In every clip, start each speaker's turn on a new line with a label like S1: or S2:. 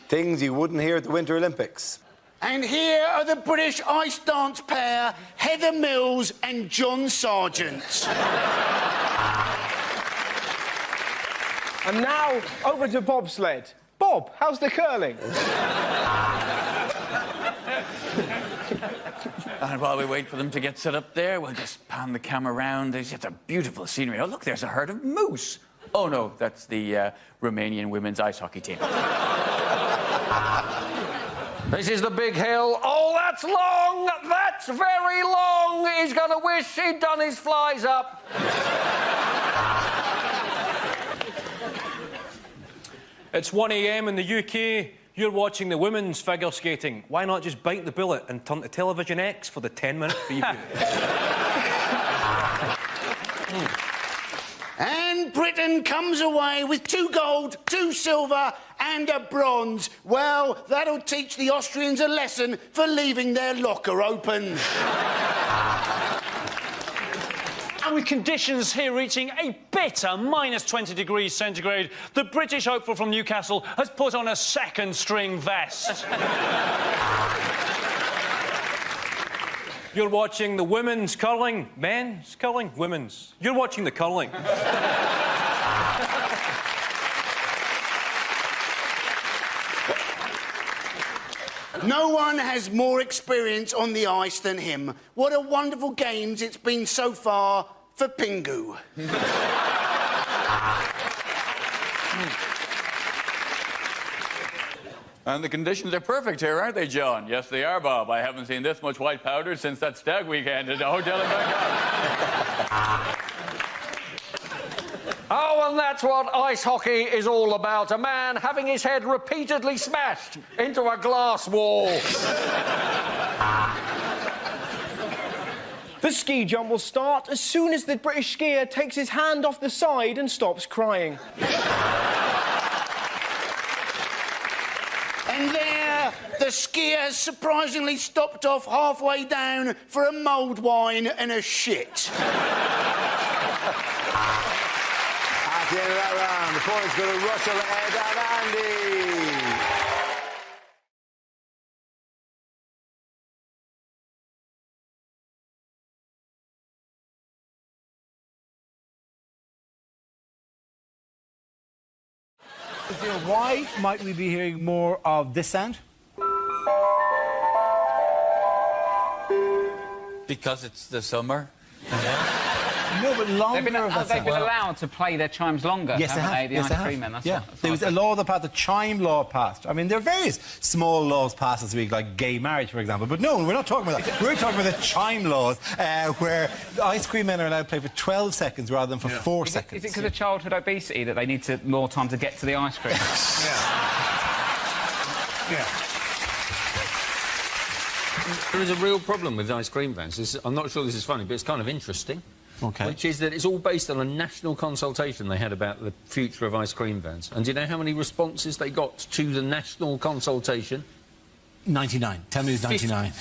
S1: Things you wouldn't hear at the Winter Olympics.
S2: And here are the British ice dance pair, Heather Mills and John Sargent.
S3: And now, over to bobsled. Bob, how's the curling?
S4: And while we wait for them to get set up there, we'll just pan the camera around. There's just a beautiful scenery. Oh, look, there's a herd of moose. Oh, no, that's the Romanian women's ice hockey team. This is the big hill. Oh, that's long! That's very long! He's gonna wish he'd done his flies up.
S5: It's 1 a.m. in the UK. You're watching the women's figure skating. Why not just bite the bullet and turn to Television X for the 10-minute preview?
S2: And Britain comes away with 2 gold, 2 silver and a bronze. Well, that'll teach the Austrians a lesson for leaving their locker open.
S6: And with conditions here reaching a bitter -20 degrees centigrade, the British hopeful from Newcastle has put on a second-string vest.
S5: You're watching the women's curling. Men's curling? Women's. You're watching the curling.
S2: No one has more experience on the ice than him. What a wonderful games it's been so far for Pingu.
S4: And the conditions are perfect here, aren't they, John? Yes, they are, Bob. I haven't seen this much white powder since that stag weekend at the hotel in Bangkok. Oh, and that's what ice hockey is all about. A man having his head repeatedly smashed into a glass wall.
S3: The ski jump will start as soon as the British skier takes his hand off the side and stops crying.
S2: And there, the skier has surprisingly stopped off halfway down for a mulled wine and a shit.
S1: At the end of that round, the points go to Russell, Ed and Andy.
S7: Why might we be hearing more of this sound?
S4: Because it's the summer.
S7: No, but longer.
S8: They've been allowed to play their chimes longer,
S7: yes,
S8: haven't they? The
S7: yes,
S8: ice cream men.
S7: There was a law that passed, a chime law passed. I mean, there are various small laws passed this week, like gay marriage, for example. But no, we're not talking about that. We're talking about the chime laws, where the ice cream men are allowed to play for 12 seconds rather than for 4 seconds.
S8: Is it because of childhood obesity that they need more time to get to the ice cream?
S7: Yeah.
S9: There is a real problem with ice cream vans. I'm not sure this is funny, but it's kind of interesting.
S7: OK.
S9: Which is that it's all based on a national consultation they had about the future of ice cream vans. And do you know how many responses they got to the national consultation?
S7: 99. Tell me who's 99.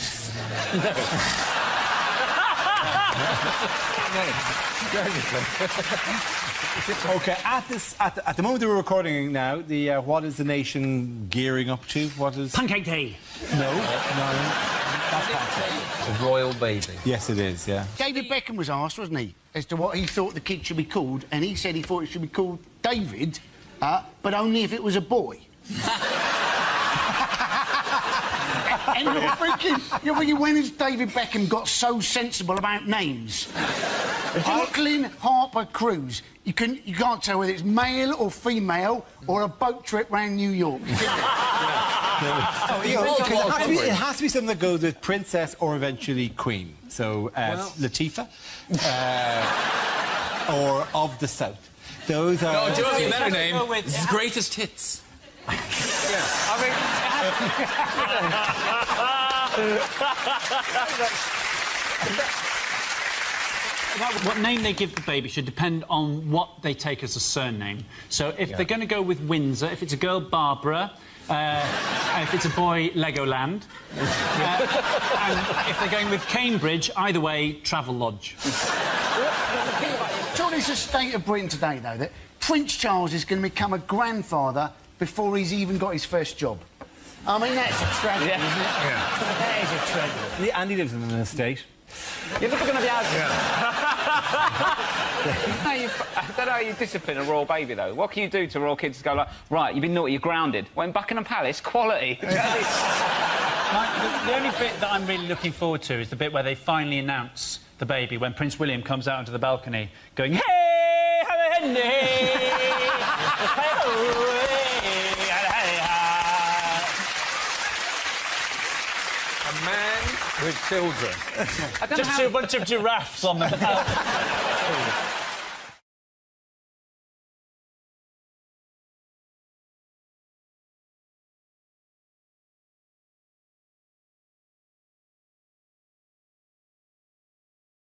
S7: OK, at the moment that we're recording now, the what is the nation gearing up to? What is...
S6: Pancake Day.
S7: No. That's
S9: A royal baby.
S7: Yes, it is, yeah.
S2: David Beckham was asked, wasn't he, as to what he thought the kid should be called, and he said he thought it should be called David, but only if it was a boy. And you're thinking, when has David Beckham got so sensible about names? Auckland Harper Cruise. You can't tell whether it's male or female or a boat trip round New York.
S7: It has to be something that goes with princess or eventually queen. So, Latifah, or of the South. Those are...
S9: No, do you want a better name? This is Greatest Hits.
S6: What name they give the baby should depend on what they take as a surname. So if they're going to go with Windsor, if it's a girl, Barbara, if it's a boy, Legoland, and if they're going with Cambridge, either way, Travelodge.
S2: Surely it's a state of Britain today, though, that Prince Charles is going to become a grandfather before he's even got his first job. I mean, that's a tragedy, isn't it?
S7: Yeah.
S2: That is a tragedy.
S7: Andy lives in an estate.
S8: You're never going to be able to... I don't know how you discipline a royal baby, though. What can you do to royal kids to go like, right, you've been naughty, you're grounded? Well, in Buckingham Palace, quality.
S6: The only bit that I'm really looking forward to is the bit where they finally announce the baby, when Prince William comes out onto the balcony going, hey, hey,
S9: A man with children.
S6: Just a bunch of giraffes on the balcony.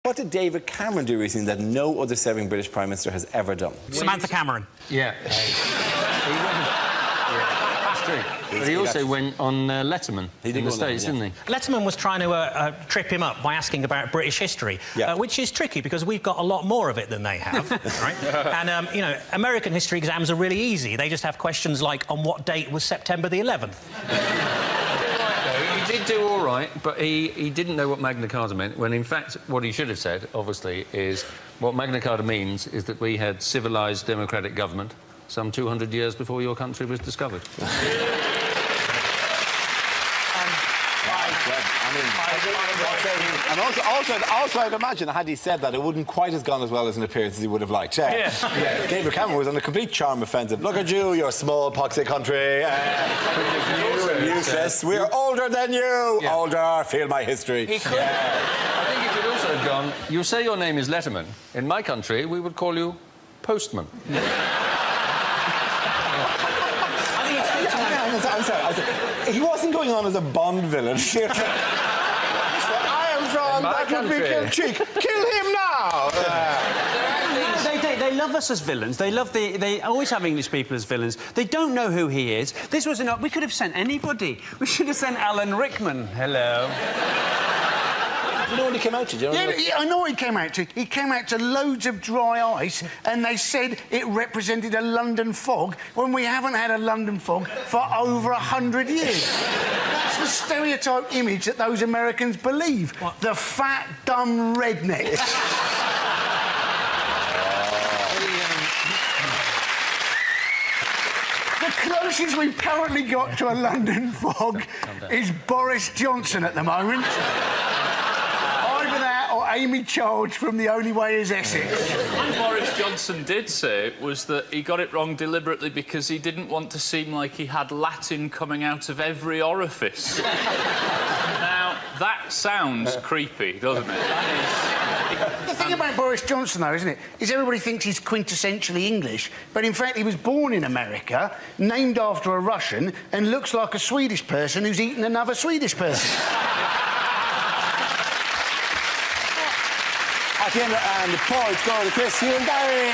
S1: What did David Cameron do recently that no other serving British Prime Minister has ever done?
S10: Samantha Cameron.
S9: Yeah. That's true. But he also went on Letterman in the States, didn't he?
S10: Letterman was trying to trip him up by asking about British history, which is tricky because we've got a lot more of it than they have, right? And, you know, American history exams are really easy. They just have questions like, on what date was September the 11th?
S9: He did do all right, but he didn't know what Magna Carta meant, when in fact what he should have said, obviously, is what Magna Carta means is that we had civilised democratic government some 200 years before your country was discovered.
S1: And also, I'd imagine, had he said that, it wouldn't quite have gone as well as an appearance as he would have liked. David Cameron was on a complete charm offensive. Look at you, your small, poxy country. Useless. We're older than you.
S9: Yeah.
S1: Older. Feel my history.
S9: He could. I think he could also have gone, you say your name is Letterman. In my country, we would call you Postman.
S1: I'm sorry. He wasn't going on as a Bond villain. I am from that would be Kill Cheek. Kill him now!
S6: They love us as villains. They love they always have English people as villains. They don't know who he is. This was we could have sent anybody. We should have sent Alan Rickman. Hello.
S1: Do you know what he came out to? Do you know
S2: I know what he came out to. He came out to loads of dry ice, and they said it represented a London fog, when we haven't had a London fog for over 100 years. That's the stereotype image that those Americans believe. What? The fat, dumb redneck. The closest we've currently got to a London fog is Boris Johnson at the moment. Either that or Amy Childs from The Only Way Is Essex.
S11: What Boris Johnson did say was that he got it wrong deliberately because he didn't want to seem like he had Latin coming out of every orifice. Now, that sounds creepy, doesn't it?
S2: The thing about Boris Johnson, though, isn't it, is everybody thinks he's quintessentially English, but in fact he was born in America, named after a Russian, and looks like a Swedish person who's eaten another Swedish person.
S1: At the end, and the points go to Chris, Hugh and Barry!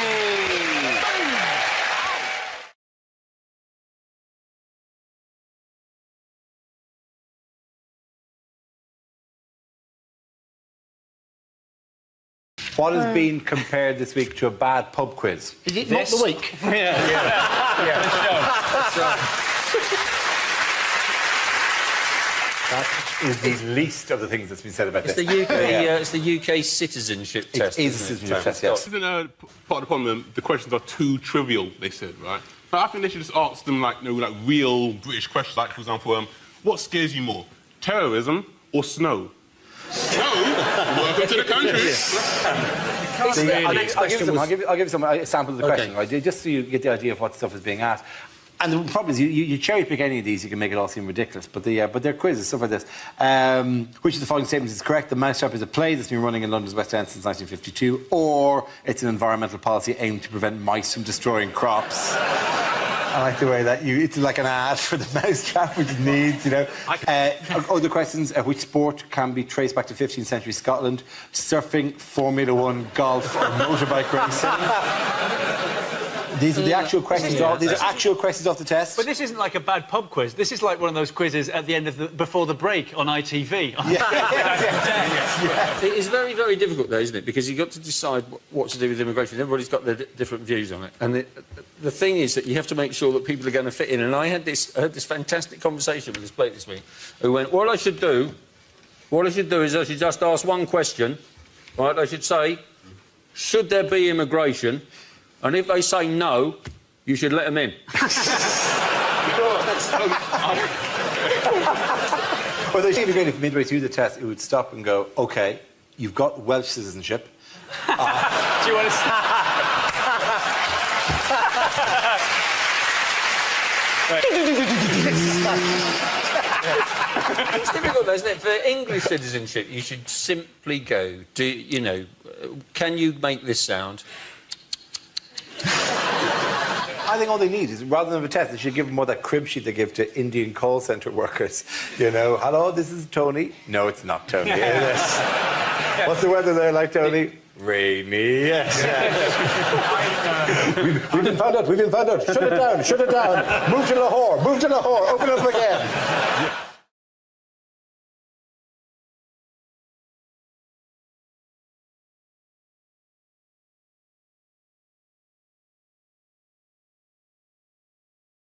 S7: What has been compared this week to a bad pub quiz?
S2: Is it not the week?
S7: Yeah. That is the least of the things that's been said about
S9: It's
S7: this.
S9: the UK, it's the UK citizenship test.
S7: It is a citizenship test, yes.
S12: Isn't part of the problem? The questions are too trivial, they said, right? But I think they should just ask them, like, like real British questions, like, for example, what scares you more, terrorism or snow? Snow? Welcome to the country.
S7: I'll give you some examples of the question, right? Just so you get the idea of what stuff is being asked. And the problem is, you cherry pick any of these, you can make it all seem ridiculous. But they're quizzes, stuff like this. Which of the following statements is correct? The Mousetrap is a play that's been running in London's West End since 1952, or it's an environmental policy aimed to prevent mice from destroying crops. I like the way that it's like an ad for the Mousetrap, which it needs, you know. Other questions, which sport can be traced back to 15th century Scotland? Surfing, Formula 1, golf, or motorbike racing?
S1: These are the actual questions. These are actual questions off the test.
S13: But this isn't like a bad pub quiz. This is like one of those quizzes at the end of before the break on ITV.
S9: It is very, very difficult, though, isn't it? Because you've got to decide what to do with immigration. Everybody's got their different views on it. And the thing is that you have to make sure that people are going to fit in. And I heard this fantastic conversation with this bloke this week who went, what I should do is I should just ask one question, right? I should say, should there be immigration? And if they say no, you should let them in.
S1: Well, they should be great if midway through the test it would stop and go, OK, you've got Welsh citizenship.
S13: Do you want to
S9: It's difficult, though, isn't it? For English citizenship, you should simply go, can you make this sound?
S1: I think all they need is, rather than a test, they should give them more that crib sheet they give to Indian call centre workers. You know, hello, this is Tony. No, it's not Tony. What's the weather there like, Tony? Rainy, yes. We've been found out, we've been found out. Shut it down, shut it down. Move to Lahore, move to Lahore, open up again.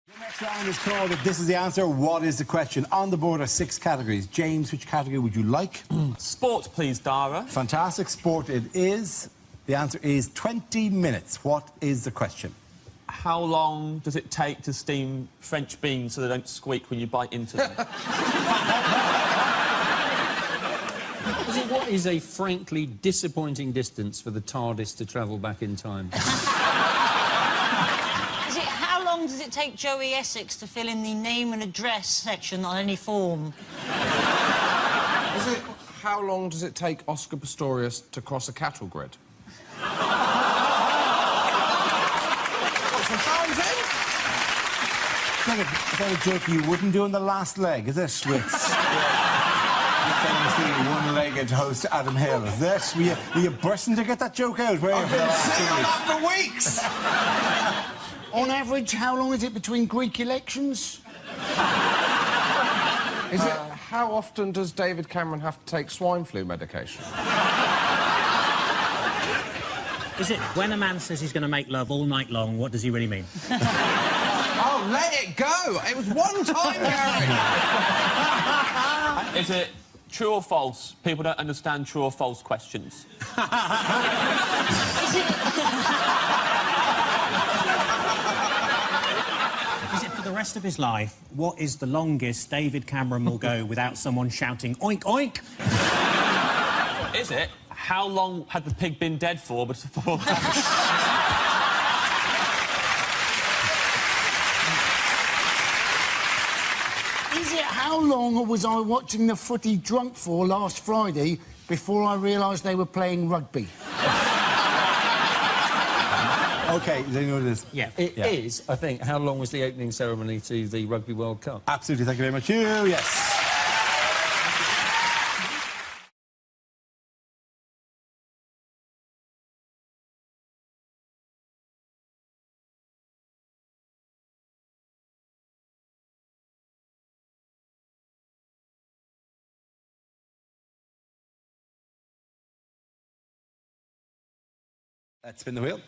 S1: The next round is called This Is the Answer, What is the Question? On the board are 6 categories. James, which category would you like?
S14: Sport, please, Dara.
S1: Fantastic. Sport it is. The answer is 20 minutes. What is the question?
S14: How long does it take to steam French beans so they don't squeak when you bite into them?
S9: What is a frankly disappointing distance for the TARDIS to travel back in time?
S15: How long does it take Joey Essex to fill in the name and address section on any form?
S16: How long does it take Oscar Pistorius to cross a cattle grid?
S1: Is that a joke you wouldn't do on the last leg, is it, Schwitz? Famously one-legged host Adam Hill, is this? Were you bursting to get that joke out? Were you?
S2: I've been sitting up for weeks! On average, how long is it between Greek elections?
S16: How often does David Cameron have to take swine flu medication?
S10: Is it when a man says he's going to make love all night long, what does he really mean?
S16: Oh, let it go! It was one time, Gary!
S14: Is it true or false? People don't understand true or false questions.
S10: For the rest of his life, what is the longest David Cameron will go without someone shouting, oink, oink?
S14: Is it? How long had the pig been dead for before that?
S2: Is it how long was I watching the footy drunk for last Friday before I realised they were playing rugby?
S1: OK, do you know what it is?
S10: Yeah.
S9: It is, I think, how long was the opening ceremony to the Rugby World Cup?
S1: Absolutely, thank you very much. Yes. Let's spin the wheel.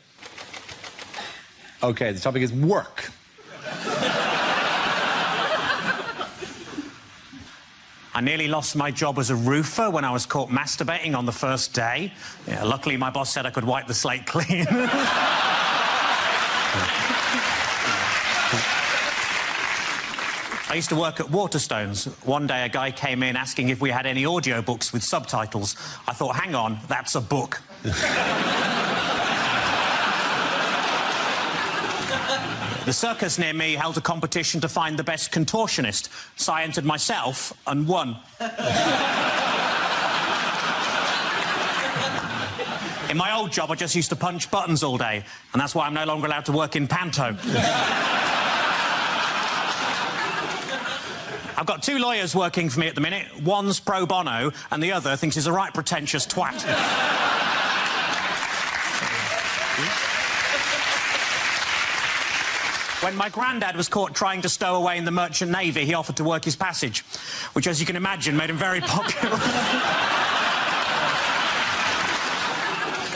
S1: OK, the topic is work.
S10: I nearly lost my job as a roofer when I was caught masturbating on the first day. Yeah, luckily, my boss said I could wipe the slate clean. I used to work at Waterstones. One day, a guy came in asking if we had any audiobooks with subtitles. I thought, hang on, that's a book. The circus near me held a competition to find the best contortionist, so I entered myself and won. In my old job, I just used to punch buttons all day, and that's why I'm no longer allowed to work in panto. I've got 2 lawyers working for me at the minute. One's pro bono, and the other thinks he's a right pretentious twat. When my granddad was caught trying to stow away in the Merchant Navy, he offered to work his passage, which, as you can imagine, made him very popular.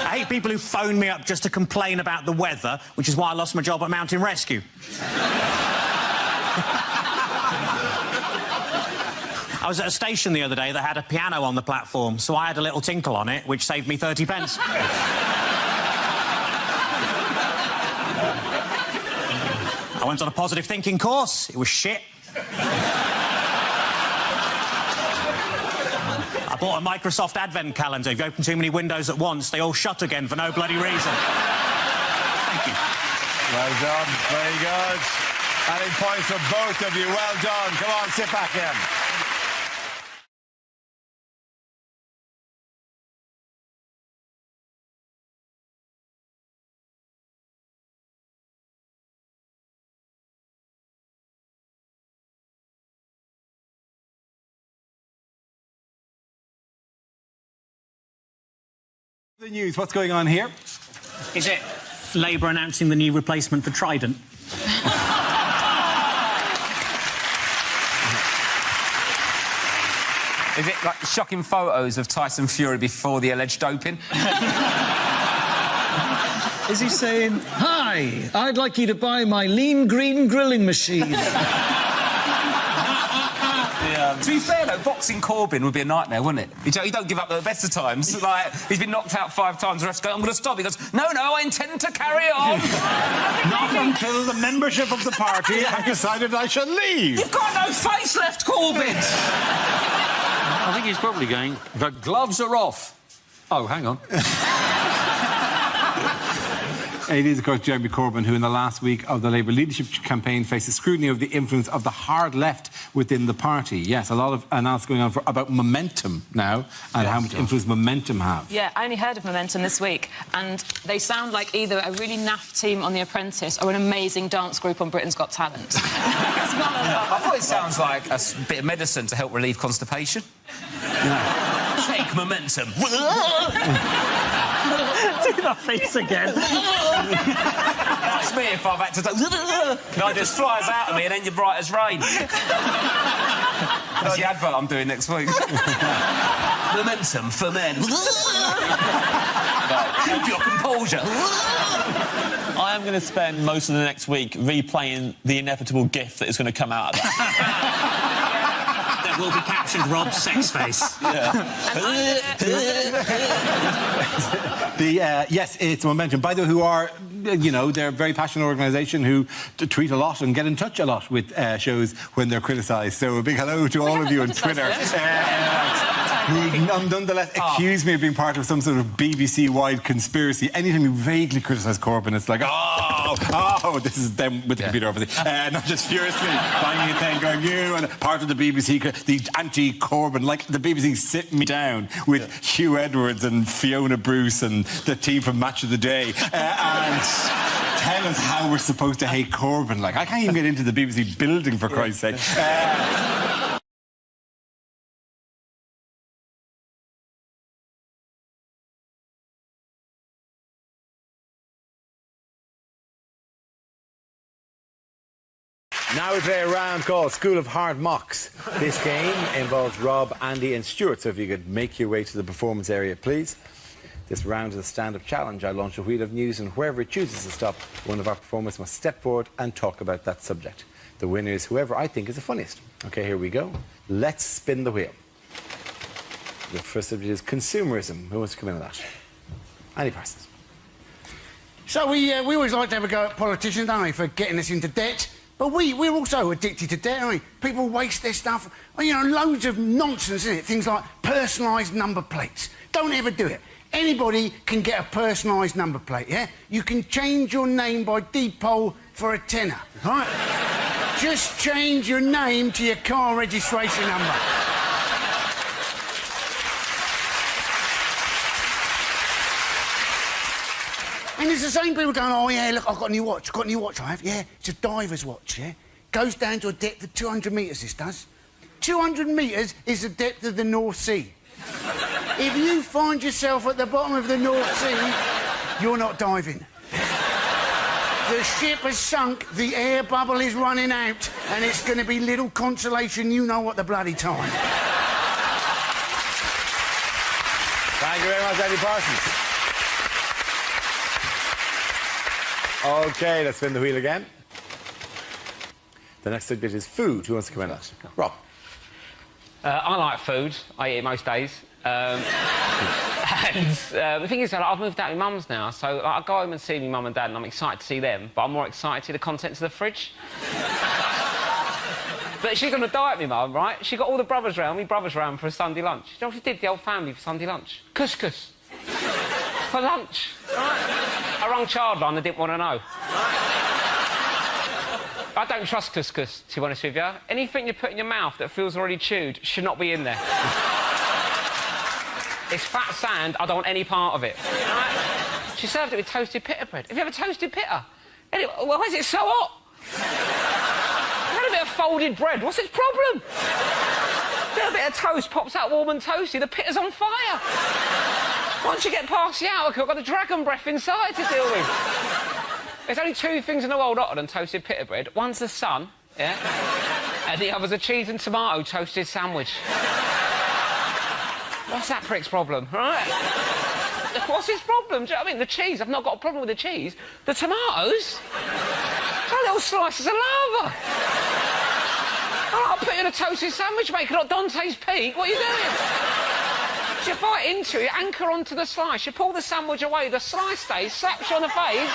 S10: I hate people who phone me up just to complain about the weather, which is why I lost my job at Mountain Rescue. I was at a station the other day that had a piano on the platform, so I had a little tinkle on it, which saved me 30 pence. I went on a positive thinking course. It was shit. I bought a Microsoft Advent calendar. If you open too many windows at once, they all shut again for no bloody reason. Thank you.
S7: Well done. Very good. Adding points for both of you. Well done. Come on, sit back in. The news, what's going on here?
S10: Is it Labour announcing the new replacement for Trident?
S8: Is it like shocking photos of Tyson Fury before the alleged doping?
S17: Is he saying, "Hi, I'd like you to buy my lean green grilling machine"?
S8: To be fair, though, boxing Corbyn would be a nightmare, wouldn't it? You don't give up at the best of times. Like, he's been knocked out 5 times, the refs go, "I'm going to stop." He goes, "No, I intend to carry on."
S7: Not until the membership of the party have decided I shall leave.
S8: You've got no face left, Corbyn.
S9: I think he's probably going, "The gloves are off." Oh, hang on.
S7: It is, of course, Jeremy Corbyn who, in the last week of the Labour leadership campaign, faces scrutiny of the influence of the hard left within the party. Yes, a lot of analysis going on about momentum now and how much influence momentum have.
S18: Yeah, I only heard of Momentum this week, and they sound like either a really naff team on The Apprentice or an amazing dance group on Britain's Got Talent.
S8: I thought it sounds like a bit of medicine to help relieve constipation. Take momentum.
S10: Do that face again.
S8: That's me if I've had to do... It just flies out of me and then you're bright as rain. That's the advert I'm doing next week. Momentum for men. Keep your composure.
S14: I am going to spend most of the next week replaying the inevitable gif that is going to come out of that.
S10: That will be captioned Rob's sex face.
S7: Yes, it's Momentum. By the way, who are, you know, they're a very passionate organisation who tweet a lot and get in touch a lot with shows when they're criticised. So a big hello to all of you on Twitter. Who nonetheless accuse me of being part of some sort of BBC-wide conspiracy. Anytime you vaguely criticise Corbyn, it's like, oh, this is them with the computer over there. Not just furiously banging a thing, going, you, and part of the BBC, the anti-Corbyn, like the BBC sit me down with Hugh Edwards and Fiona Bruce and the team from Match of the Day and tell us how we're supposed to hate Corbyn. Like, I can't even get into the BBC building, for Christ's sake.
S1: Now we play a round called School of Hard Mocks. This game involves Rob, Andy and Stuart, so if you could make your way to the performance area, please. This round is a stand-up challenge. I launch a wheel of news and whoever it chooses to stop, one of our performers must step forward and talk about that subject. The winner is whoever I think is the funniest. OK, here we go. Let's spin the wheel. The first subject is consumerism. Who wants to come in on that? Andy Parsons.
S2: So we always like to have a go at politicians, don't we, for getting us into debt. But we're also addicted to debt, aren't we? People waste their stuff. Well, you know, loads of nonsense, isn't it? Things like personalised number plates. Don't ever do it. Anybody can get a personalised number plate, yeah? You can change your name by deed poll for a tenner, right? Just change your name to your car registration number. And there's the same people going, oh, yeah, look, I've got a new watch. Got a new watch, I have? Yeah, it's a diver's watch, yeah? Goes down to a depth of 200 metres, this does. 200 metres is the depth of the North Sea. If you find yourself at the bottom of the North Sea, you're not diving. The ship has sunk, the air bubble is running out, and it's going to be little consolation you know what the bloody time.
S1: Thank you very much, Eddie Parsons. OK, let's spin the wheel again. The next bit is food. Who wants to come in? Rob.
S19: I like food. I eat it most days. And the thing is that I've moved out with mum's now, so I go home and see my mum and dad, and I'm excited to see them, but I'm more excited to see the contents of the fridge. But she's on a diet, my mum, right? She got all the brothers round, me brothers round for a Sunday lunch. You know what she did, the whole family, for Sunday lunch? Couscous. For lunch. Right? I rang Childline, they didn't want to know. I don't trust couscous, to be honest with you. Anything you put in your mouth that feels already chewed should not be in there. It's fat sand, I don't want any part of it. Right? She served it with toasted pita bread. Have you ever toasted pita? Anyway, why is it so hot? Had a bit of folded bread, what's its problem? A bit of toast pops out warm and toasty, the pita's on fire. Once you get past the outer cook, I've got the dragon breath inside to deal with. There's only two things in the world hotter than toasted pita bread. One's the sun, yeah? And the other's a cheese and tomato toasted sandwich. What's that prick's problem, right? What's his problem? Do you know what I mean? The cheese, I've not got a problem with the cheese. The tomatoes? They're little slices of lava. I'll put you in a toasted sandwich, mate, not Dante's Peak. What are you doing? You bite into it, anchor onto the slice, you pull the sandwich away, the slice stays, slaps you on the face,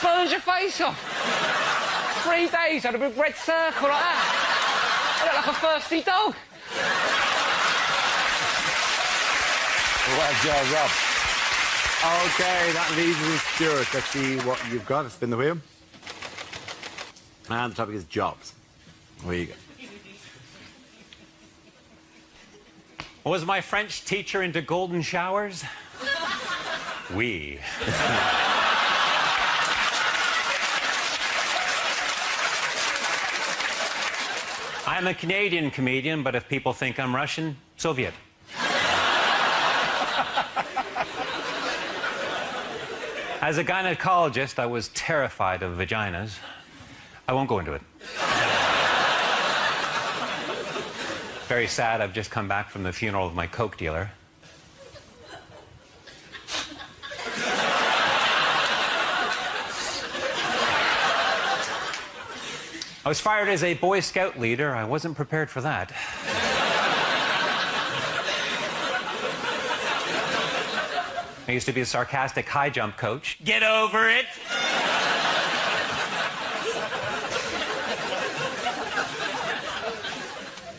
S19: burns your face off. 3 days, I had a big red circle like that. I look like a thirsty dog.
S1: Well done, Rob. OK, that leaves us with Stuart. Let's see what you've got. Spin the wheel. And the topic is jobs. Where you go.
S20: Was my French teacher into golden showers? Oui. I'm a Canadian comedian, but if people think I'm Russian, Soviet. As a gynecologist, I was terrified of vaginas. I won't go into it. Very sad, I've just come back from the funeral of my coke dealer. I was fired as a Boy Scout leader. I wasn't prepared for that. I used to be a sarcastic high jump coach. Get over it!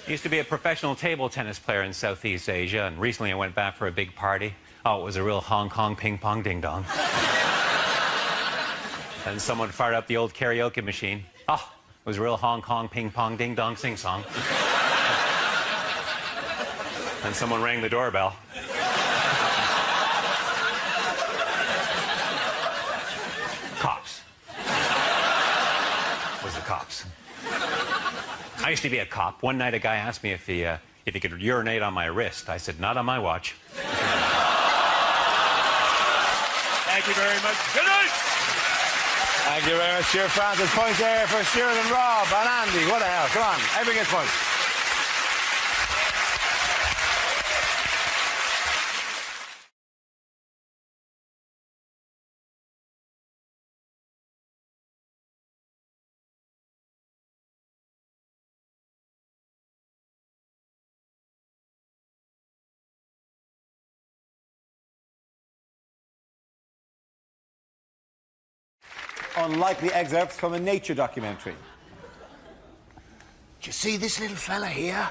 S20: I used to be a professional table tennis player in Southeast Asia, and recently I went back for a big party. Oh, it was a real Hong Kong ping-pong ding-dong. And someone fired up the old karaoke machine. Oh, it was a real Hong Kong ping-pong ding-dong sing-song. And someone rang the doorbell. Cops. It was the cops. I used to be a cop. One night a guy asked me if he could urinate on my wrist. I said, not on my watch.
S1: Thank you very much. Good night. Thank you very much, Stuart Francis. Points there for Stuart and Rob and Andy. What the hell? Come on, everyone gets points. Unlikely excerpts from a nature documentary.
S2: Do you see this little fella here?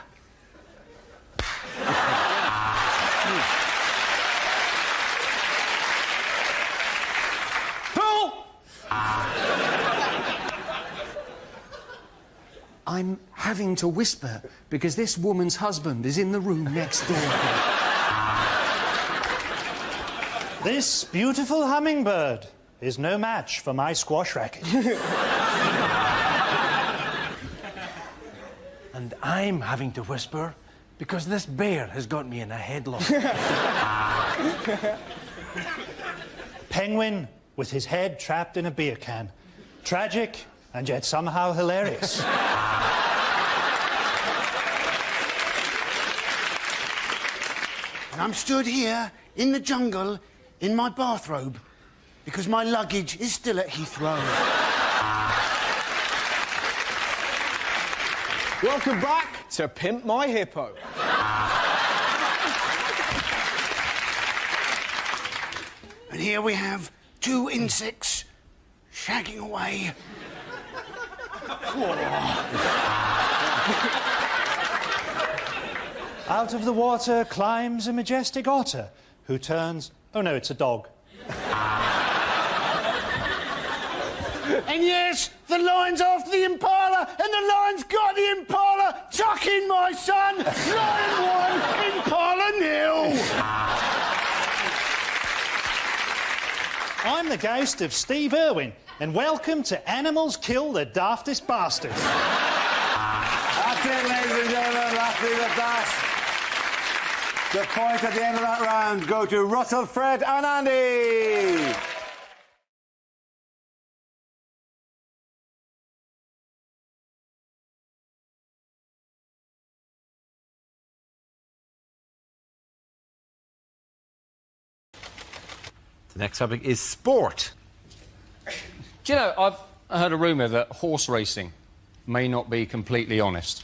S10: Pull! I'm having to whisper because this woman's husband is in the room next door.
S21: This beautiful hummingbird is no match for my squash racket. And I'm having to whisper because this bear has got me in a headlock. Penguin with his head trapped in a beer can. Tragic, and yet somehow hilarious.
S2: And I'm stood here in the jungle in my bathrobe because my luggage is still at Heathrow.
S3: Welcome back to Pimp My Hippo.
S2: And here we have two insects shagging away.
S21: Out of the water climbs a majestic otter who turns... Oh, no, it's a dog.
S2: And yes, the lion's after the impala, and the lion's got the impala. Tuck in, my son. Lion 1, impala 0.
S21: I'm the ghost of Steve Irwin, and welcome to Animals Kill the Daftest Bastards.
S1: That's it, ladies and gentlemen. Let's leave it at that. The points at the end of that round go to Russell, Fred and Andy. The next topic is sport.
S9: Do you know, I've heard a rumour that horse racing may not be completely honest.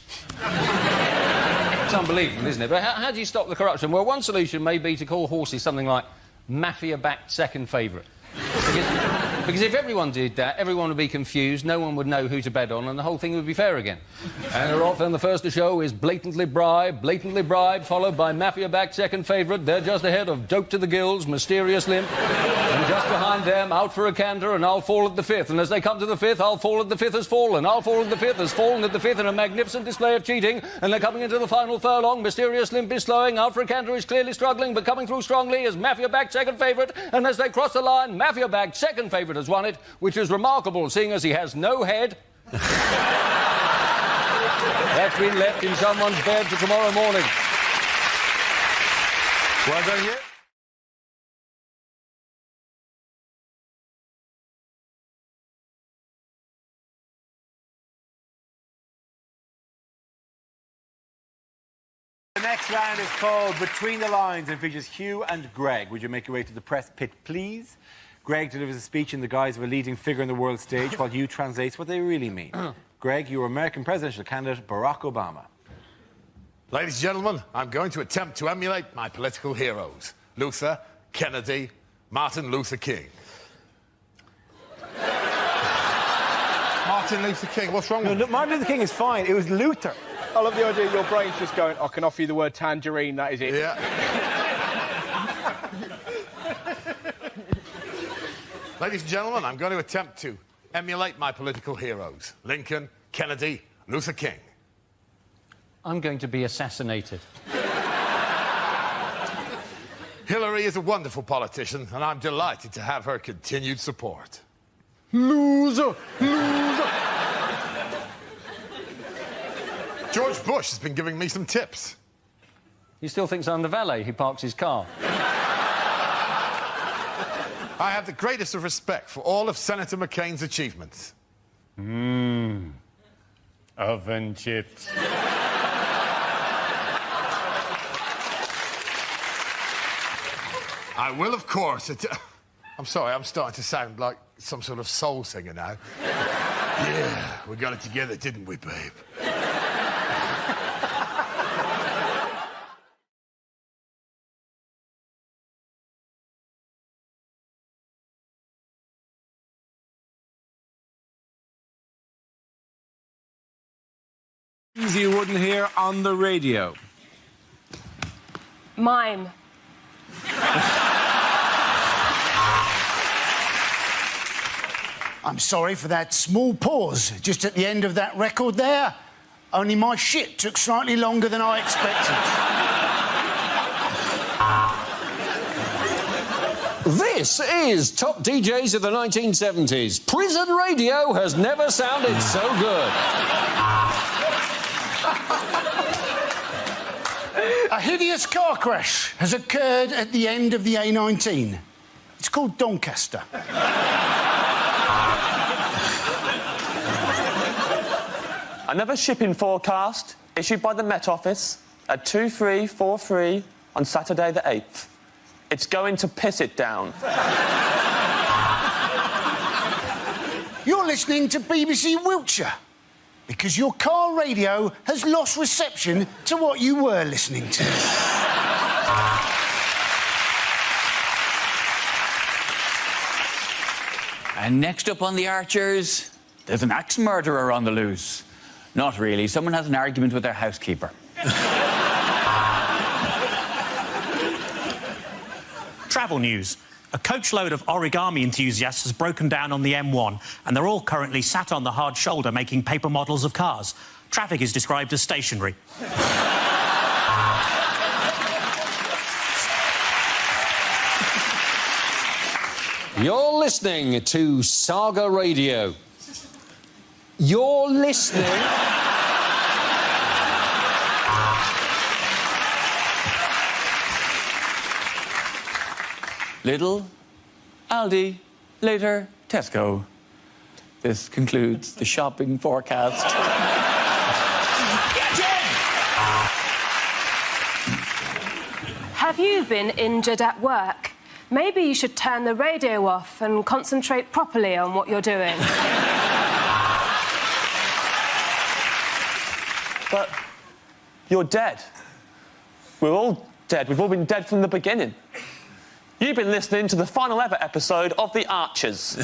S9: It's unbelievable, isn't it? But how do you stop the corruption? Well, one solution may be to call horses something like mafia-backed second favourite. Because if everyone did that, everyone would be confused, no one would know who to bet on, and the whole thing would be fair again. And often the first to show is blatantly bribe, followed by mafia-backed second favourite. They're just ahead of Dope to the Gills, Mysterious Limp, and just behind them, Out for a Canter, and I'll Fall at the Fifth. And as they come to the fifth, I'll Fall at the Fifth has fallen. I'll Fall at the Fifth has fallen at the fifth in a magnificent display of cheating. And they're coming into the final furlong. Mysterious Limp is slowing. Out for a Canter is clearly struggling, but coming through strongly is mafia-backed second favourite. And as they cross the line, mafia-backed second favourite has won it, which is remarkable, seeing as he has no head. That's been left in someone's bed for tomorrow morning.
S1: Well done, you. The next round is called Between the Lines and features Hugh and Greg. Would you make your way to the press pit, please? Greg delivers a speech in the guise of a leading figure on the world stage while Hugh translates what they really mean. Greg, you are American presidential candidate Barack Obama.
S5: Ladies and gentlemen, I'm going to attempt to emulate my political heroes. Luther, Kennedy, Martin Luther King. Martin Luther King, what's wrong with
S3: No, Martin Luther King is fine. It was Luther. I love the idea your brain's just going, I can offer you the word tangerine, that is it.
S5: Yeah. Ladies and gentlemen, I'm going to attempt to emulate my political heroes. Lincoln, Kennedy, Luther King.
S9: I'm going to be assassinated.
S5: Hillary is a wonderful politician, and I'm delighted to have her continued support.
S3: Loser! Loser!
S5: George Bush has been giving me some tips.
S9: He still thinks I'm the valet. He parks his car.
S5: I have the greatest of respect for all of Senator McCain's achievements.
S9: Oven chips.
S5: I will, of course... I'm sorry, I'm starting to sound like some sort of soul singer now. Yeah, we got it together, didn't we, babe?
S1: You wouldn't hear on the radio.
S18: Mime.
S2: I'm sorry for that small pause just at the end of that record there. Only my shit took slightly longer than I expected.
S22: This is Top DJs of the 1970s. Prison radio has never sounded so good.
S2: A hideous car crash has occurred at the end of the A19. It's called Doncaster.
S14: Another shipping forecast issued by the Met Office at 23:43 on Saturday the 8th. It's going to piss it down.
S2: You're listening to BBC Wiltshire because your car radio has lost reception to what you were listening to.
S4: And next up on the Archers, there's an axe murderer on the loose. Not really. Someone has an argument with their housekeeper.
S10: Travel news. A coachload of origami enthusiasts has broken down on the M1, and they're all currently sat on the hard shoulder making paper models of cars. Traffic is described as stationary.
S22: You're listening to Saga Radio. You're listening...
S4: Lidl, Aldi, later Tesco. This concludes the shopping forecast.
S6: Have you been injured at work? Maybe you should turn the radio off and concentrate properly on what you're doing.
S14: But you're dead. We're all dead. We've all been dead from the beginning. You've been listening to the final ever episode of The Archers.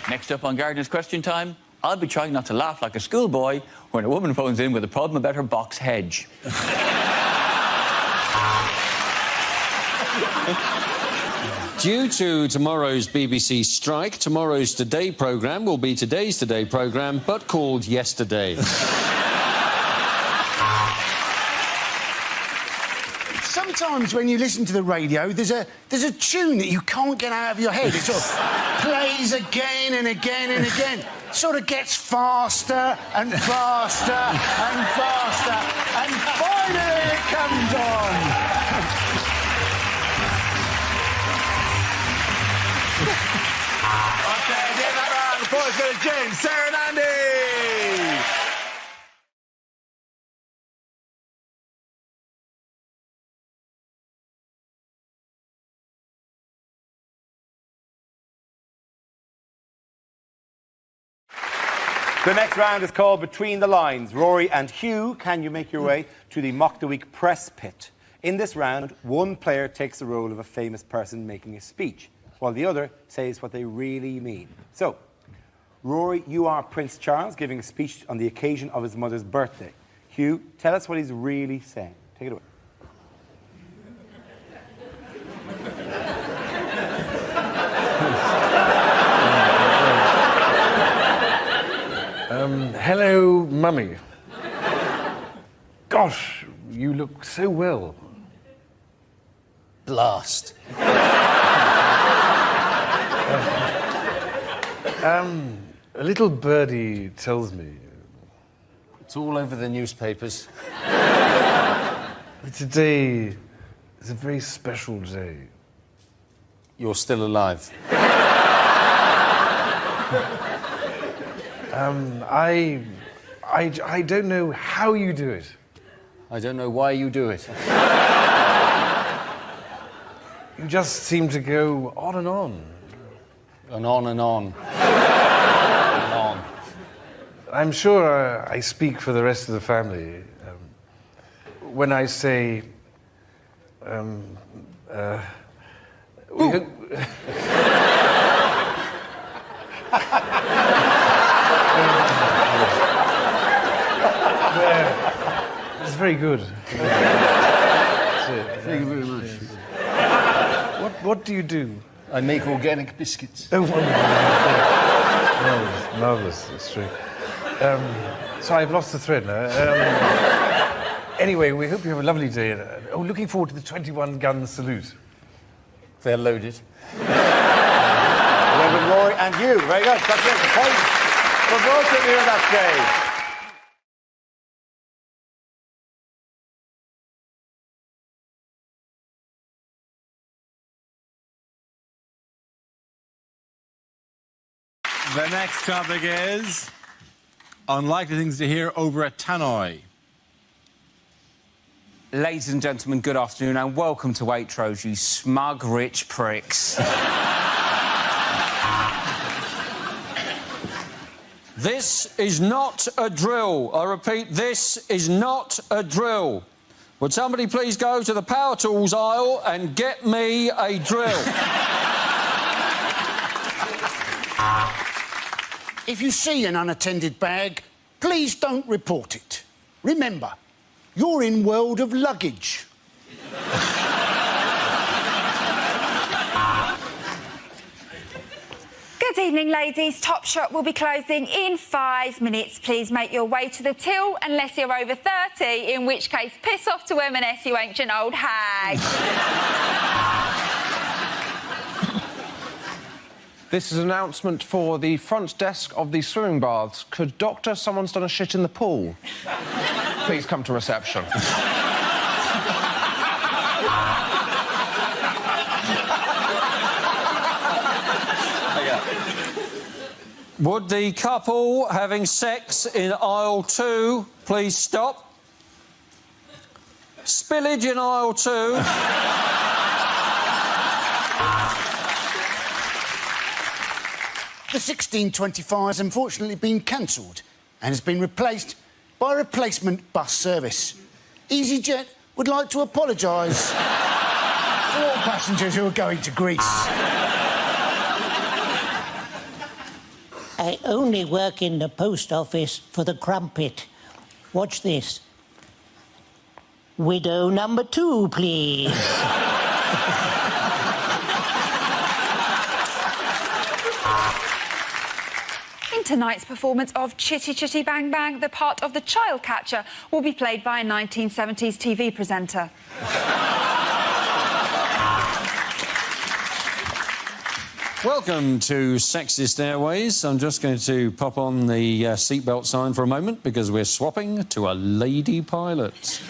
S4: Next up on Gardener's Question Time, I'll be trying not to laugh like a schoolboy when a woman phones in with a problem about her box hedge.
S22: Due to tomorrow's BBC strike, tomorrow's Today programme will be today's Today programme, but called Yesterday.
S2: Sometimes when you listen to the radio, there's a tune that you can't get out of your head. It sort of plays again and again and again. Sort of gets faster and faster and faster, and finally it comes on.
S1: Okay, give that round of applause to James, Sarah and Andy. The next round is called Between the Lines. Rory and Hugh, can you make your way to the Mock the Week press pit? In this round, one player takes the role of a famous person making a speech, while the other says what they really mean. So, Rory, you are Prince Charles giving a speech on the occasion of his mother's birthday. Hugh, tell us what he's really saying. Take it away.
S23: Hello, Mummy. Gosh, you look so well.
S22: Blast.
S23: A little birdie tells me...
S22: It's all over the newspapers.
S23: Today is a very special day.
S22: You're still alive.
S23: I don't know how you do it.
S22: I don't know why you do it.
S23: You just seem to go on and on.
S22: And on and on. And on.
S23: I'm sure I speak for the rest of the family when I say... It's very good.
S22: Thank you very much.
S23: What do you do?
S22: I make organic biscuits.
S23: Oh, wonderful. Marvellous, that's true. So I've lost the thread now. Anyway, we hope you have a lovely day. Looking forward to the 21-gun salute.
S22: They're loaded.
S1: Reverend Rory and you. Very good. That's it. The point for both of you that day.
S7: The next topic is unlikely things to hear over a tannoy.
S8: Ladies and gentlemen, good afternoon and welcome to Waitrose, you smug, rich pricks.
S22: This is not a drill. I repeat, this is not a drill. Would somebody please go to the power tools aisle and get me a drill?
S2: If you see an unattended bag, please don't report it. Remember, you're in world of luggage.
S11: Good evening, ladies. Topshop will be closing in 5 minutes. Please make your way to the till unless you're over 30, in which case piss off to M&S, you ancient old hag.
S16: This is an announcement for the front desk of the swimming baths. Could doctor, someone's done a shit in the pool? Please come to reception.
S22: Would the couple having sex in aisle 2 please stop? Spillage in aisle 2.
S2: The 1625 has unfortunately been cancelled and has been replaced by a replacement bus service. EasyJet would like to apologise to all passengers who are going to Greece.
S12: I only work in the post office for the crumpet. Watch this. Widow number 2, please.
S11: In tonight's performance of Chitty Chitty Bang Bang, the part of the child catcher will be played by a 1970s TV presenter.
S22: Welcome to Sexist Airways. I'm just going to pop on the seatbelt sign for a moment because we're swapping to a lady pilot.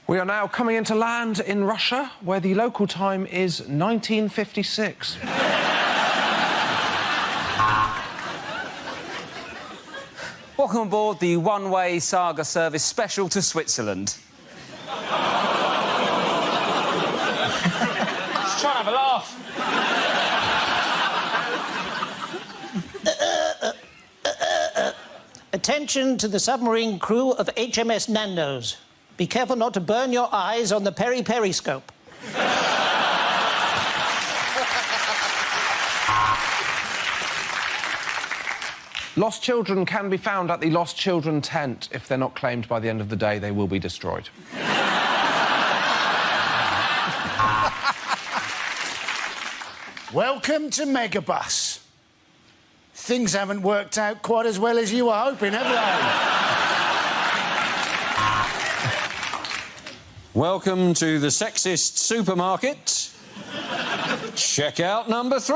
S16: We are now coming into land in Russia, where the local time is 1956.
S8: Welcome aboard the one-way saga service special to Switzerland. Just trying to have a laugh.
S12: Attention to the submarine crew of HMS Nando's. Be careful not to burn your eyes on the periscope.
S16: Lost children can be found at the Lost Children tent. If they're not claimed by the end of the day, they will be destroyed.
S2: Welcome to Megabus. Things haven't worked out quite as well as you were hoping, have they?
S22: Welcome to the sexist supermarket. Checkout number 3.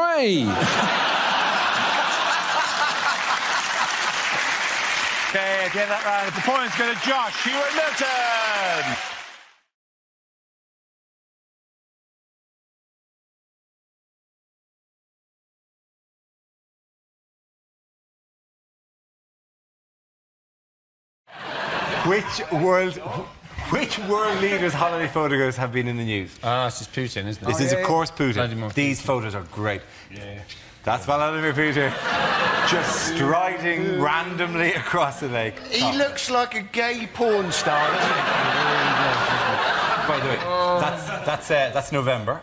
S7: Okay, get that round. The points go to Josh. Hewitt Milton. Which world leaders' holiday photographs have been in the news?
S9: It's just Putin, isn't it?
S7: This is, of course, Putin. These photos are great. Yeah. That's Vladimir Putin just striding randomly across the lake.
S2: He looks like a gay porn star, doesn't he?
S7: By the way, that's November.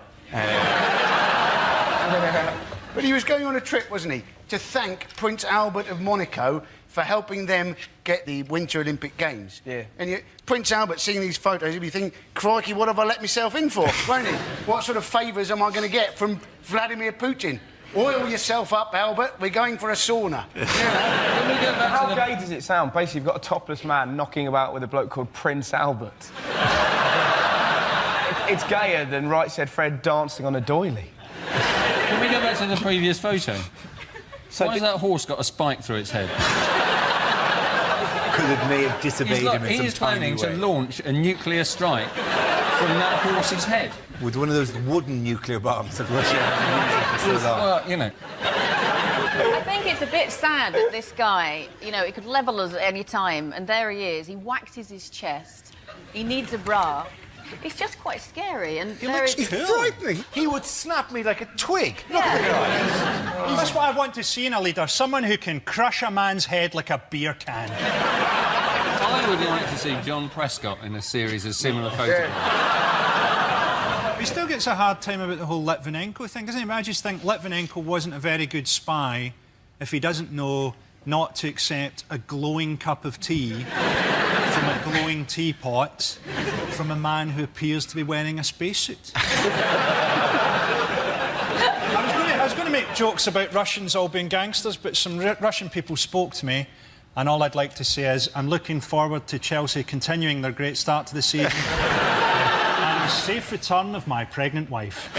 S2: But he was going on a trip, wasn't he, to thank Prince Albert of Monaco for helping them get the Winter Olympic Games.
S3: Yeah.
S2: And Prince Albert, seeing these photos, he'd be thinking, crikey, what have I let myself in for, won't he? What sort of favours am I going to get from Vladimir Putin? Oil yourself up, Albert. We're going for a sauna.
S3: How gay does it sound? Basically, you've got a topless man knocking about with a bloke called Prince Albert. It's gayer than Right Said Fred dancing on a doily.
S22: Can we go back to the previous photo?
S3: So
S22: why has that horse got a spike through its head?
S7: Because it may have disobeyed him in some
S22: He is planning to launch a nuclear strike
S8: from that horse's head.
S7: With one of those wooden nuclear bombs that Russia has used for so long.
S8: Well, you know.
S13: I think it's a bit sad that this guy, you know, he could level us at any time, and there he is. He waxes his chest. He needs a bra. It's just quite scary, and
S1: He's frightening. He would snap me like a twig. Look at the guy.
S21: That's what I want to see in a leader. Someone who can crush a man's head like a beer can.
S8: I would like to see John Prescott in a series of similar photographs.
S21: He still gets a hard time about the whole Litvinenko thing, doesn't he? I just think Litvinenko wasn't a very good spy if he doesn't know not to accept a glowing cup of tea from a glowing teapot from a man who appears to be wearing a spacesuit. I was going to make jokes about Russians all being gangsters, but some Russian people spoke to me, and all I'd like to say is I'm looking forward to Chelsea continuing their great start to the season and the safe return of my pregnant wife.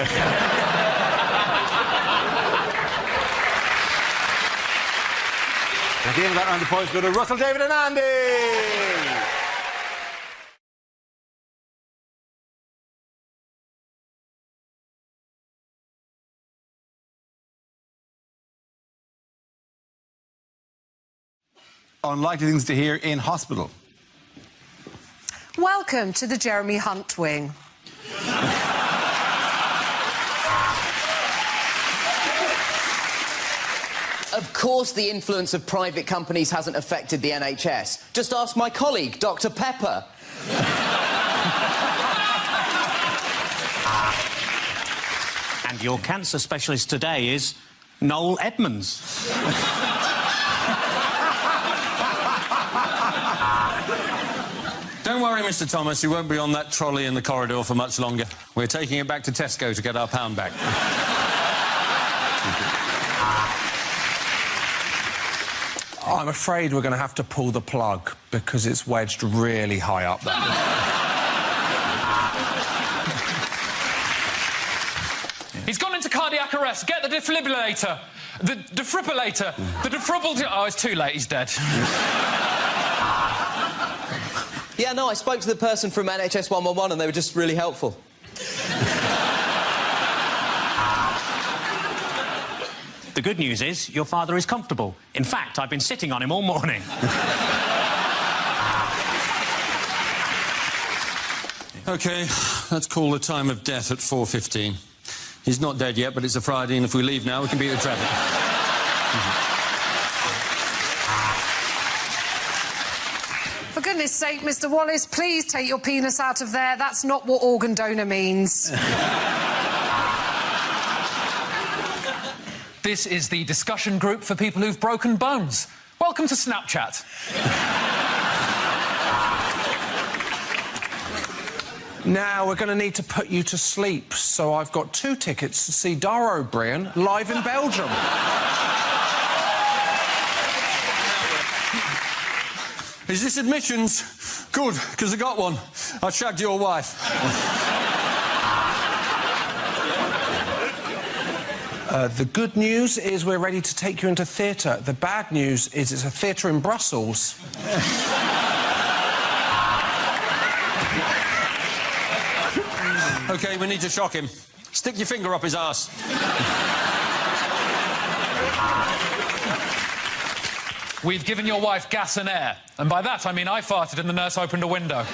S1: At the end of that round, the points go to Russell, David and Andy. Unlikely things to hear in hospital.
S15: Welcome to the Jeremy Hunt wing.
S17: Of course the influence of private companies hasn't affected the NHS. Just ask my colleague, Dr. Pepper.
S10: And your cancer specialist today is Noel Edmonds.
S22: Don't worry, Mr. Thomas, you won't be on that trolley in the corridor for much longer. We're taking it back to Tesco to get our pound back.
S16: I'm afraid we're going to have to pull the plug because it's wedged really high up there.
S24: He's gone into cardiac arrest. Get the defibrillator. The defibrillator. The defibrillator. Oh, it's too late. He's dead.
S17: Yeah, no, I spoke to the person from NHS 111 and they were just really helpful.
S10: The good news is your father is comfortable. In fact, I've been sitting on him all morning.
S22: OK, let's call the time of death at 4:15. He's not dead yet, but it's a Friday, and if we leave now, we can beat the traffic.
S15: For goodness sake, Mr. Wallace, please take your penis out of there. That's not what organ donor means.
S24: This is the discussion group for people who've broken bones. Welcome to Snapchat.
S16: Now, we're going to need to put you to sleep, so I've got 2 tickets to see Dara O'Brien live in Belgium.
S22: Is this admissions? Good, because I got one. I shagged your wife.
S16: The good news is we're ready to take you into theatre. The bad news is it's a theatre in Brussels.
S22: OK, we need to shock him. Stick your finger up his arse.
S24: We've given your wife gas and air. And by that, I mean I farted and the nurse opened a window.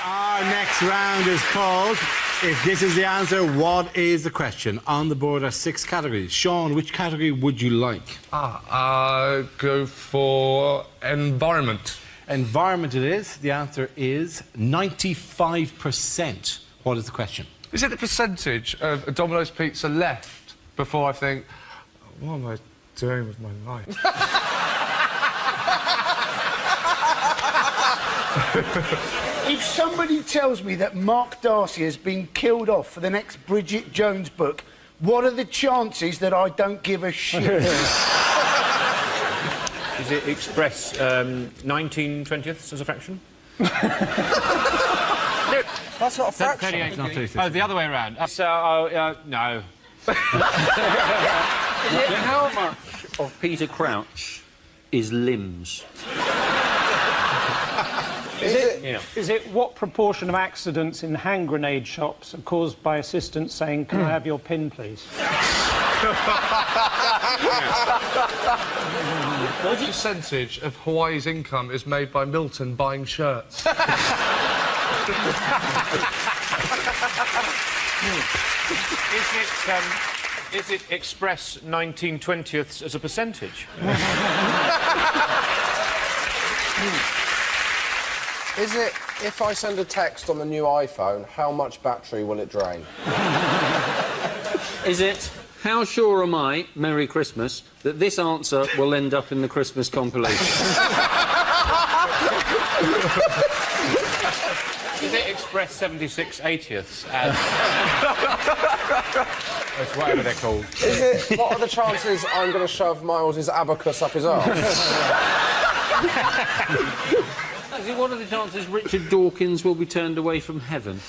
S1: Our next round is called If This Is the Answer, What Is the Question? On the board are 6 categories. Sean, which category would you like?
S23: Go for environment.
S1: Environment it is. The answer is 95%. What is the question?
S23: Is it the percentage of a Domino's pizza left before I think, what am I doing with my life?
S2: If somebody tells me that Mark Darcy has been killed off for the next Bridget Jones book, what are the chances that I don't give a shit?
S9: Does it express 19/20ths as a fraction?
S16: That's not a fraction.
S9: 38 not 2. Oh, the other way around. No. How much of Peter Crouch is limbs?
S5: Is it what proportion of accidents in hand grenade shops are caused by assistants saying, "Can I have your pin, please"?
S23: What percentage of Hawaii's income is made by Milton buying shirts?
S9: Is it express 19/20ths as a percentage?
S16: Is it, if I send a text on the new iPhone, how much battery will it drain?
S9: Is it, how sure am I, Merry Christmas, that this answer will end up in the Christmas compilation? Is it express 76/80ths as... That's whatever they're called.
S16: Is it, what are the chances I'm going to shove Miles' abacus up his arse?
S9: Is it what are the chances Richard Dawkins will be turned away from heaven?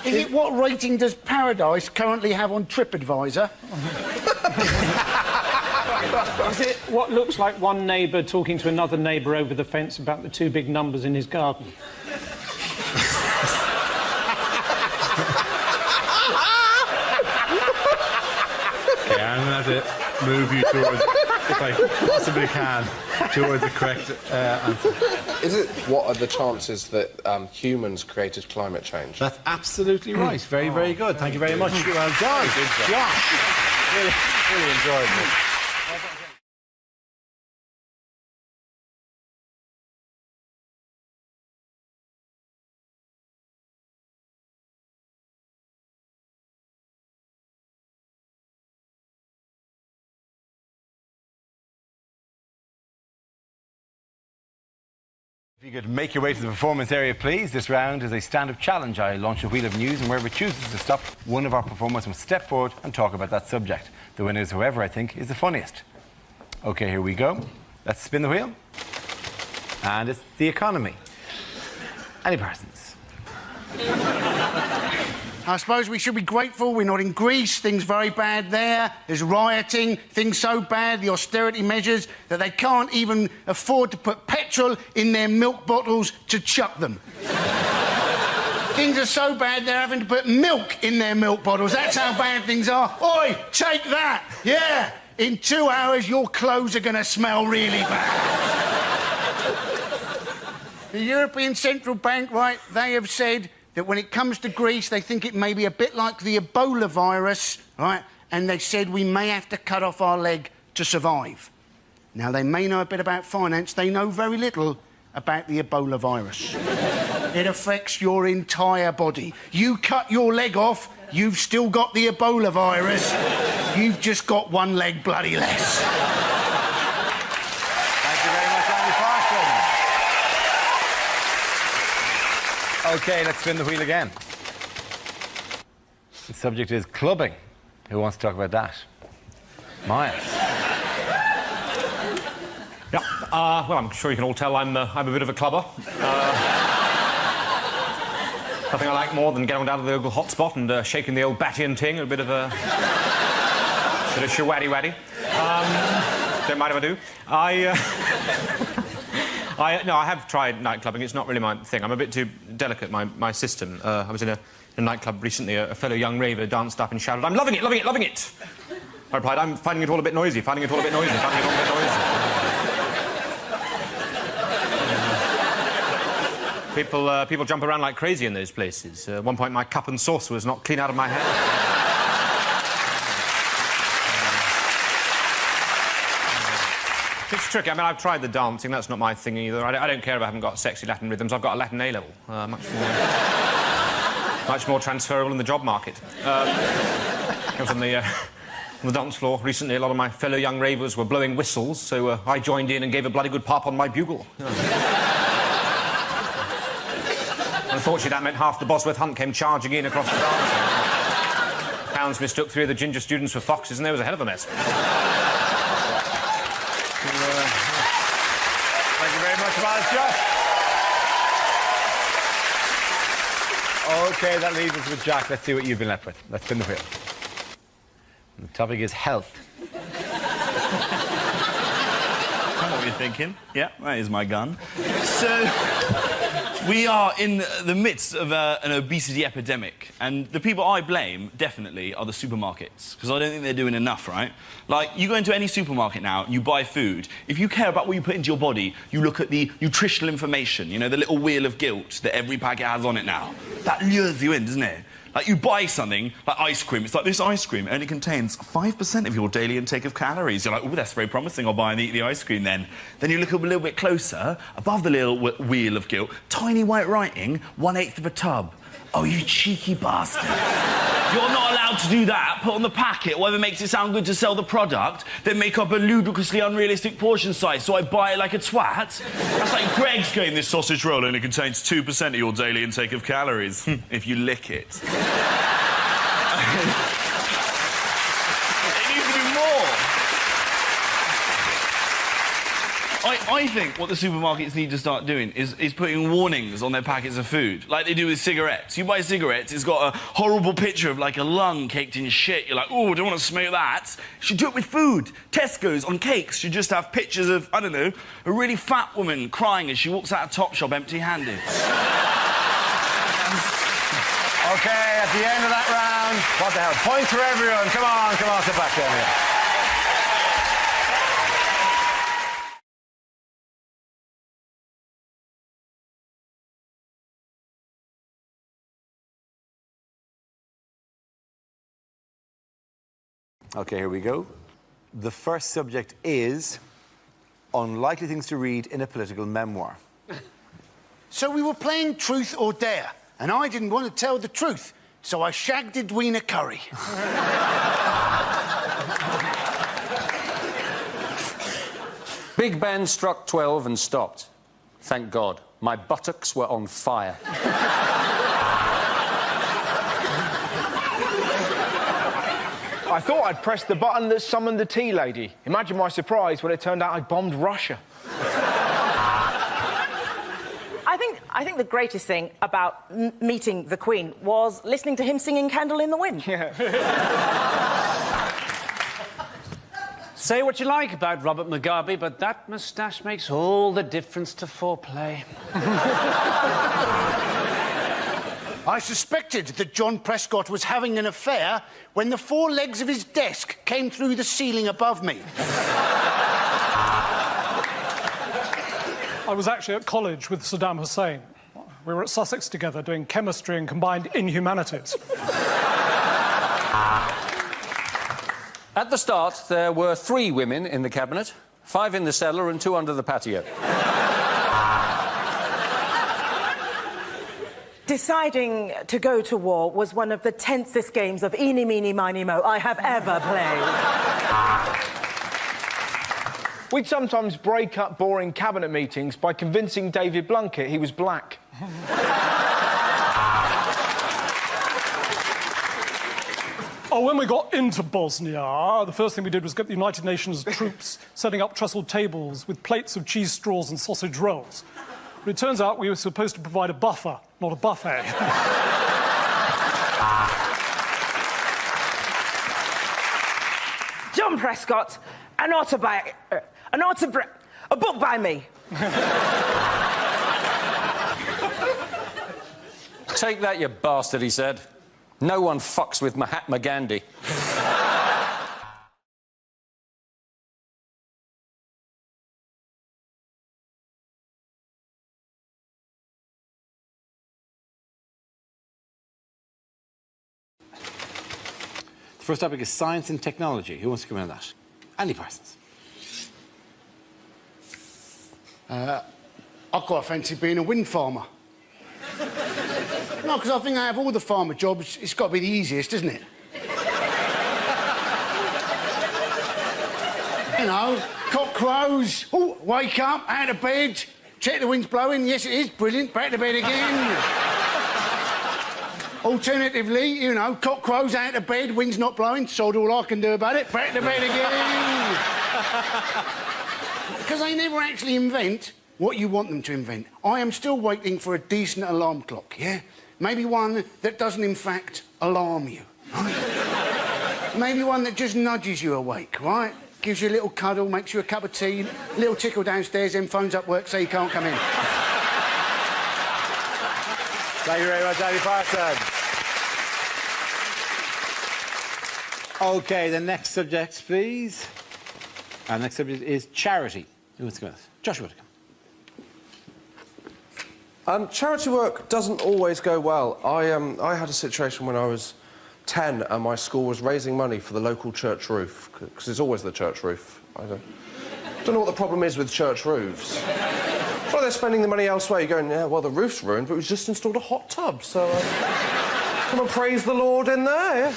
S2: Is it what rating does Paradise currently have on TripAdvisor?
S5: Is it what looks like one neighbour talking to another neighbour over the fence about the two big numbers in his garden?
S1: Yeah, I'm going to have to move you towards, if I possibly can, towards the correct answer.
S16: Is it what are the chances that humans created climate change?
S1: That's absolutely right. Very, very good. Thank you very much. Well done.
S16: Good job.
S1: Josh. Really enjoyed it. If you could make your way to the performance area, please. This round is a stand-up challenge. I launch a wheel of news, and wherever it chooses to stop, one of our performers must step forward and talk about that subject. The winner is whoever I think is the funniest. OK, here we go. Let's spin the wheel. And it's the economy. Any persons?
S2: I suppose we should be grateful we're not in Greece. Things very bad there. There's rioting. Things so bad, the austerity measures, that they can't even afford to put petrol in their milk bottles to chuck them. Things are so bad they're having to put milk in their milk bottles. That's how bad things are. Oi, take that. Yeah. In 2 hours, your clothes are going to smell really bad. The European Central Bank, right, they have said that when it comes to Greece, they think it may be a bit like the Ebola virus, right? And they said we may have to cut off our leg to survive. Now, they may know a bit about finance. They know very little about the Ebola virus. It affects your entire body. You cut your leg off, you've still got the Ebola virus. You've just got one leg bloody less.
S1: Thank you very much, Andy Parson. OK, let's spin the wheel again. The subject is clubbing. Who wants to talk about that? Miles.
S9: Yeah, well, I'm sure you can all tell I'm a bit of a clubber. Nothing I like more than getting down to the local hotspot and shaking the old batty and ting, a bit of shawaddy-waddy. Don't mind if I do. No, I have tried nightclubbing. It's not really my thing. I'm a bit too delicate, my system. I was in a nightclub recently. A fellow young raver danced up and shouted, "I'm loving it, loving it, loving it!" I replied, "I'm finding it all a bit noisy, finding it all a bit noisy, finding it all a bit noisy." People jump around like crazy in those places. At one point, my cup and saucer was knocked clean out of my hand. It's tricky. I mean, I've tried the dancing. That's not my thing either. I don't care if I haven't got sexy Latin rhythms. I've got a Latin A-level. Much more transferable in the job market. I was on the dance floor recently. A lot of my fellow young ravers were blowing whistles, so I joined in and gave a bloody good pop on my bugle. Unfortunately, that meant half the Bosworth Hunt came charging in across the dance. Hounds mistook 3 of the ginger students for foxes, and there was a hell of a mess.
S1: Thank you very much, Master. OK, that leaves us with Jack. Let's see what you've been left with. Let's spin the wheel. And the topic is health.
S6: I know what you're thinking. Yeah, that is my gun. So, we are in the midst of an obesity epidemic, and the people I blame, definitely, are the supermarkets, because I don't think they're doing enough, right? Like, you go into any supermarket now, you buy food. If you care about what you put into your body, you look at the nutritional information, you know, the little wheel of guilt that every packet has on it now. That lures you in, doesn't it? Like, you buy something, like ice cream. It's like, this ice cream only contains 5% of your daily intake of calories. You're like, oh, that's very promising. I'll buy and eat the ice cream then. Then you look up a little bit closer, above the little wheel of guilt, tiny white writing, 1/8 of a tub. Oh, you cheeky bastard. You're not allowed to do that. Put on the packet whatever makes it sound good to sell the product, then make up a ludicrously unrealistic portion size so I buy it like a twat. That's like Greg's going, this sausage roll only contains 2% of your daily intake of calories, if you lick it. It needs to be more. I think what the supermarkets need to start doing is putting warnings on their packets of food, like they do with cigarettes. You buy cigarettes, it's got a horrible picture of, like, a lung caked in shit. You're like, oh, I don't want to smell that. You should do it with food. Tesco's, on cakes, should just have pictures of, I don't know, a really fat woman crying as she walks out of Topshop empty-handed.
S1: OK, at the end of that round, what the hell? Points for everyone. Come on, sit back down here. OK, here we go. The first subject is unlikely things to read in a political memoir.
S2: So we were playing Truth or Dare, and I didn't want to tell the truth, so I shagged Edwina Curry.
S22: Big Ben struck 12 and stopped. Thank God. My buttocks were on fire.
S3: I thought I'd pressed the button that summoned the tea lady. Imagine my surprise when it turned out I bombed Russia.
S18: I think the greatest thing about meeting the Queen was listening to him singing Candle in the Wind.
S5: Yeah. Say what you like about Robert Mugabe, but that moustache makes all the difference to foreplay.
S2: I suspected that John Prescott was having an affair when the 4 legs of his desk came through the ceiling above me.
S19: I was actually at college with Saddam Hussein. We were at Sussex together doing chemistry and combined inhumanities.
S22: At the start, there were 3 women in the cabinet, 5 in the cellar and 2 under the patio.
S18: Deciding to go to war was one of the tensest games of eeny, meeny, miny, mo I have ever played.
S3: We'd sometimes break up boring cabinet meetings by convincing David Blunkett he was black.
S19: Oh, when we got into Bosnia, the first thing we did was get the United Nations troops setting up trestled tables with plates of cheese straws and sausage rolls. But it turns out we were supposed to provide a buffer, not a buffet.
S18: John Prescott, a book by me.
S22: Take that, you bastard, he said. No one fucks with Mahatma Gandhi.
S1: The first topic is science and technology. Who wants to come in on that? Andy Parsons.
S2: I quite fancy being a wind farmer. No, because I think out of all the farmer jobs, it's got to be the easiest, isn't it? You know, cock crows, oh, wake up, out of bed, check the wind's blowing, yes it is, brilliant, back to bed again. Alternatively, you know, cock crows, out of bed, wind's not blowing, sod all I can do about it, back to bed again. Because they never actually invent what you want them to invent. I am still waiting for a decent alarm clock, yeah? Maybe one that doesn't, in fact, alarm you, right? Maybe one that just nudges you awake, right? Gives you a little cuddle, makes you a cup of tea, a little tickle downstairs, then phones up work, so you can't come in.
S1: Thank you very much, Andy Parsons. OK, the next subject, please. Our next subject is charity. Who wants to go with? Joshua.
S16: Charity work doesn't always go well. I had a situation when I was 10 and my school was raising money for the local church roof, because it's always the church roof. I don't know what the problem is with church roofs. It's like they're spending the money elsewhere. You're going, yeah, well, the roof's ruined, but we've just installed a hot tub, so come and praise the Lord in there.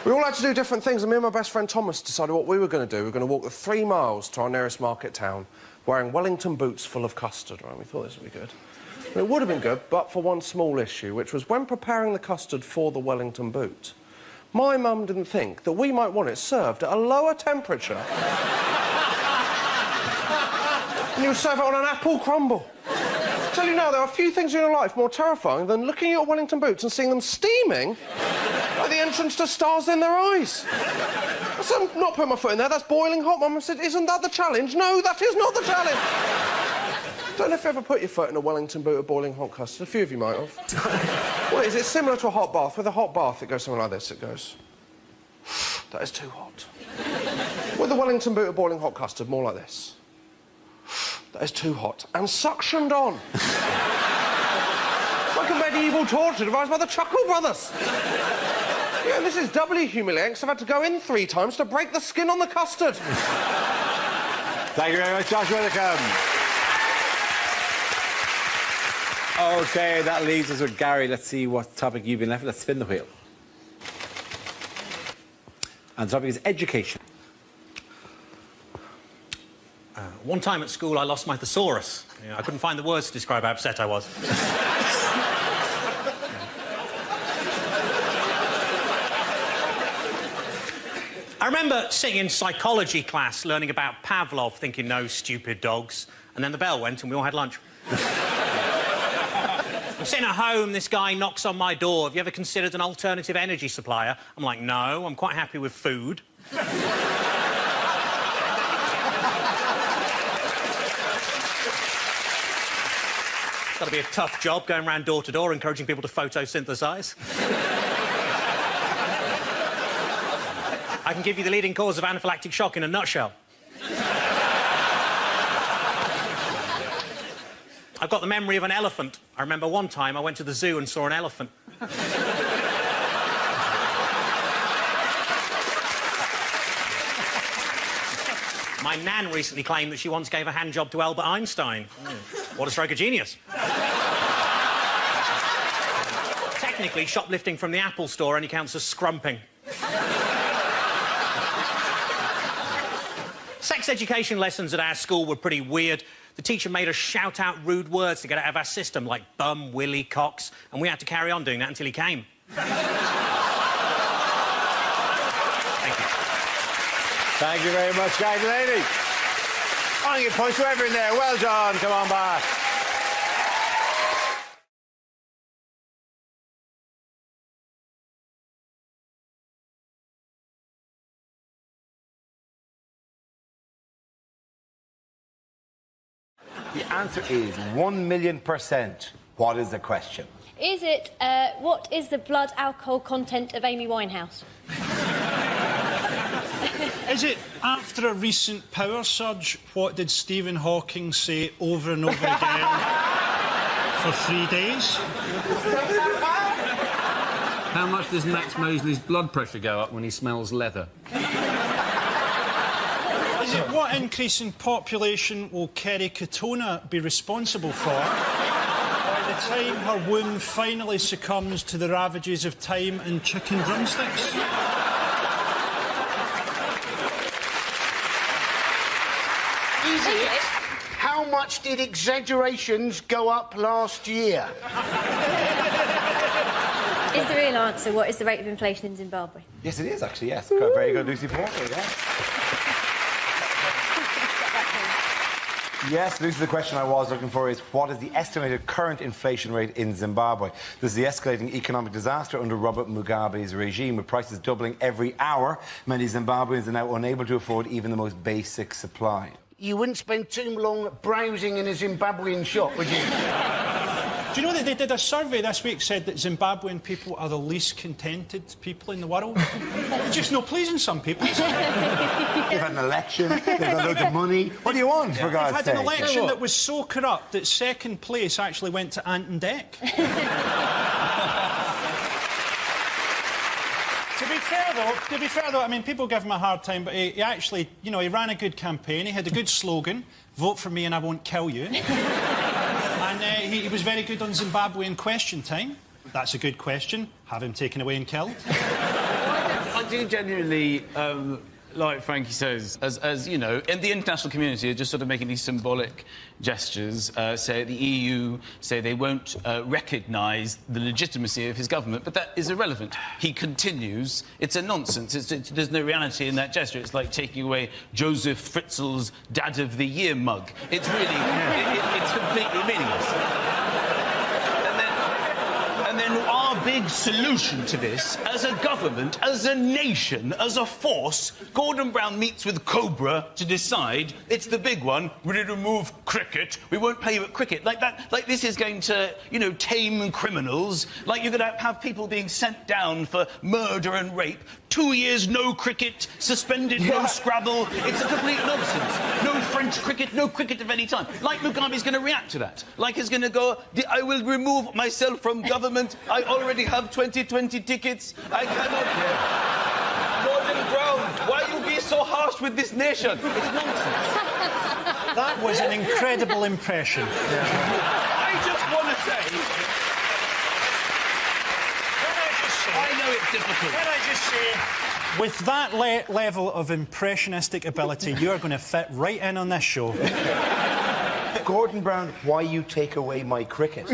S16: We all had to do different things, and me and my best friend Thomas decided what we were going to do. We were going to walk the 3 miles to our nearest market town, wearing Wellington boots full of custard, right? We thought this would be good. And it would have been good, but for one small issue, which was when preparing the custard for the Wellington boot, my mum didn't think that we might want it served at a lower temperature. And you would serve it on an apple crumble. I tell you now, there are a few things in your life more terrifying than looking at your Wellington boots and seeing them steaming like the entrance to stars in their eyes. I'm not putting my foot in there, that's boiling hot. Mum said, isn't that the challenge? No, that is not the challenge. Don't know if you ever put your foot in a Wellington boot of boiling hot custard. A few of you might have. What is it? Similar to a hot bath. With a hot bath, it goes something like this. It goes... that is too hot. With a Wellington boot of boiling hot custard, more like this. That is too hot. And suctioned on. It's like a medieval torture devised by the Chuckle Brothers. Yeah, this is doubly humiliating, because I've had to go in 3 times to break the skin on the custard.
S1: Thank you very much, Josh Widdicombe. OK, that leaves us with Gary. Let's see what topic you've been left with. Let's spin the wheel. And the topic is education.
S10: One time at school, I lost my thesaurus. You know, I couldn't find the words to describe how upset I was. I remember sitting in psychology class, learning about Pavlov, thinking, no stupid dogs. And then the bell went and we all had lunch. I'm sitting at home, this guy knocks on my door. Have you ever considered an alternative energy supplier? I'm like, no, I'm quite happy with food. It's got to be a tough job going around door to door encouraging people to photosynthesize. I can give you the leading cause of anaphylactic shock in a nutshell. I've got the memory of an elephant. I remember one time I went to the zoo and saw an elephant. My nan recently claimed that she once gave a hand job to Albert Einstein. What a stroke of genius. Technically, shoplifting from the Apple store only counts as scrumping. Sex education lessons at our school were pretty weird. The teacher made us shout out rude words to get out of our system, like bum, willy, cocks, and we had to carry on doing that until he came. Thank you.
S1: Thank you very much, Guy Delaney. I want to give points to everyone there. Well done. Come on back. The answer is 1,000,000%. What is the question?
S4: Is it, what is the blood alcohol content of Amy Winehouse?
S21: Is it, after a recent power surge, what did Stephen Hawking say over and over again for 3 days?
S9: How much does Max Mosley's blood pressure go up when he smells leather?
S21: Is it what increase in population will Kerry Katona be responsible for by the time her womb finally succumbs to the ravages of time and chicken drumsticks?
S2: Is it? How much did exaggerations go up last year?
S4: Is the real answer what is the rate of inflation in Zimbabwe?
S1: Yes, it is, actually, yes. Very good, Lucy Porter, yeah. Yes, this is the question I was looking for, is what is the estimated current inflation rate in Zimbabwe? This is the escalating economic disaster under Robert Mugabe's regime, with prices doubling every hour. Many Zimbabweans are now unable to afford even the most basic supply.
S2: You wouldn't spend too long browsing in a Zimbabwean shop, would you?
S21: Do you know that they did a survey this week said that Zimbabwean people are the least contented people in the world? Just no pleasing some people.
S1: They've had an election, they've got loads of money. What do you want, for God's sake?
S21: They've had an election that was so corrupt that second place actually went to Ant and Dec. To be fair, though, I mean, people give him a hard time, but he actually, you know, he ran a good campaign. He had a good slogan, vote for me and I won't kill you. And he was very good on Zimbabwean question time. That's a good question. Have him taken away and killed.
S11: I do genuinely, like Frankie says, as you know, in the international community, are just sort of making these symbolic gestures. Say the EU say they won't recognise the legitimacy of his government, but that is irrelevant. He continues. It's a nonsense. There's no reality in that gesture. It's like taking away Joseph Fritzl's Dad of the Year mug. It's really, it's completely meaningless. And then our big solution to this, as a government, as a nation, as a force, Gordon Brown meets with Cobra to decide, it's the big one, we're going to remove cricket, we won't play you at cricket. Like that, like this is going to, you know, tame criminals, like you're going to have people being sent down for murder and rape. 2 years, no cricket, suspended, no Scrabble. It's a complete nonsense. No French cricket, no cricket of any time. Like Mugabe's going to react to that. Like he's going to go, I will remove myself from government. I already have 2020 tickets. I cannot... Gordon Brown, why you be so harsh with this nation? It's nonsense.
S21: That was an incredible impression.
S11: I just want to say... I know it's difficult.
S21: Can I just say, with that level of impressionistic ability, you are going to fit right in on this show.
S1: Gordon Brown, why you take away my cricket?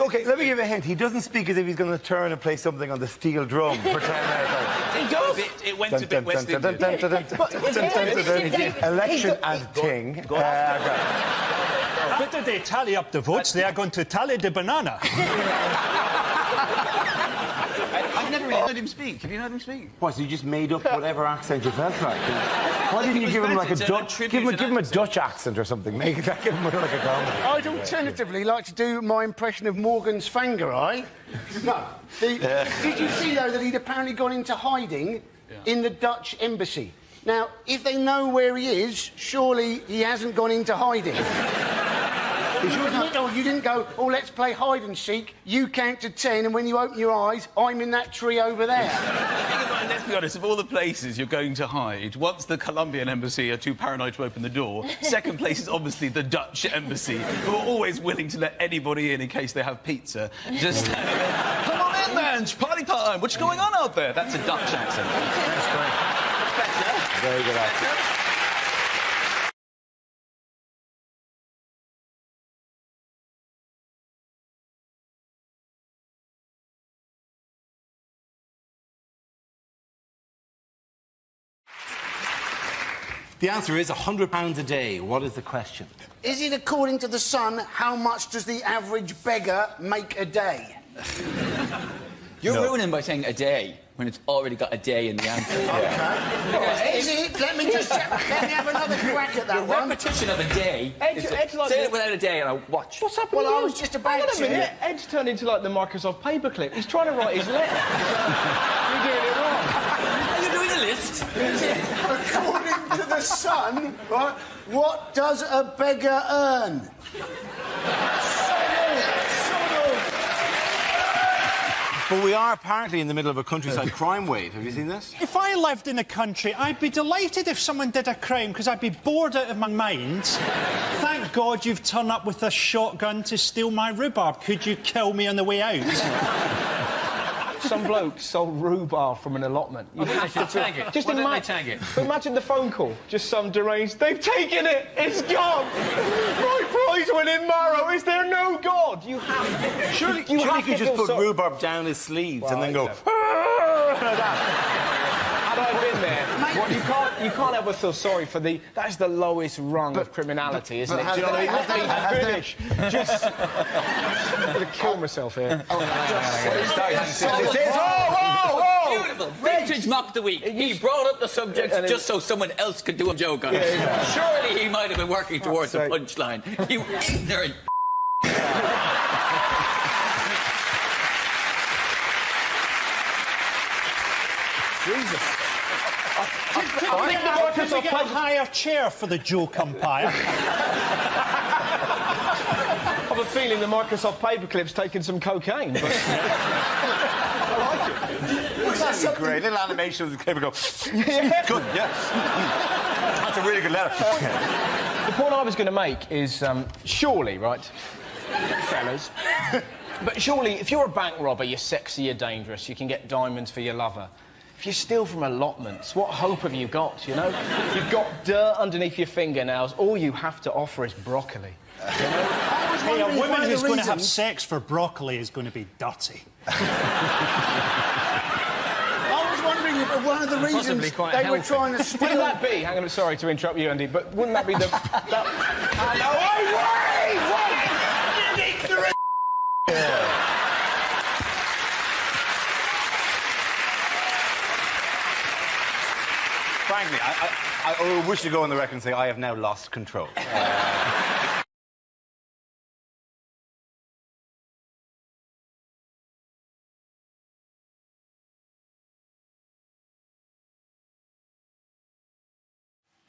S1: OK, let me give you a hint. He doesn't speak as if he's going to turn and play something on the steel drum for 10 minutes.
S11: He does. It went a bit West Indian.
S1: Election and ting.
S21: But did they tally up the votes? They are going to tally the banana.
S11: I've never really heard him speak. Have you heard him speak?
S1: What, so you just made up whatever accent you felt like? Why didn't you give him like a Dutch... Give him a Dutch accent or something. Make it give him like a comedy.
S2: I'd alternatively like to do my impression of Morgan Tsvangirai. No. Did you see, though, that he'd apparently gone into hiding in the Dutch embassy? Now, if they know where he is, surely he hasn't gone into hiding. You didn't go, oh, let's play hide and seek, you count to 10, and when you open your eyes, I'm in that tree over there.
S11: Let's be honest, of all the places you're going to hide, once the Colombian embassy are too paranoid to open the door, second place is obviously the Dutch embassy, who are always willing to let anybody in case they have pizza. Just come on in, man, it's party time, what's going on out there? That's a Dutch accent. That's great.
S1: Very good accent. The answer is £100 a day. What is the question?
S2: Is it according to The Sun, how much does the average beggar make a day?
S12: You're ruining by saying a day when it's already got a day in the answer.
S2: Okay. Is it? Let me have another crack at that
S12: Your
S2: one.
S12: repetition of a day. Say it without a day and I'll watch.
S3: What's happened?
S2: Well, I was just about
S3: Hang on a
S2: to.
S3: minute. Ed's turned into like the Microsoft paperclip. He's trying to write his letter. You're doing it wrong.
S12: Are you doing a list?
S2: According to The Sun, right, what does a beggar earn?
S1: But we are apparently in the middle of a countryside crime wave. Have you seen this?
S21: If I lived in a country, I'd be delighted if someone did a crime, because I'd be bored out of my mind. Thank God you've turned up with a shotgun to steal my rhubarb. Could you kill me on the way out?
S3: Some bloke sold rhubarb from an allotment. You have to
S11: tag it.
S3: Just
S11: Why don't they tag it?
S3: Imagine the phone call. Just some deranged. They've taken it. It's gone. My prize-winning marrow. Is there no God? You have. Surely you have
S1: could
S3: to
S1: just
S3: feel
S1: put rhubarb down his sleeves and then go.
S3: Had I been there, you can't ever feel sorry for the... That's the lowest rung of criminality, isn't it? Do you know what I mean? Let me finish. Just... I'm going to kill myself here.
S12: Beautiful. Vintage Mock the Week. He brought up the subject just so someone else could do a joke on it. Surely he might have been working towards a punchline. You ignorant...
S21: Jesus. I think the Microsoft get a higher chair for the joke umpire.
S3: I have a feeling the Microsoft paperclip's taken some cocaine, but... I like it.
S1: That's great. Little animation of the paper go... Good, yes. That's a really good letter.
S3: The point I was going to make is, surely, right, fellas, but surely, if you're a bank robber, you're sexy, you're dangerous, you can get diamonds for your lover. If you steal from allotments, what hope have you got, you know? You've got dirt underneath your fingernails, all you have to offer is broccoli. You know?
S21: Hey, a woman who's going to have sex for broccoli is going to be dirty.
S2: I was wondering if one of the reasons they were trying to steal...
S3: Wouldn't that be... Hang on, sorry to interrupt you, Andy, but wouldn't that be the...
S1: Frankly, I wish to go on the record and say I have now lost control.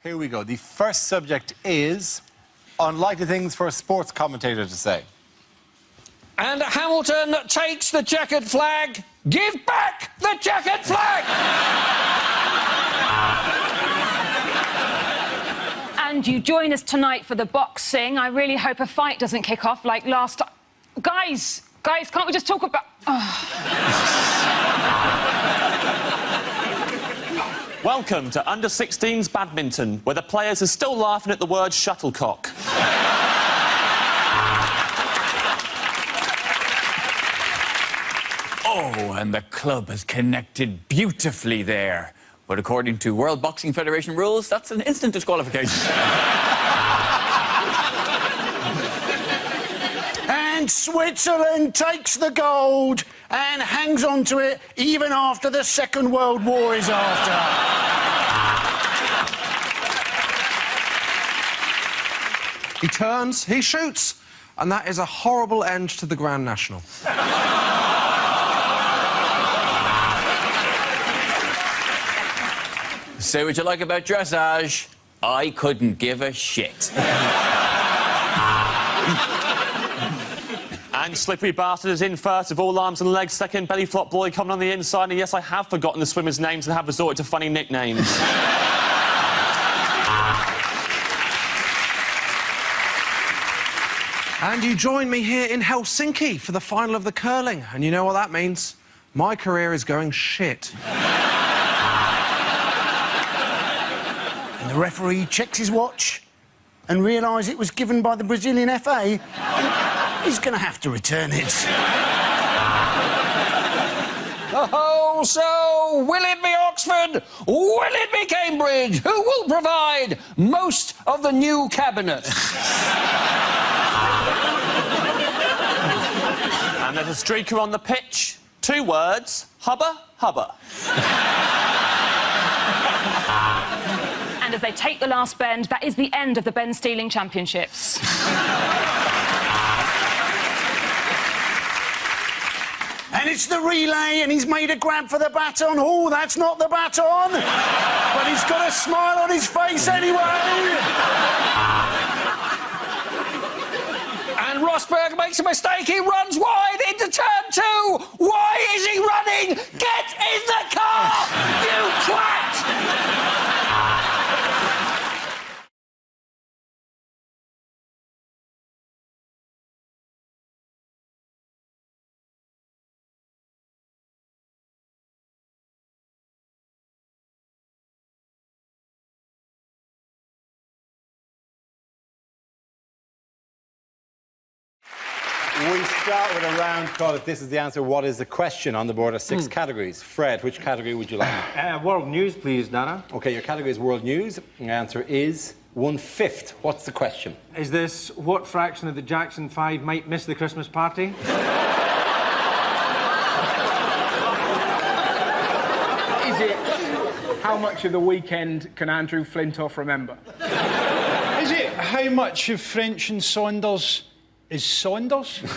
S1: Here we go. The first subject is unlikely things for a sports commentator to say.
S22: And Hamilton takes the checkered flag. Give back the checkered flag!
S7: And you join us tonight for the boxing. I really hope a fight doesn't kick off like last time. Guys, can't we just talk about...
S13: Welcome to Under-16s badminton, where the players are still laughing at the word shuttlecock.
S12: Oh, and the club has connected beautifully there. But according to World Boxing Federation rules, that's an instant disqualification.
S2: And Switzerland takes the gold and hangs on to it even after the Second World War is after.
S16: He turns, he shoots, and that is a horrible end to the Grand National.
S12: Say what you like about dressage, I couldn't give a shit.
S13: And Slippery Bastard is in first, with all arms and legs. Second, Belly Flop Boy coming on the inside. And yes, I have forgotten the swimmers' names and have resorted to funny nicknames.
S16: And you join me here in Helsinki for the final of the curling. And you know what that means? My career is going shit.
S2: And the referee checks his watch and realises it was given by the Brazilian FA. He's going to have to return it.
S22: Oh, so will it be Oxford? Will it be Cambridge? Who will provide most of the new cabinet?
S13: And there's a streaker on the pitch. 2 words, hubba, hubba.
S7: And as they take the last bend, that is the end of the Ben Stealing Championships.
S2: And it's the relay, and he's made a grab for the baton. Oh, that's not the baton. But he's got a smile on his face anyway.
S22: And Rosberg makes a mistake. He runs wide into turn 2. Why is he running? Get in the car, you twat!
S1: We start with a round called If This Is the Answer, What Is the Question? On the board are 6 categories. Fred, which category would you like?
S8: World news, please, Dana.
S1: OK, your category is world news. The answer is 1/5. What's the question?
S8: Is this what fraction of the Jackson 5 might miss the Christmas party?
S3: Is it how much of the weekend can Andrew Flintoff remember?
S21: Is it how much of French and Saunders is Saunders?
S22: Is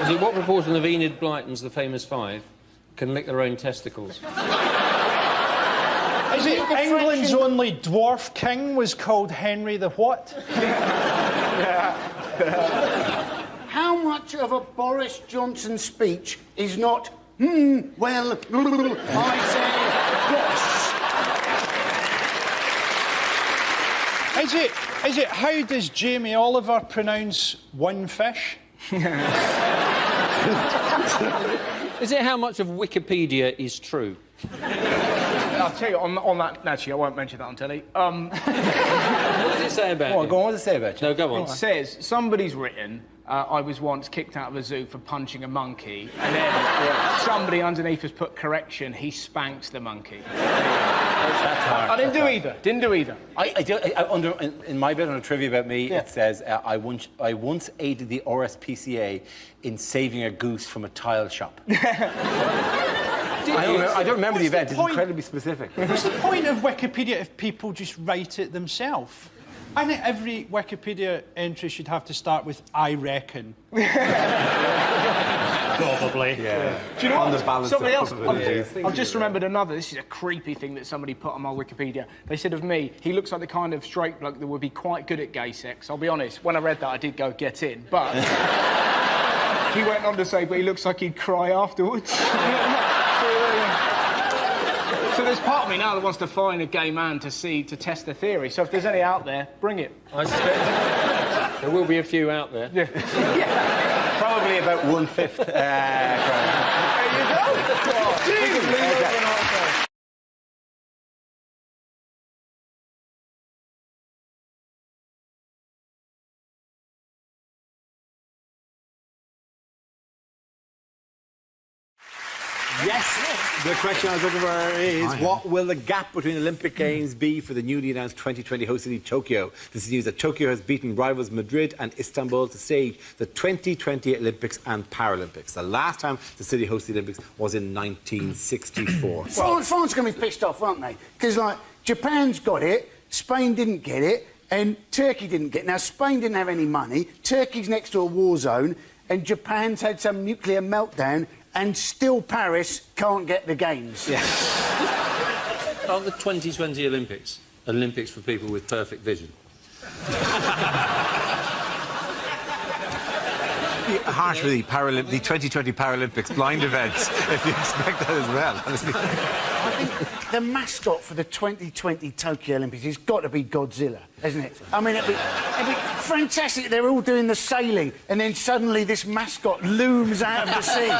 S22: it what proportion of Enid Blyton's The Famous Five can lick their own testicles?
S21: Is it England's only dwarf king was called Henry the what?
S2: How much of a Boris Johnson speech is not, well, I say,
S21: Is it how does Jamie Oliver pronounce one fish?
S22: Is it how much of Wikipedia is true?
S3: I'll tell you, on that... Actually, I won't mention that on telly.
S22: What does it say about you?
S1: Go on, what does it say about you?
S22: No, go on.
S3: It says, somebody's written, I was once kicked out of a zoo for punching a monkey, and then somebody underneath has put correction, he spanked the monkey. I didn't do either.
S1: In my bit on a trivia about me, it says, I once aided the RSPCA in saving a goose from a tile shop. I don't remember the event. It's incredibly specific.
S21: What's the point of Wikipedia if people just write it themselves? I think every Wikipedia entry should have to start with "I reckon."
S8: Probably.
S1: Yeah.
S3: Do you know
S1: On
S3: what?
S1: the balance
S3: Somebody
S1: of
S3: else.
S1: possibilities.
S3: I've just remembered another. This is a creepy thing that somebody put on my Wikipedia. They said of me, he looks like the kind of straight bloke that would be quite good at gay sex. I'll be honest, when I read that, I did go, get in. But he went on to say, but he looks like he'd cry afterwards. So there's part of me now that wants to find a gay man to test the theory. So if there's any out there, bring it.
S22: I suspect there will be a few out there.
S3: Yeah.
S1: Probably about 1/5.
S3: There you go.
S1: Yes, the question I was looking for is, what will the gap between Olympic Games be for the newly announced 2020 host city Tokyo? This is news that Tokyo has beaten rivals Madrid and Istanbul to stage the 2020 Olympics and Paralympics. The last time the city hosted the Olympics was in 1964.
S2: France are going to be pissed off, aren't they? Because, like, Japan's got it, Spain didn't get it, and Turkey didn't get it. Now, Spain didn't have any money, Turkey's next to a war zone, and Japan's had some nuclear meltdown, and still Paris can't get the games.
S22: Yeah. Aren't the 2020 Olympics for people with perfect vision?
S1: Harsh for the 2020 Paralympics blind events, if you expect that as well. Honestly.
S2: I think the mascot for the 2020 Tokyo Olympics has got to be Godzilla, hasn't it? I mean, it'd be fantastic. They're all doing the sailing, and then suddenly this mascot looms out of the sea.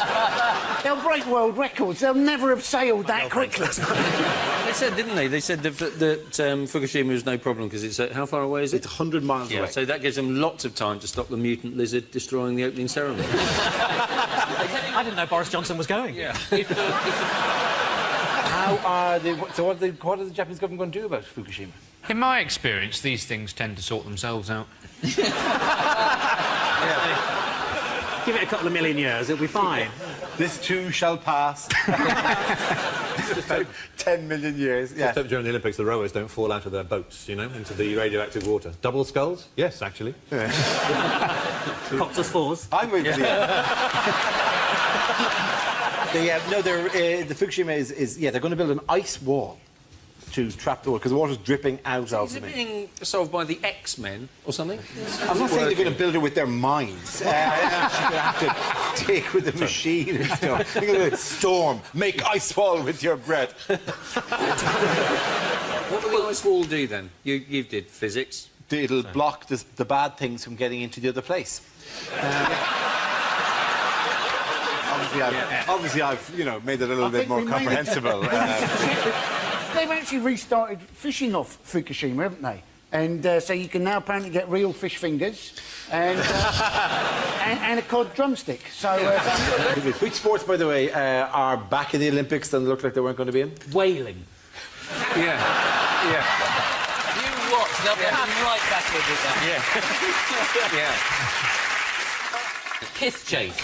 S2: They'll break world records. They'll never have sailed that quickly.
S22: They said, didn't they? They said that Fukushima was no problem because it's... how far away is it?
S1: It's 100 miles away.
S22: So that gives them lots of time to stop the mutant lizard destroying the opening ceremony.
S10: I didn't know Boris Johnson was going.
S22: Yeah.
S1: How are they... So what is the Japanese government going to do about Fukushima?
S24: In my experience, these things tend to sort themselves out.
S8: Give it a couple of million years, it'll be fine.
S1: This too shall pass. Just about 10 million years.
S14: Just hope during the Olympics the rowers don't fall out of their boats, you know, into the radioactive water. Double skulls? Yes, actually.
S8: Copter fours.
S1: I'm with you. The Fukushima is they're going to build an ice wall to trap the water, because the water's dripping out of them.
S22: Is it being solved by the X-Men or something?
S1: I'm not saying they're going to build it with their minds. They're going to have to take with the machine and stuff. They're going to storm, make ice wall with your breath.
S22: What will the ice wall do then? You did physics.
S1: It'll block the bad things from getting into the other place. Obviously, I've made it a little bit more comprehensible.
S2: They've actually restarted fishing off Fukushima, haven't they? And so you can now apparently get real fish fingers and, and a cod drumstick. So,
S1: Which sports, by the way, are back in the Olympics and look like they weren't going to be in?
S12: Whaling.
S1: Yeah.
S12: You watch, they'll be right back into that.
S1: Yeah.
S12: Kiss chase.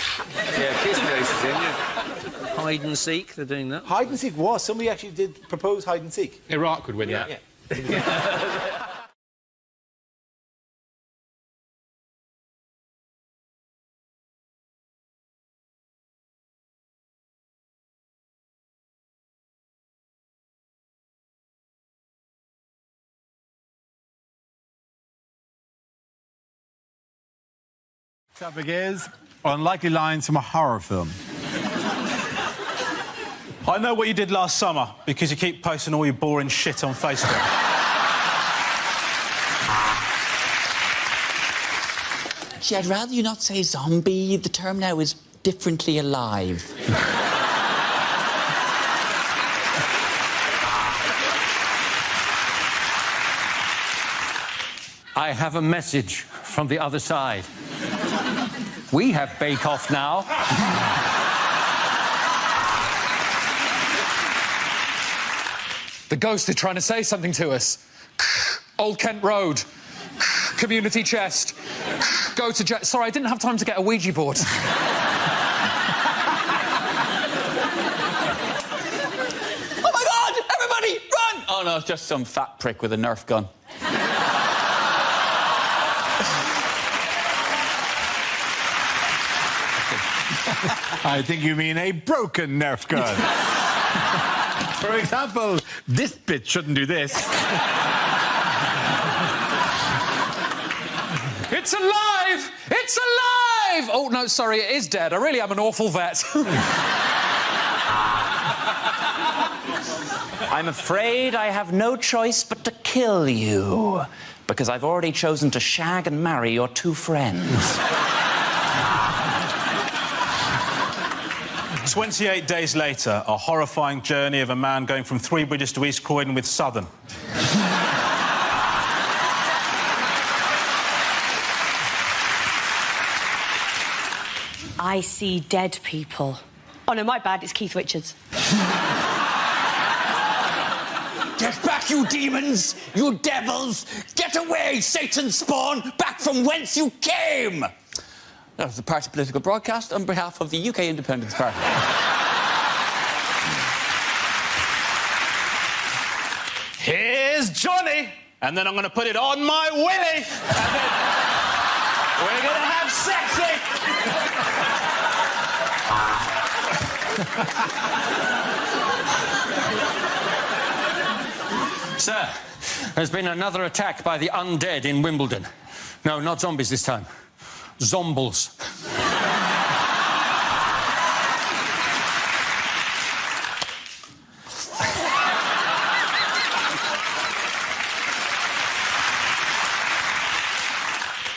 S1: Yeah, kiss chase is in, yeah.
S22: Hide and seek, they're doing that.
S1: Hide and seek was. Somebody actually did propose hide and seek.
S24: Iraq would win that.
S1: Yeah.
S15: Topic is unlikely lines from a horror film.
S11: I know what you did last summer because you keep posting all your boring shit on Facebook.
S12: Gee, I'd rather you not say zombie. The term now is differently alive.
S22: I have a message from the other side. We have Bake Off now.
S24: The ghost is trying to say something to us. Old Kent Road. Community chest. Go to Sorry, I didn't have time to get a Ouija board.
S12: Oh, my God! Everybody, run! Oh, no, it's just some fat prick with a Nerf gun.
S15: I think you mean a broken Nerf gun. For example, this bit shouldn't do this.
S24: It's alive! It's alive! Oh, no, sorry, it is dead. I really am an awful vet.
S17: I'm afraid I have no choice but to kill you, because I've already chosen to shag and marry your two friends.
S11: 28 days later, a horrifying journey of a man going from Three Bridges to East Croydon with Southern.
S20: I see dead people. Oh, no, my bad. It's Keith Richards.
S12: Get back, you demons! You devils! Get away, Satan's spawn! Back from whence you came! That was the party political broadcast on behalf of the UK Independence Party.
S11: Here's Johnny, and then I'm going to put it on my willy, and then we're going to have sexy.
S22: Sir, there's been another attack by the undead in Wimbledon. No, not zombies this time. Zombles.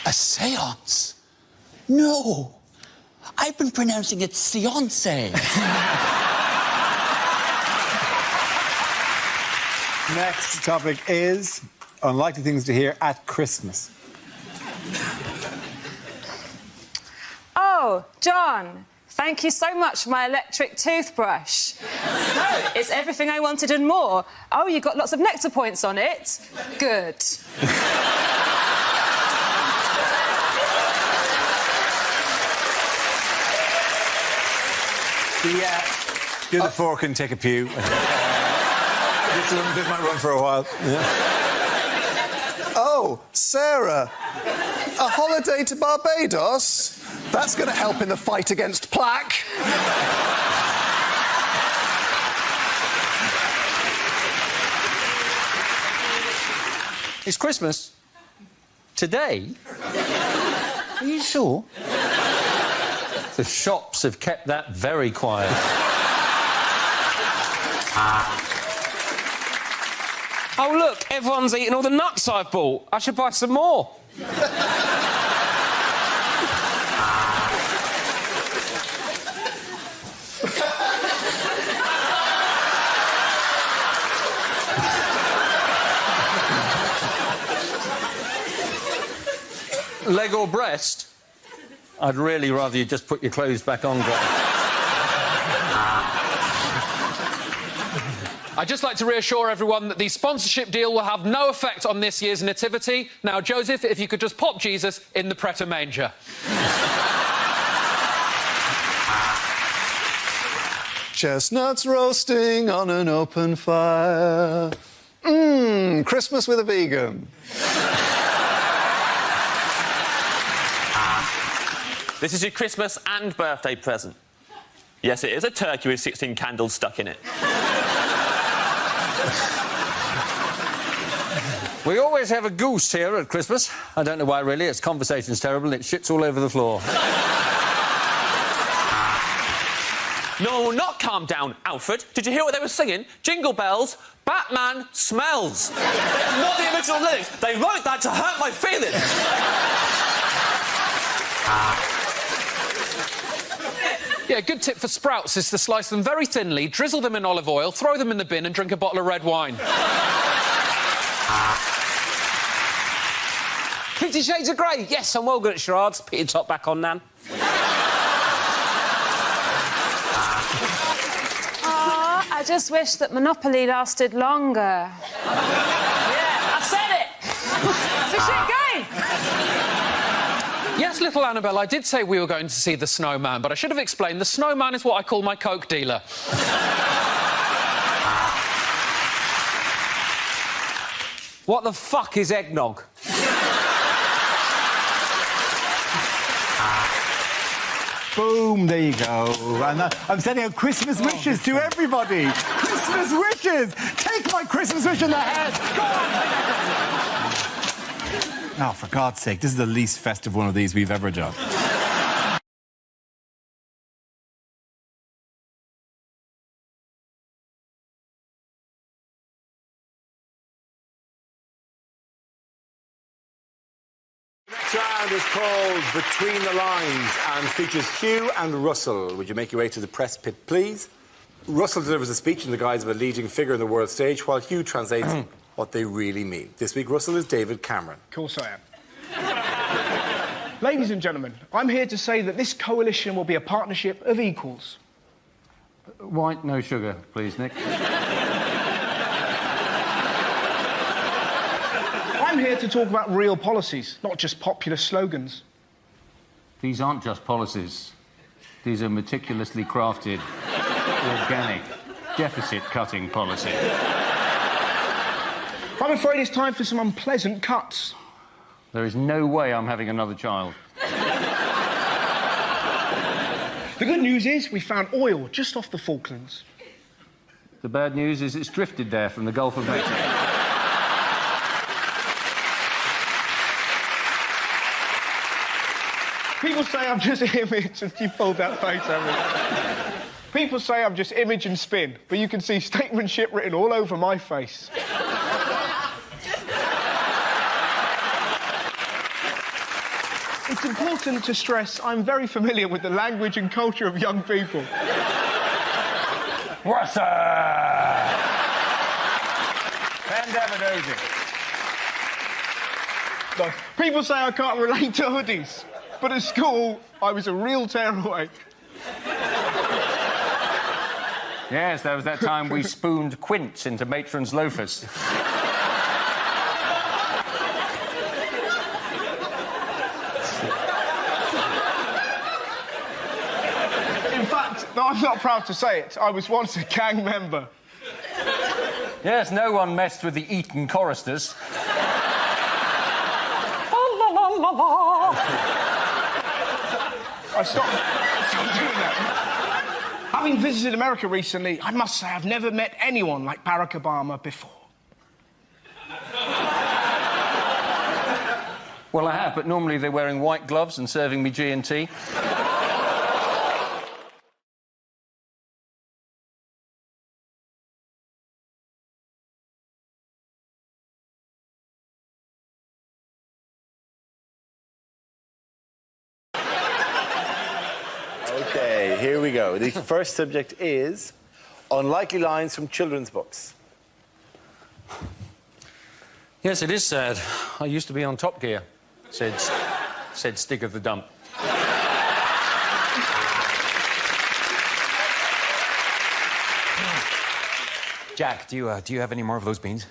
S12: A seance? No. I've been pronouncing it seance.
S1: Next topic is unlikely things to hear at Christmas.
S7: Oh, John, thank you so much for my electric toothbrush. No, it's everything I wanted and more. Oh, you got lots of nectar points on it. Good.
S1: Do the fork and take a pew. This might run for a while. Yeah.
S23: Oh, Sarah. A holiday to Barbados? That's going to help in the fight against plaque.
S22: It's Christmas. Today? Are you sure? The shops have kept that very quiet.
S25: Oh, look, everyone's eating all the nuts I've bought. I should buy some more.
S22: leg or breast? I'd really rather you just put your clothes back on, Greg.
S24: I'd just like to reassure everyone that the sponsorship deal will have no effect on this year's nativity. Now, Joseph, if you could just pop Jesus in the Pret manger.
S23: Chestnuts roasting on an open fire. Christmas with a vegan.
S13: This is your Christmas and birthday present. Yes, it is a turkey with 16 candles stuck in it.
S22: We always have a goose here at Christmas. I don't know why, really. Its conversation's terrible and it shits all over the floor.
S13: No, not calm down, Alfred. Did you hear what they were singing? Jingle bells, Batman smells. They're not the original lyrics. They wrote that to hurt my feelings.
S24: Yeah, a good tip for sprouts is to slice them very thinly, drizzle them in olive oil, throw them in the bin and drink a bottle of red wine.
S25: 50 Shades of Grey. Yes, I'm well good at charades. Put your top back on, Nan.
S7: I just wish that Monopoly lasted longer.
S25: Yeah, I said it!
S7: It's a shit game!
S24: Yes, little Annabelle, I did say we were going to see the snowman, but I should have explained the snowman is what I call my coke dealer.
S25: What the fuck is eggnog?
S1: Boom, there you go. And I'm sending out Christmas wishes to everybody. Christmas wishes! Take my Christmas wish in the head! Go on! Oh, for God's sake, this is the least festive one of these we've ever done. Next round is called Between the Lines and features Hugh and Russell. Would you make your way to the press pit, please? Russell delivers a speech in the guise of a leading figure on the world stage, while Hugh translates what they really mean. This week, Russell is David Cameron.
S3: Of course I am. Ladies and gentlemen, I'm here to say that this coalition will be a partnership of equals.
S22: White, no sugar, please, Nick.
S3: I'm here to talk about real policies, not just popular slogans.
S22: These aren't just policies. These are meticulously crafted, organic, deficit-cutting policy.
S3: I'm afraid it's time for some unpleasant cuts.
S22: There is no way I'm having another child.
S3: The good news is we found oil just off the Falklands.
S22: The bad news is it's drifted there from the Gulf of Mexico.
S3: People say I'm just image, and you pulled that face over. People say I'm just image and spin, but you can see statesmanship written all over my face. It's important to stress I'm very familiar with the language and culture of young people.
S22: What's up?
S3: No, people say I can't relate to hoodies, but at school, I was a real tearaway.
S22: Yes, there was that time we spooned quints into matrons' loafers.
S3: In fact, though I'm not proud to say it, I was once a gang member.
S22: Yes, no one messed with the Eton choristers.
S3: I stopped doing that. Having visited America recently, I must say I've never met anyone like Barack Obama before.
S22: Well, I have, but normally they're wearing white gloves and serving me G&T.
S1: OK, here we go. The first subject is unlikely lines from children's books.
S22: Yes, it is sad. I used to be on Top Gear, said
S24: said Stig of the Dump.
S5: Jack, do you have any more of those beans?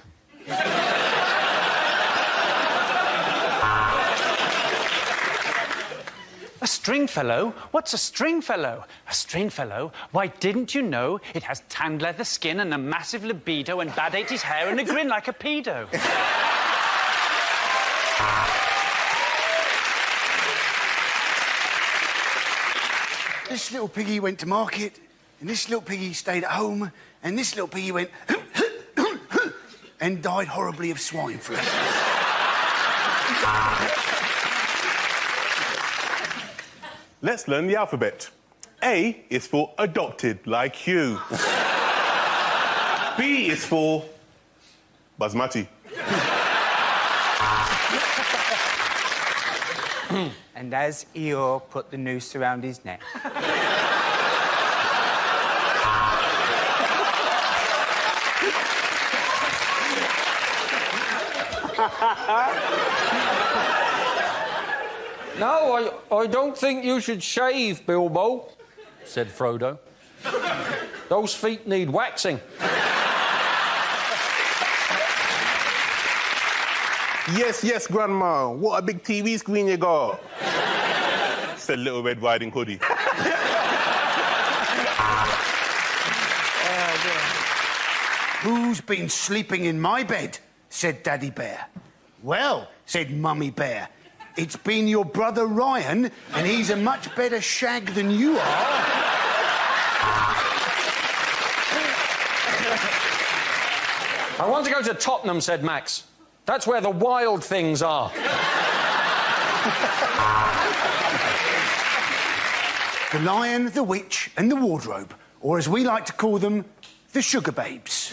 S6: A Stringfellow? What's a Stringfellow? A Stringfellow? Why, didn't you know it has tanned leather skin and a massive libido and bad 80s hair and a grin like a pedo?
S2: This little piggy went to market, and this little piggy stayed at home, and this little piggy went and died horribly of swine flu.
S9: Let's learn the alphabet. A is for adopted, like you. B is for basmati.
S6: And as Eeyore put the noose around his neck.
S22: No, I don't think you should shave, Bilbo, said Frodo. Those feet need waxing.
S9: Yes, yes, Grandma. What a big TV screen you got. Said Little Red Riding Hoodie.
S2: Who's been sleeping in my bed? Said Daddy Bear. Well, said Mummy Bear, it's been your brother Ryan, and he's a much better shag than you are.
S22: I want to go to Tottenham, said Max. That's where the wild things are.
S2: The Lion, the Witch, and the Wardrobe, or as we like to call them, the Sugar Babes.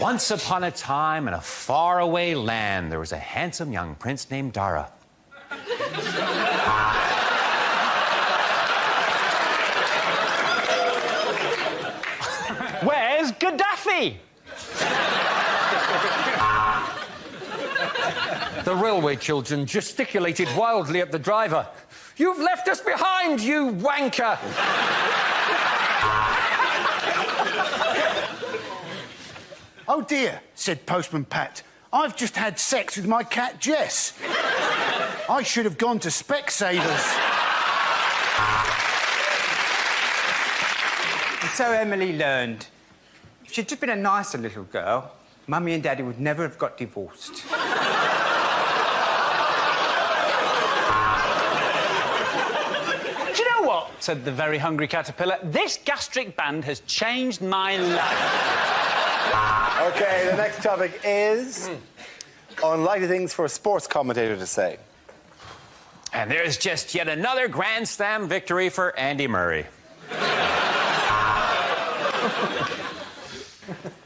S5: Once upon a time in a faraway land, there was a handsome young prince named Dara.
S6: Where's Gaddafi?
S22: The railway children gesticulated wildly at the driver. You've left us behind, you wanker!
S2: Oh dear, said Postman Pat. I've just had sex with my cat Jess. I should have gone to Specsavers.
S6: And so Emily learned. If she'd just been a nicer little girl, Mummy and Daddy would never have got divorced. Do you know what? Said the very hungry caterpillar. This gastric band has changed my life.
S1: OK, the next topic is unlikely things for a sports commentator to say.
S5: And there's just yet another Grand Slam victory for Andy Murray.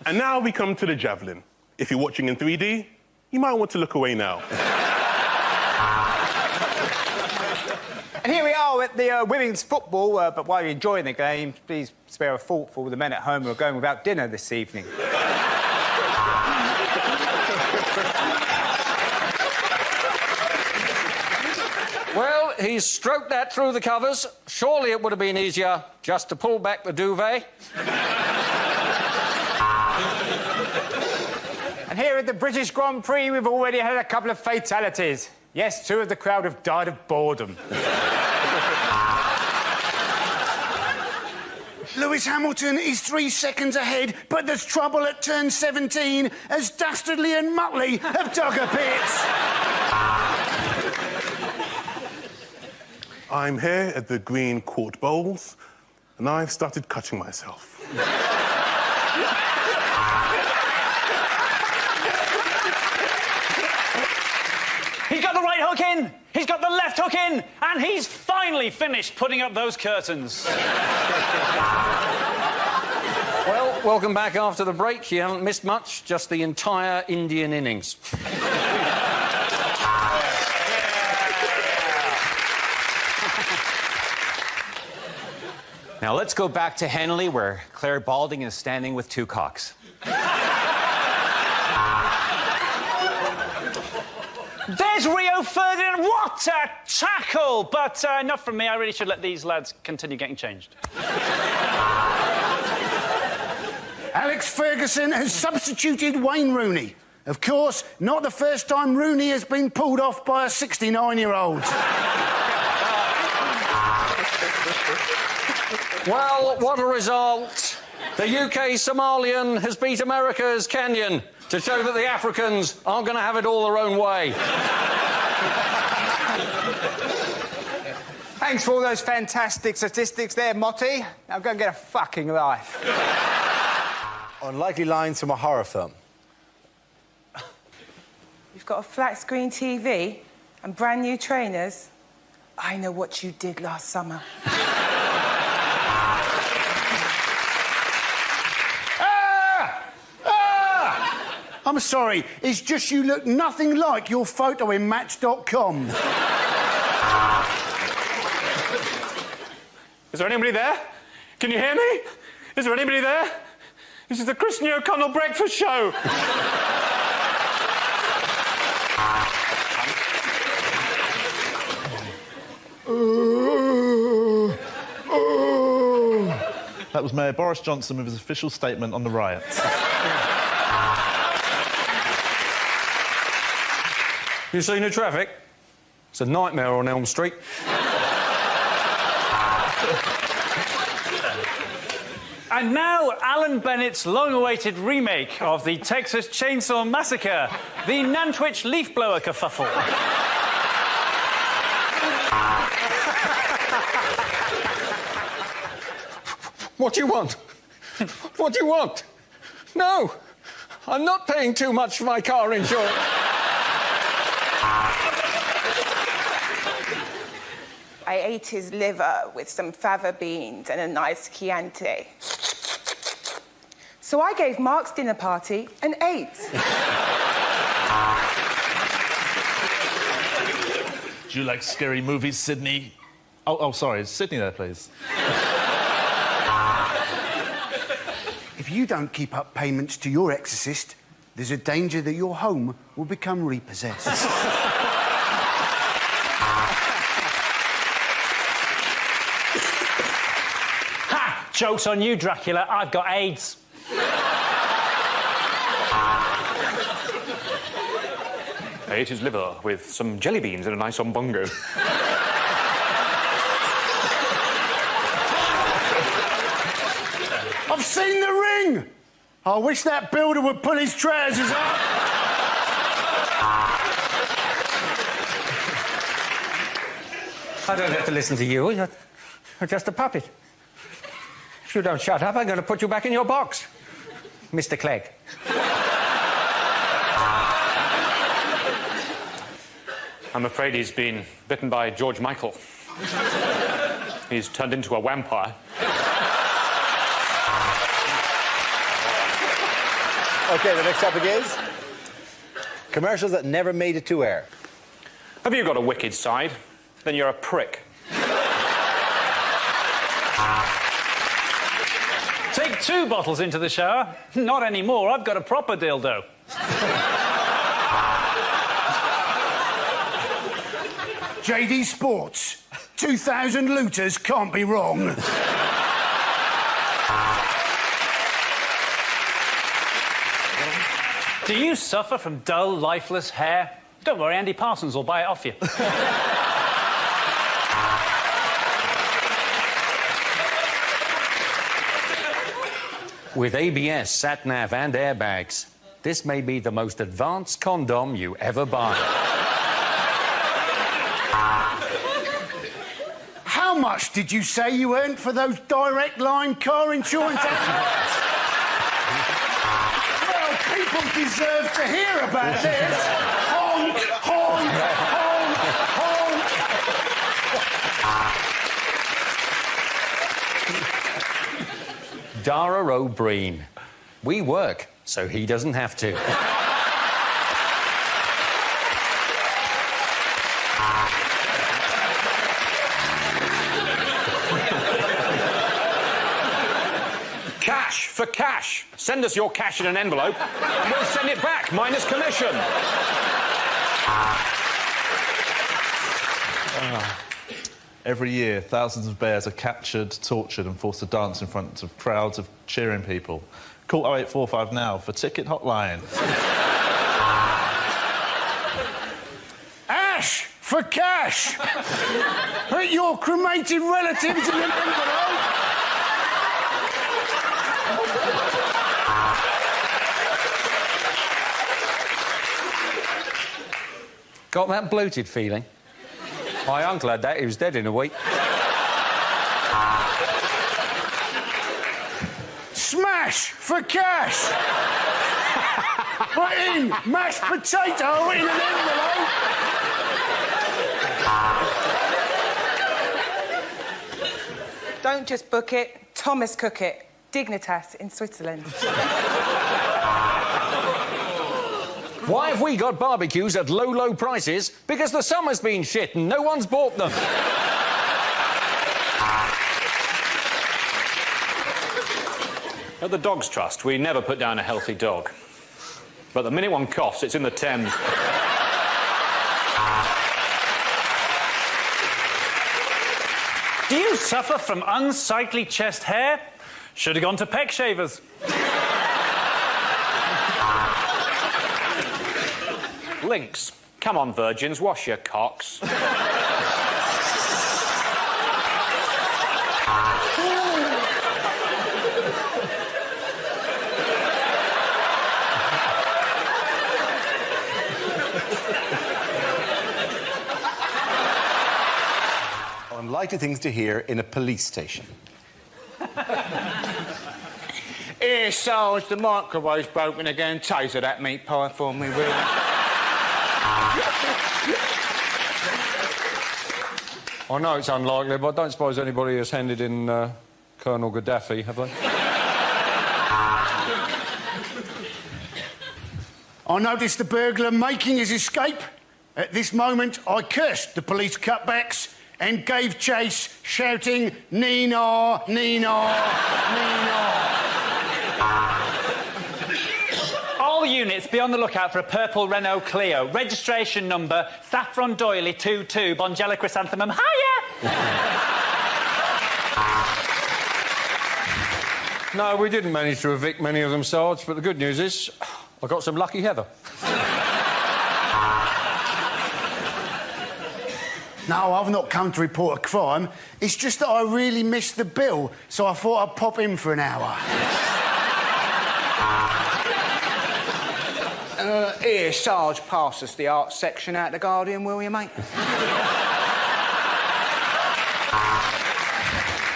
S9: And now we come to the javelin. If you're watching in 3D, you might want to look away now.
S6: And here we are at the women's football, but while you're enjoying the game, please spare a thought for all the men at home who are going without dinner this evening.
S22: Well, he's stroked that through the covers. Surely it would have been easier just to pull back the duvet.
S6: And here at the British Grand Prix, we've already had a couple of fatalities. Yes, 2 of the crowd have died of boredom.
S2: Lewis Hamilton is 3 seconds ahead, but there's trouble at turn 17 as Dastardly and Muttley have dug a pit.
S9: I'm here at the Green Court Bowls, and I've started cutting myself.
S6: He's got the right hook in, he's got the left hook in, and he's finally finished putting up those curtains.
S22: Well, welcome back after the break. You haven't missed much, just the entire Indian innings.
S5: Now let's go back to Henley, where Claire Balding is standing with 2 cocks.
S6: There's Rio Ferdinand. What a tackle! But enough from me. I really should let these lads continue getting changed.
S2: Alex Ferguson has substituted Wayne Rooney. Of course, not the first time Rooney has been pulled off by a 69-year-old.
S22: Well, what a result. The UK Somalian has beat America's Kenyan to show that the Africans aren't going to have it all their own way.
S4: Thanks for all those fantastic statistics there, Motty. Now go and get a fucking life.
S1: Unlikely lines from a horror film.
S16: You've got a flat screen TV and brand new trainers. I know what you did last summer.
S2: I'm sorry, it's just you look nothing like your photo in Match.com.
S18: Is there anybody there? Can you hear me? Is there anybody there? This is the Christian O'Connell Breakfast Show.
S19: That was Mayor Boris Johnson with his official statement on the riots.
S22: You seen the traffic? It's a nightmare on Elm Street.
S6: And now, Alan Bennett's long-awaited remake of the Texas Chainsaw Massacre, the Nantwich Leaf Blower kerfuffle.
S22: What do you want? What do you want? No, I'm not paying too much for my car insurance.
S16: I ate his liver with some fava beans and a nice Chianti. So I gave Mark's dinner party an 8.
S19: Do you like scary movies, Sydney? Oh, sorry, is Sydney there, please?
S2: If you don't keep up payments to your exorcist, there's a danger that your home will become repossessed.
S6: Ha! Joke's on you, Dracula. I've got AIDS.
S13: I ate his liver with some jelly beans and a nice umbongo.
S2: I've seen the ring! I wish that builder would pull his trousers up.
S22: I don't have to listen to you. You're just a puppet. If you don't shut up, I'm going to put you back in your box, Mr. Clegg.
S13: I'm afraid he's been bitten by George Michael. He's turned into a vampire.
S1: OK, the next topic is commercials that never made it to air.
S13: Have you got a wicked side? Then you're a prick.
S6: Take 2 bottles into the shower. Not anymore. I've got a proper dildo.
S2: JD Sports. 2,000 looters can't be wrong.
S6: Do you suffer from dull, lifeless hair? Don't worry, Andy Parsons will buy it off you.
S22: With ABS, sat-nav and airbags, this may be the most advanced condom you ever buy.
S2: How much did you say you earned for those direct line car insurance accidents? Well, people deserve to hear about this. Honk, honk, honk, honk.
S22: Dara O'Brien. We work, so he doesn't have to.
S13: Cash for cash. Send us your cash in an envelope and we'll send it back, minus commission.
S19: Every year, thousands of bears are captured, tortured and forced to dance in front of crowds of cheering people. Call 0845 now for ticket hotline.
S2: Ash for cash. Put your cremated relatives in an envelope.
S22: Got that bloated feeling? My uncle had that. He was dead in a week.
S2: Smash for cash. Put in mashed potato in an envelope.
S16: Don't just book it, Thomas cook it. Dignitas in Switzerland.
S22: Why have we got barbecues at low, low prices? Because the summer's been shit and no one's bought them.
S8: At the Dogs Trust, we never put down a healthy dog. But the minute one coughs, it's in the Thames.
S6: Do you suffer from unsightly chest hair? Should have gone to Peck Shavers.
S8: Lynx. Come on, virgins, wash your cocks.
S1: Unlikely things to hear in a police station.
S4: Here, Sarge, the microwave's broken again. Taser that meat pie for me, will you?
S22: I know it's unlikely, but I don't suppose anybody has handed in Colonel Gaddafi, have they?
S2: I noticed the burglar making his escape. At this moment, I cursed the police cutbacks and gave chase, shouting, Nina, Nina, Nina.
S6: All units, be on the lookout for a purple Renault Clio. Registration number, Saffron Doily 22, Bongella Chrysanthemum. Hiya!
S22: No, we didn't manage to evict many of them, Sarge, but the good news is I got some lucky heather.
S2: No, I've not come to report a crime. It's just that I really missed the bill, so I thought I'd pop in for an hour.
S4: Here, Sarge, pass us the art section out the Guardian, will you, mate?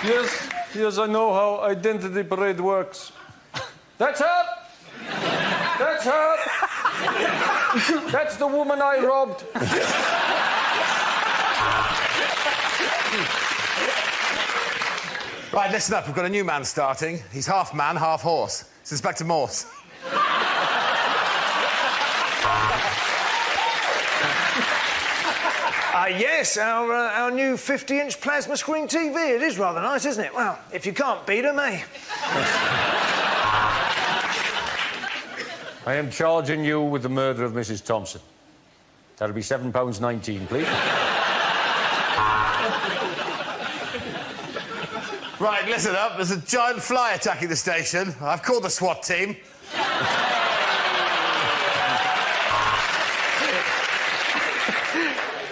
S22: Yes, I know how identity parade works. That's her! That's her! That's the woman I robbed.
S1: Right, listen up. We've got a new man starting. He's half man, half horse. It's Inspector Morse.
S10: Yes, our new 50-inch plasma screen TV. It is rather nice, isn't it? Well, if you can't beat them, eh?
S22: I am charging you with the murder of Mrs. Thompson. That'll be £7.19, please.
S1: Right, listen up. There's a giant fly attacking the station. I've called the SWAT team.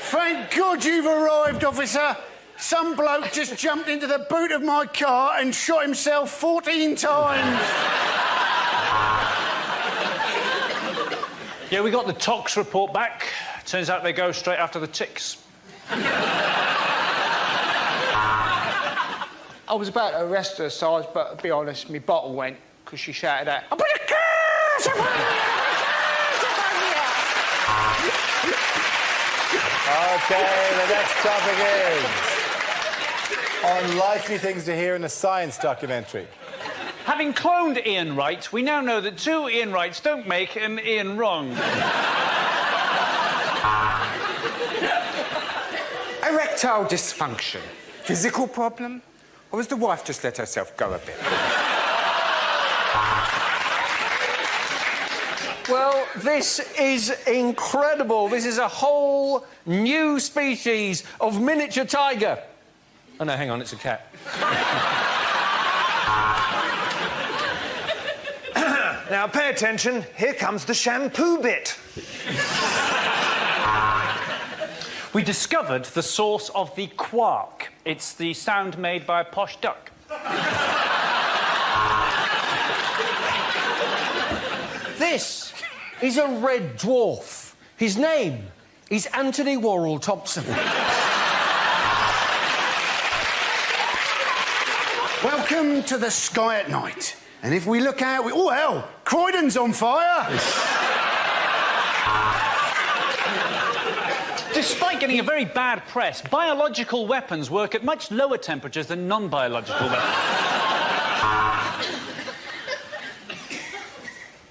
S2: Thank God you've arrived, officer. Some bloke just jumped into the boot of my car and shot himself 14 times.
S6: Yeah, we got the tox report back. Turns out they go straight after the ticks.
S4: I was about to arrest her, Sarge, but to be honest, my bottle went because she shouted out, "I put a curse upon you!
S1: OK, the next topic is unlikely things to hear in a science documentary.
S6: Having cloned Ian Wright, we now know that two Ian Wrights don't make an Ian wrong.
S4: Erectile dysfunction. Physical problem? Or has the wife just let herself go a bit?
S22: Well, this is incredible. This is a whole new species of miniature tiger. Oh, no, hang on, it's a cat.
S10: Now, pay attention. Here comes the shampoo bit.
S6: We discovered the source of the quark. It's the sound made by a posh duck.
S22: This is a red dwarf. His name is Anthony Worrell Thompson.
S2: Welcome to the sky at night. And if we look out, oh, hell, Croydon's on fire!
S6: Despite getting a very bad press, biological weapons work at much lower temperatures than non-biological weapons.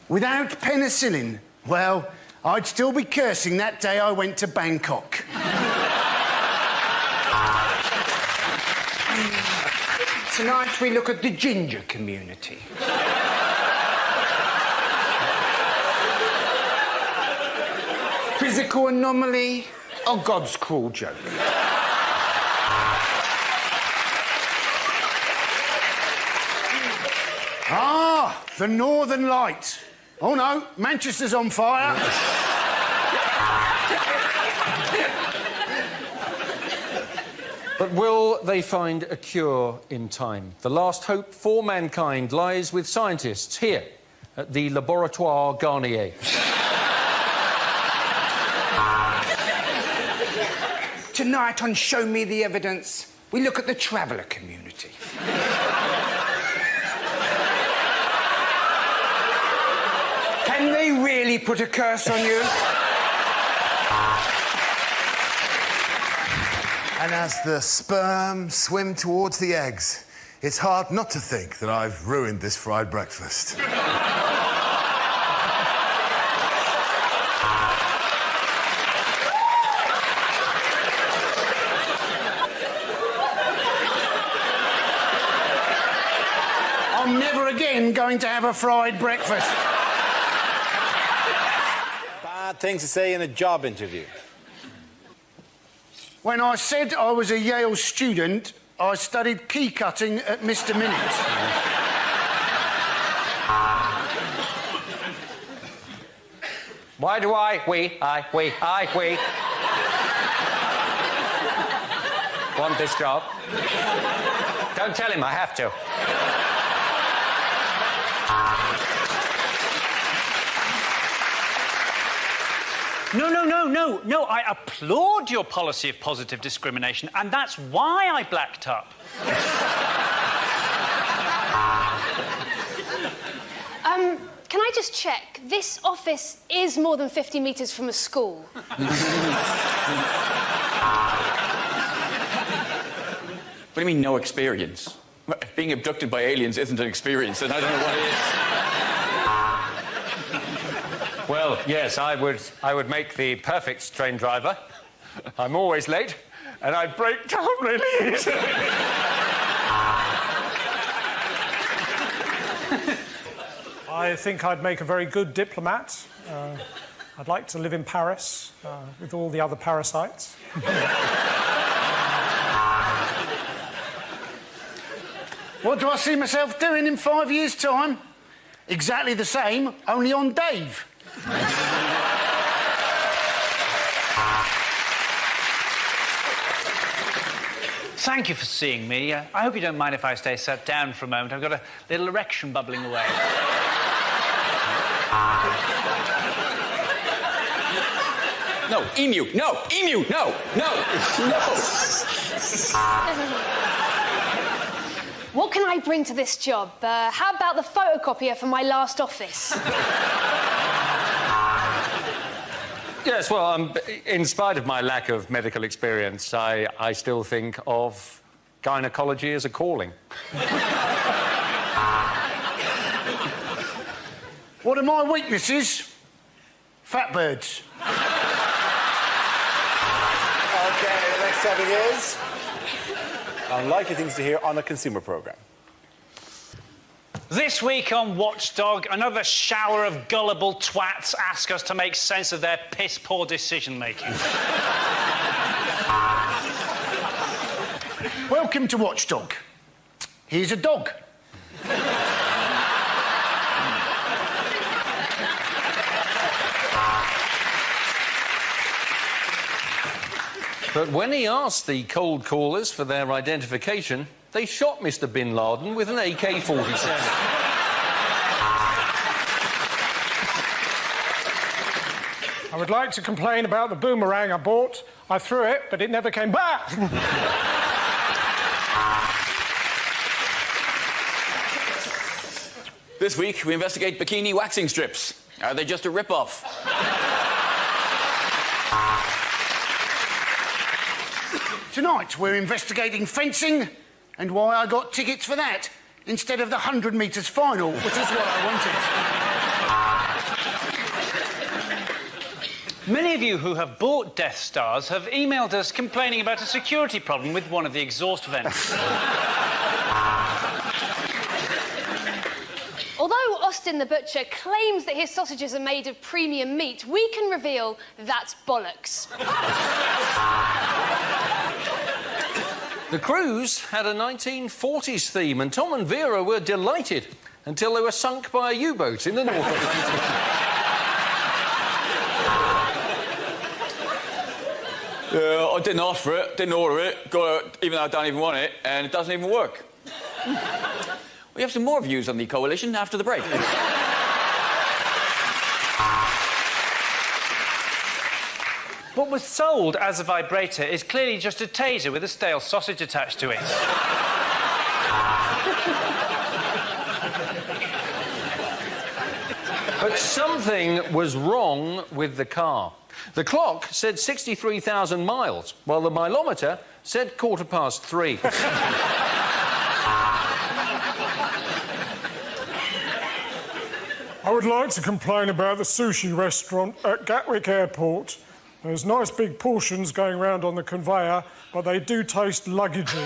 S2: Without penicillin, well, I'd still be cursing that day I went to Bangkok.
S14: Tonight we look at the ginger community. Physical anomaly or God's cruel joke?
S2: Ah, the Northern Lights. Oh no, Manchester's on fire.
S22: But will they find a cure in time? The last hope for mankind lies with scientists here at the Laboratoire Garnier.
S14: Tonight on Show Me the Evidence, we look at the traveller community. Can they really put a curse on you?
S15: And as the sperm swim towards the eggs, it's hard not to think that I've ruined this fried breakfast.
S2: I'm never again going to have a fried breakfast.
S1: Bad things to say in a job interview.
S2: When I said I was a Yale student, I studied key cutting at Mr. Minutes.
S22: Why do we want this job? Don't tell him I have to.
S6: No, I applaud your policy of positive discrimination, and that's why I blacked up.
S17: Can I just check? This office is more than 50 metres from a school.
S12: What do you mean, no experience? If being abducted by aliens isn't an experience, then I don't know what it is.
S22: Well, yes, I would make the perfect train driver. I'm always late, and I break down really easily.
S20: I think I'd make a very good diplomat. I'd like to live in Paris with all the other parasites.
S2: What do I see myself doing in 5 years' time? Exactly the same, only on Dave.
S6: Thank you for seeing me. I hope you don't mind if I stay sat down for a moment. I've got a little erection bubbling away.
S12: No, emu, no, emu, no, no, no.
S17: What can I bring to this job? How about the photocopier from my last office?
S22: Yes, well, in spite of my lack of medical experience, I still think of gynecology as a calling.
S2: What are my weaknesses? Fat birds.
S1: OK, the next topic is unlikely things to hear on a consumer programme.
S6: This week on Watchdog, another shower of gullible twats ask us to make sense of their piss-poor decision-making.
S2: Welcome to Watchdog. Here's a dog.
S7: But when he asked the cold callers for their identification, they shot Mr. Bin Laden with an AK-47.
S20: I would like to complain about the boomerang I bought. I threw it, but it never came back.
S12: This week, we investigate bikini waxing strips. Are they just a rip-off?
S2: Tonight, we're investigating fencing and why I got tickets for that instead of the 100 metres final, which is what I wanted.
S6: Many of you who have bought Death Stars have emailed us complaining about a security problem with one of the exhaust vents.
S17: Although Austin the Butcher claims that his sausages are made of premium meat, we can reveal that's bollocks.
S7: The cruise had a 1940s theme, and Tom and Vera were delighted until they were sunk by a U-boat in the north of the Pacific.
S12: I didn't ask for it, didn't order it, got it even though I don't even want it, and it doesn't even work. We have some more views on the coalition after the break.
S6: What was sold as a vibrator is clearly just a taser with a stale sausage attached to it.
S7: But something was wrong with the car. The clock said 63,000 miles, while the mileometer said 3:15.
S20: I would like to complain about the sushi restaurant at Gatwick Airport. There's nice big portions going round on the conveyor, but they do taste luggagey.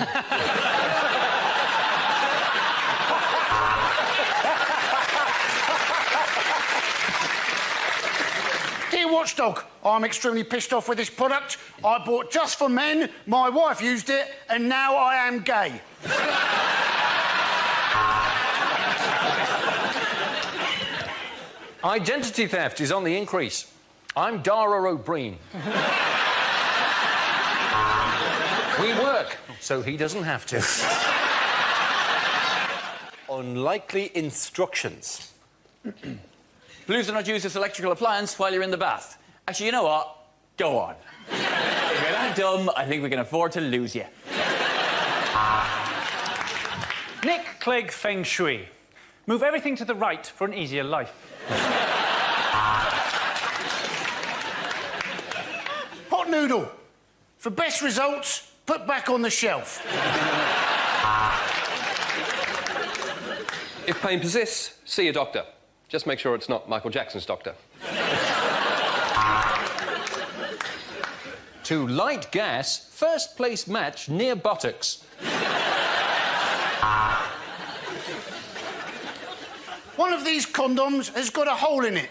S2: Dear Watchdog, I'm extremely pissed off with this product. I bought just for men, my wife used it, and now I am gay.
S7: Identity theft is on the increase. I'm Dara O'Brien. We work, so he doesn't have to.
S1: Unlikely instructions.
S12: Please do not use this electrical appliance while you're in the bath. Actually, you know what? Go on. If you're that dumb, I think we can afford to lose you.
S6: Nick Clegg Feng Shui. Move everything to the right for an easier life.
S2: Hot noodle. For best results, put back on the shelf.
S11: If pain persists, see a doctor. Just make sure it's not Michael Jackson's doctor.
S7: To light gas, first place match near buttocks.
S2: One of these condoms has got a hole in it.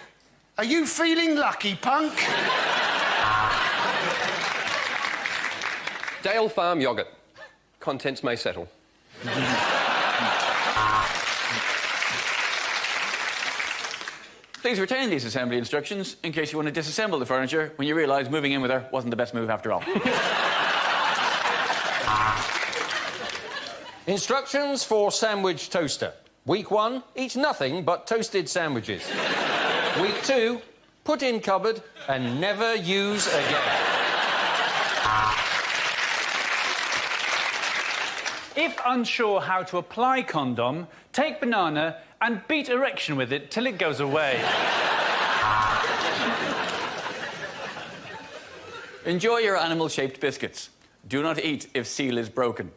S2: Are you feeling lucky, punk?
S11: Dale Farm yogurt. Contents may settle.
S12: Please retain these assembly instructions in case you want to disassemble the furniture when you realise moving in with her wasn't the best move after all.
S7: Instructions for sandwich toaster. Week 1, eat nothing but toasted sandwiches. Week 2, put in cupboard and never use again.
S6: If unsure how to apply condom, take banana and beat erection with it till it goes away.
S12: Enjoy your animal-shaped biscuits. Do not eat if seal is broken.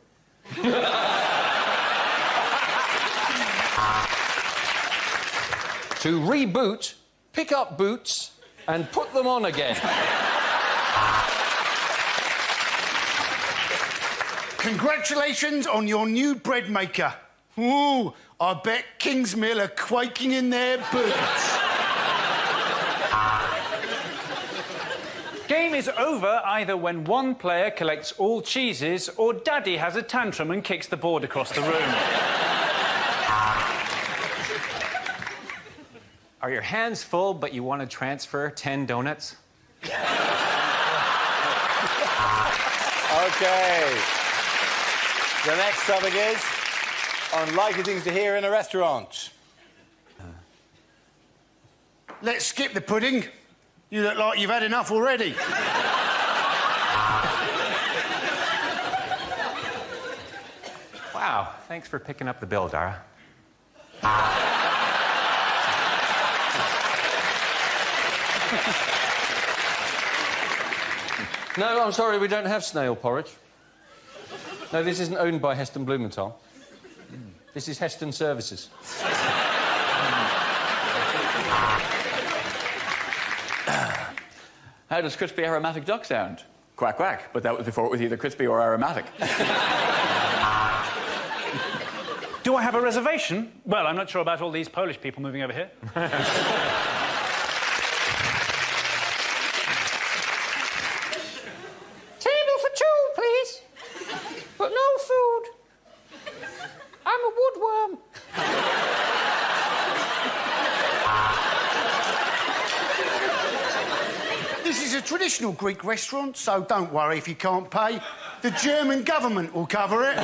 S7: To reboot, pick up boots and put them on again.
S2: Congratulations on your new bread maker. Ooh, I bet Kingsmill are quaking in their boots.
S6: Game is over either when one player collects all cheeses or Daddy has a tantrum and kicks the board across the room.
S5: Are your hands full, but you want to transfer 10 donuts?
S1: OK. The next topic is unlikely things to hear in a restaurant.
S2: Let's skip the pudding. You look like you've had enough already.
S5: Wow, thanks for picking up the bill, Dara.
S7: No, I'm sorry, we don't have snail porridge. No, this isn't owned by Heston Blumenthal. This is Heston Services.
S12: How does crispy aromatic duck sound? Quack, quack. But that was before it was either crispy or aromatic.
S6: Do I have a reservation? Well, I'm not sure about all these Polish people moving over here.
S22: Table for two, please. But no food. I'm a woodworm.
S2: This is a traditional Greek restaurant, so don't worry if you can't pay. The German government will cover it.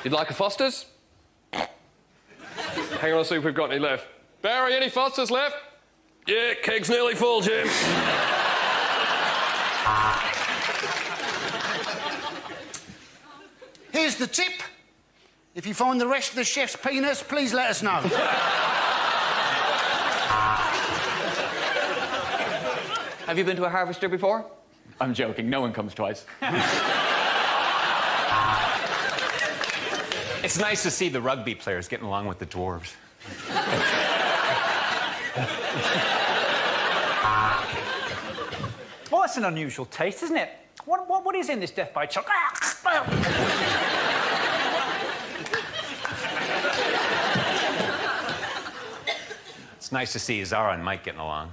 S11: You'd like a Foster's? Hang on, I'll see if we've got any left. Barry, any Foster's left? Yeah, keg's nearly full, Jim.
S2: Here's the tip. If you find the rest of the chef's penis, please let us know.
S12: Have you been to a harvester before? I'm joking, no one comes twice.
S5: It's nice to see the rugby players getting along with the dwarves.
S6: Well, that's an unusual taste, isn't it? What is in this death by chocolate?
S5: It's nice to see Zara and Mike getting along.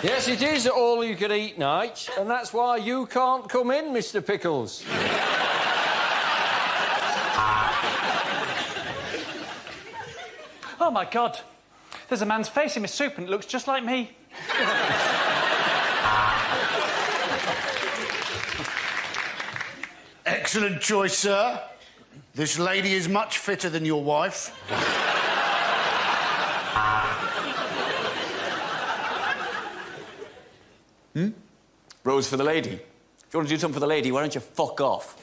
S7: Yes, it is all-you-can-eat night, and that's why you can't come in, Mr. Pickles.
S6: Oh, my God. There's a man's face in my soup and it looks just like me.
S2: Excellent choice, sir. This lady is much fitter than your wife.
S12: Rose for the lady. If you want to do something for the lady, why don't you fuck off?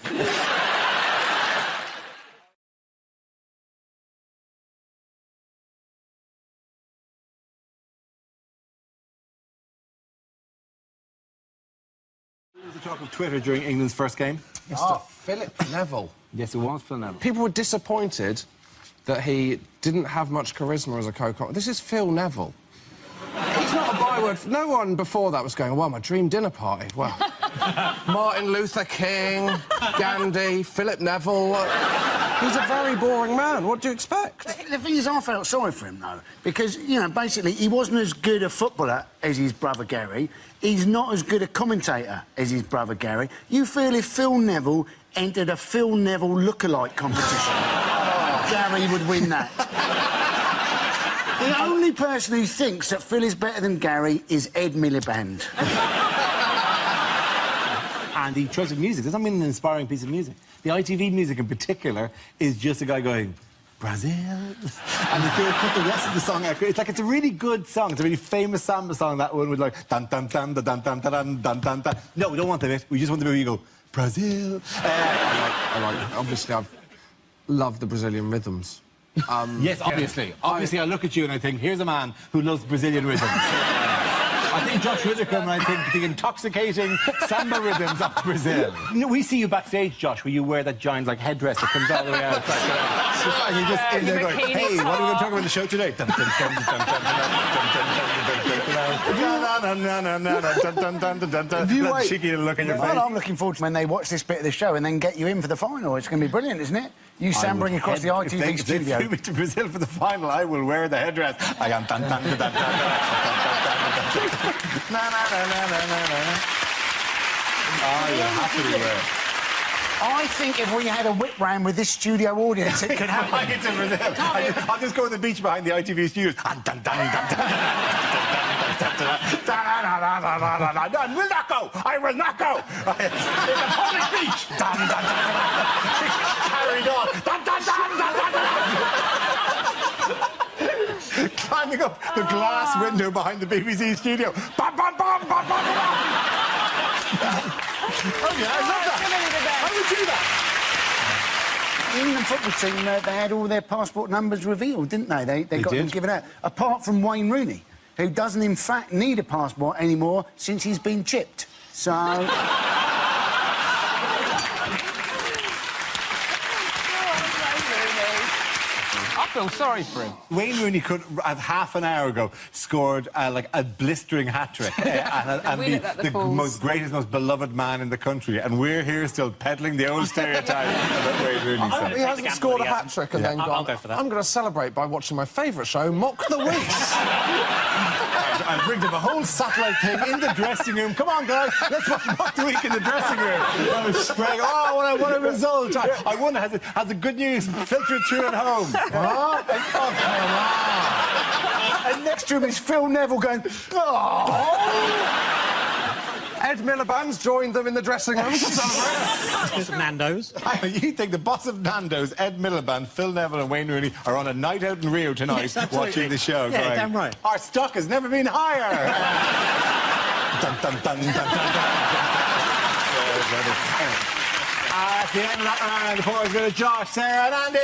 S1: Who was the talk of Twitter during England's first game?
S3: Mr. Philip Neville.
S1: Yes, it was Phil Neville.
S3: People were disappointed that he didn't have much charisma as a co-commentator. This is Phil Neville. He's not a byword. No one before that was going, well, my dream dinner party. Well, Martin Luther King, Gandhi, Philip Neville. He's a very boring man. What do you expect?
S2: The thing is, I felt sorry for him, though, because, you know, basically, he wasn't as good a footballer as his brother Gary. He's not as good a commentator as his brother Gary. You feel if Phil Neville entered a Phil Neville lookalike competition, Gary would win that. The only person who thinks that Phil is better than Gary is Ed Miliband.
S1: And the choice of music doesn't mean an inspiring piece of music. The ITV music in particular is just a guy going, Brazil. And they put the rest of the song out. It's like, it's a really good song. It's a really famous samba song, that one with like, dun dun dun dun dun dun dun dun dun dun. No, we don't want the bit. We just want the bit where you go, Brazil.
S3: I like, obviously, I've loved the Brazilian rhythms.
S1: Yes, obviously. Obviously, I look at you and I think, here's a man who loves Brazilian rhythms. I think Josh Widdicombe, I think the intoxicating samba rhythms of Brazil. You know, we see you backstage, Josh, where you wear that giant like headdress that comes all the way out. And you're just in there going, hey, what are we going to talk about in the show today? That cheeky look in your face.
S2: Well, I'm looking forward to when they watch this bit of the show and then get you in for the final. It's going to be brilliant, isn't it? You sambling across the ITV studio.
S1: If they flew me to Brazil for the final, I will wear the headdress. I am Oh, you're happy to wear it.
S2: I think if we had a whip round with this studio audience, it could happen.
S1: I get to Brazil. I'll just go on the beach behind the ITV studios. We'll not go. I will not go. It's a public beach. Carried on. Climbing up the glass window behind the BBC studio. Bam, bam, bam, bam, bam, bam. Oh, yeah, I love that. How would you do that?
S2: The England football team, they had all their passport numbers revealed, didn't they? They got them given out. Apart from Wayne Rooney, who doesn't, in fact, need a passport anymore since he's been chipped. So...
S3: I feel sorry for him.
S1: Wayne Rooney could have half an hour ago scored like a blistering hat-trick and be the most greatest, most beloved man in the country, and we're here still peddling the old stereotype about Wayne Rooney.
S3: He hasn't scored a hat-trick and then gone,
S8: I'll go for that.
S3: I'm going to celebrate by watching my favourite show, Mock the Weeks.
S1: I've rigged up a whole satellite thing in the dressing room. Come on, guys, let's watch Mock the Week in the dressing room. I was spraying, oh, what a result. I won. Has the good news filtered through at home?
S2: Oh, come on. And next to him is Phil Neville going, oh!
S3: Ed Miliband's joined them in the dressing room to celebrate.
S8: Boss of Nando's.
S1: You think the boss of Nando's, Ed Miliband, Phil Neville and Wayne Rooney are on a night out in Rio tonight watching the show?
S8: Yeah,
S1: going,
S8: damn right.
S1: Our stock has never been higher. Dun, dun, dun, dun, dun, dun. At the end of that round, the boys go to Josh, Sarah and Andy.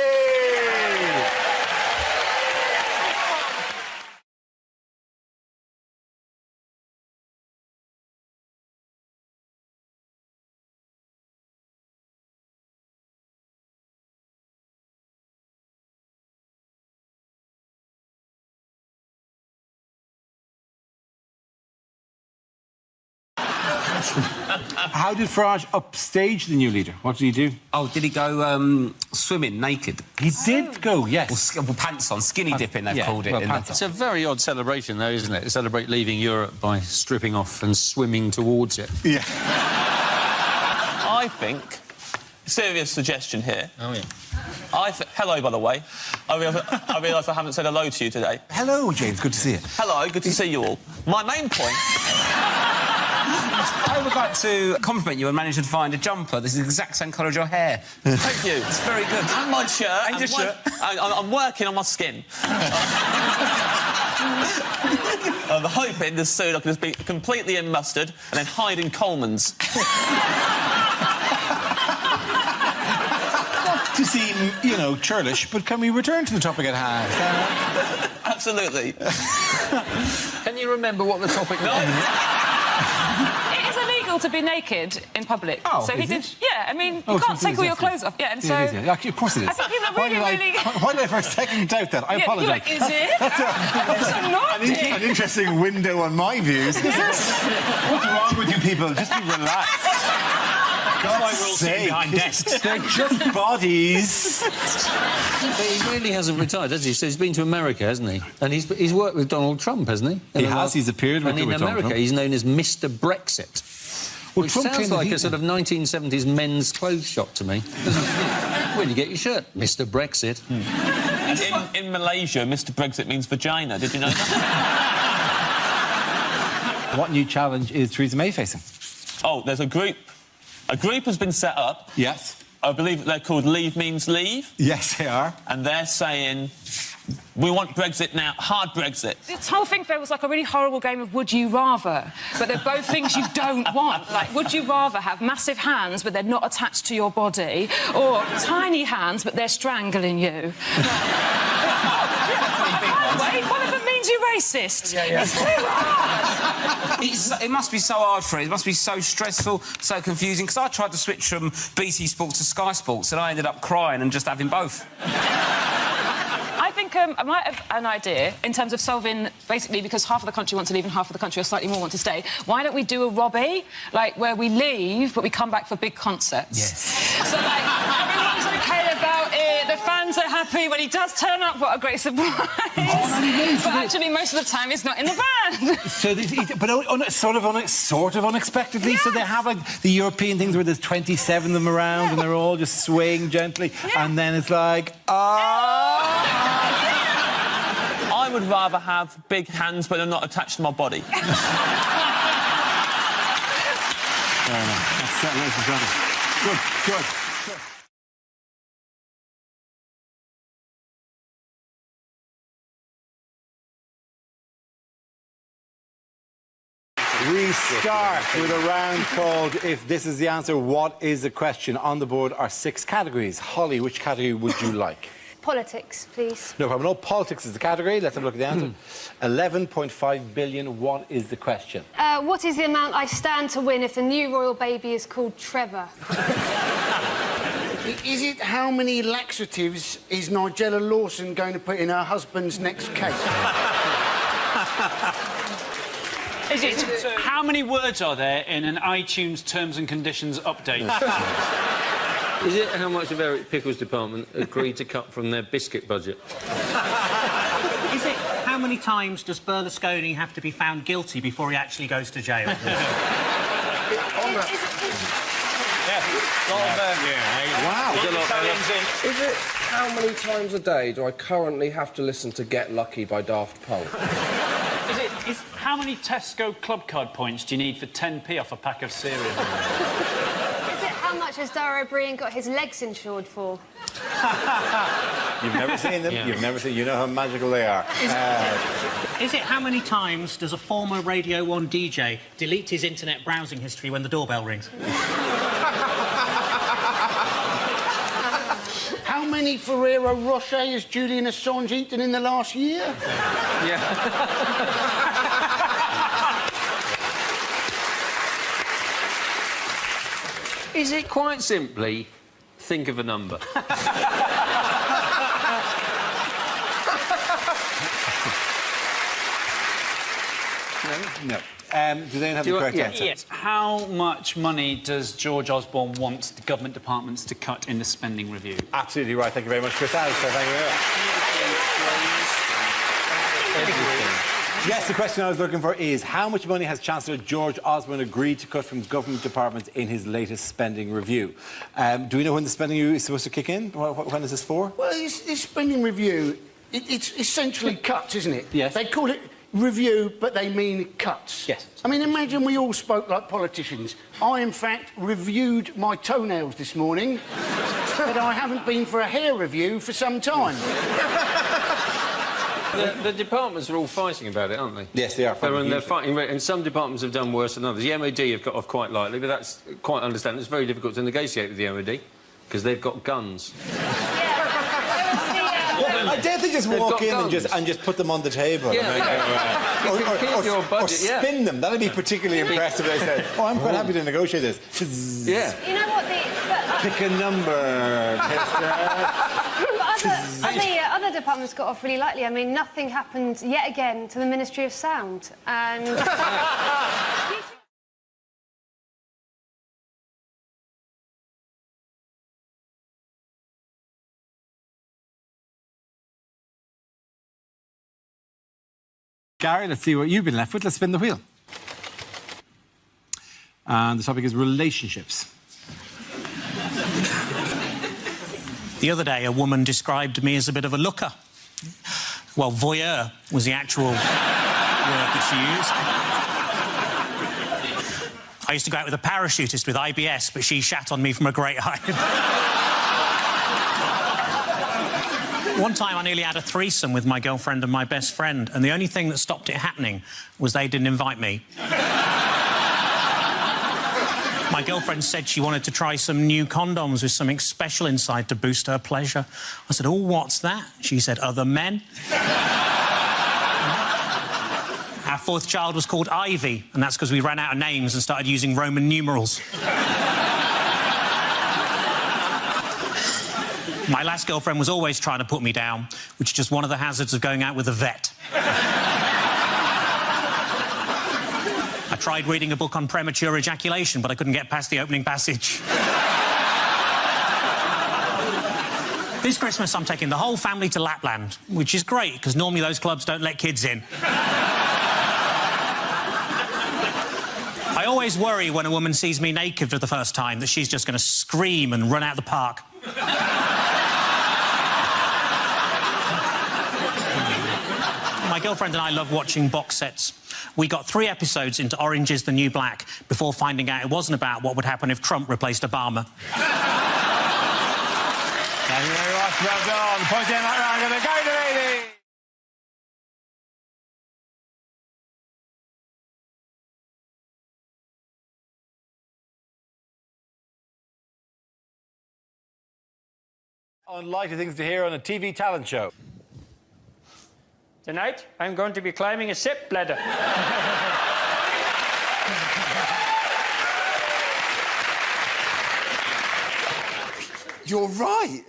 S1: How did Farage upstage the new leader? What did he do?
S5: Oh, did he go swimming naked?
S1: He did go, yes.
S5: Well, pants on, skinny dipping, they've called it.
S1: Well,
S22: It's a very odd celebration, though, isn't it? To celebrate leaving Europe by stripping off and swimming towards it.
S1: Yeah.
S13: I think... Serious suggestion here.
S22: Oh, yeah.
S13: Hello, by the way. I realise I haven't said hello to you today.
S1: Hello, James. Good to see you.
S13: Hello, good to see you all. My main point...
S5: I would like to compliment you on managing to find a jumper. This is the exact same colour as your hair.
S13: Thank you.
S5: It's very good.
S13: And my shirt.
S5: And your shirt.
S13: I'm working on my skin. I'm hoping this soon I can just be completely in mustard and then hide in Coleman's.
S1: To seem, you know, churlish, but can we return to the topic at hand?
S13: Absolutely.
S22: Can you remember what the topic was?
S9: It is illegal to be naked in public.
S1: Oh,
S9: so he
S1: is
S9: did.
S1: it?
S9: Yeah, I mean, you can't take all your clothes off. Yeah, and so.
S1: Yeah, of course it is.
S9: I think people are really.
S1: Why did I for a second doubt that? I apologise.
S9: Like, is it? That's
S1: an interesting window on my views. Is this? What's wrong with you people? Just be relaxed.
S8: That's why we're all sitting behind desks.
S1: They're just bodies.
S22: He really hasn't retired, has he? So he's been to America, hasn't he? And he's worked with Donald Trump, hasn't he?
S1: He has. He's appeared with
S22: Donald Trump. And in America, he's known as Mr. Brexit. Which sounds like a sort of 1970s men's clothes shop to me. Where do you get your shirt? Mr. Brexit.
S13: In Malaysia, Mr. Brexit means vagina. Did you know that?
S1: What new challenge is Theresa May facing?
S13: Oh, there's a group. A group has been set up.
S1: Yes.
S13: I believe they're called Leave Means Leave.
S1: Yes, they are.
S13: And they're saying, we want Brexit now, hard Brexit.
S9: This whole thing feels like a really horrible game of would you rather, but they're both things you don't want. Like, would you rather have massive hands but they're not attached to your body, or tiny hands but they're strangling you? By the way, one of them means you're racist.
S22: Yeah.
S9: It's too hard.
S18: It must be so hard for it. It must be so stressful, so confusing. Because I tried to switch from BT Sports to Sky Sports, and I ended up crying and just having both.
S9: I think I might have an idea in terms of solving, basically, because half of the country want to leave and half of the country or slightly more want to stay. Why don't we do a Robbie, like, where we leave, but we come back for big concerts?
S18: Yes.
S9: So, like, everyone's OK about it, the fans are happy when he does turn up, what a great surprise. But actually, most of the time, he's not in the band.
S1: So, sort of unexpectedly, yes. So they have, like, the European things where there's 27 of them around and they're all just swaying gently, and then it's like,
S13: I would rather have big hands, but they're not attached to my body.
S1: Fair enough. That's Good. We start with a round called If This Is the Answer, What Is the Question? On the board are 6 categories. Holly, which category would you like?
S17: Politics, please.
S1: No problem. No, politics is the category. Let's have a look at the answer. 11.5 billion. What is the question?
S17: What is the amount I stand to win if the new royal baby is called Trevor?
S2: Is it how many laxatives is Nigella Lawson going to put in her husband's next cake?
S6: Is it how many words are there in an iTunes terms and conditions update?
S7: Is it how much of Eric Pickle's department agreed to cut from their biscuit budget?
S21: Is it how many times does Berlusconi have to be found guilty before he actually goes to jail?
S3: Wow. Is it how many times a day do I currently have to listen to Get Lucky by Daft Punk?
S6: Is how many Tesco club card points do you need for 10p off a pack of cereal?
S17: Is it how much has Dara O'Brien got his legs insured for?
S1: You've never seen them.
S21: Yeah.
S1: You've never seen. You know how magical they are.
S21: Is it how many times does a former Radio 1 DJ delete his internet browsing history when the doorbell rings?
S2: How many Ferrero Rocher has Julian Assange eaten in the last year?
S7: Yeah. Is it quite simply, think of a number?
S1: No. Do they have the correct answer?
S6: Yes. How much money does George Osborne want the government departments to cut in the spending review?
S1: Absolutely right. Thank you very much, Chris Alistair. Thank you very much. Yes, the question I was looking for is how much money has Chancellor George Osborne agreed to cut from government departments in his latest spending review? Do we know when the spending review is supposed to kick in? When is this for?
S2: Well, this spending review, it's essentially cuts, isn't it?
S1: Yes.
S2: They call it review, but they mean cuts.
S1: Yes.
S2: I mean, imagine we all spoke like politicians. I, in fact, reviewed my toenails this morning, but I haven't been for a hair review for some time.
S7: The departments are all fighting about it, aren't they?
S1: Yes, they are.
S7: They're fighting, and some departments have done worse than others. The MOD have got off quite lightly, but that's quite understandable. It's very difficult to negotiate with the MOD because they've got guns.
S1: I dare they just walk in and just put them on the table.
S7: Yeah.
S1: Or spin them. That'd be particularly impressive. They said, "Oh, I'm quite happy to negotiate this."
S7: Yeah.
S17: You know what?
S1: Pick a number.
S17: Other departments got off really lightly. I mean, nothing happened yet again to the Ministry of Sound, and.
S1: Gary, let's see what you've been left with. Let's spin the wheel. And the topic is relationships.
S21: The other day, a woman described me as a bit of a looker. Well, voyeur was the actual word that she used. I used to go out with a parachutist with IBS, but she shat on me from a great height. One time I nearly had a threesome with my girlfriend and my best friend, and the only thing that stopped it happening was they didn't invite me. My girlfriend said she wanted to try some new condoms with something special inside to boost her pleasure. I said, "Oh, what's that?" She said, "Other men." Our fourth child was called Ivy, and that's because we ran out of names and started using Roman numerals. My last girlfriend was always trying to put me down, which is just one of the hazards of going out with a vet. I tried reading a book on premature ejaculation, but I couldn't get past the opening passage. This Christmas, I'm taking the whole family to Lapland, which is great, because normally those clubs don't let kids in. I always worry when a woman sees me naked for the first time that she's just going to scream and run out the park. My girlfriend and I love watching box sets. We got 3 episodes into Orange is the New Black before finding out it wasn't about what would happen if Trump replaced Obama.
S10: Thank you very much, well done. Point in that round of the Go to Lady.
S1: Unlikely things to hear on a TV talent show.
S16: Tonight, I'm going to be climbing a SIP ladder.
S15: You're right.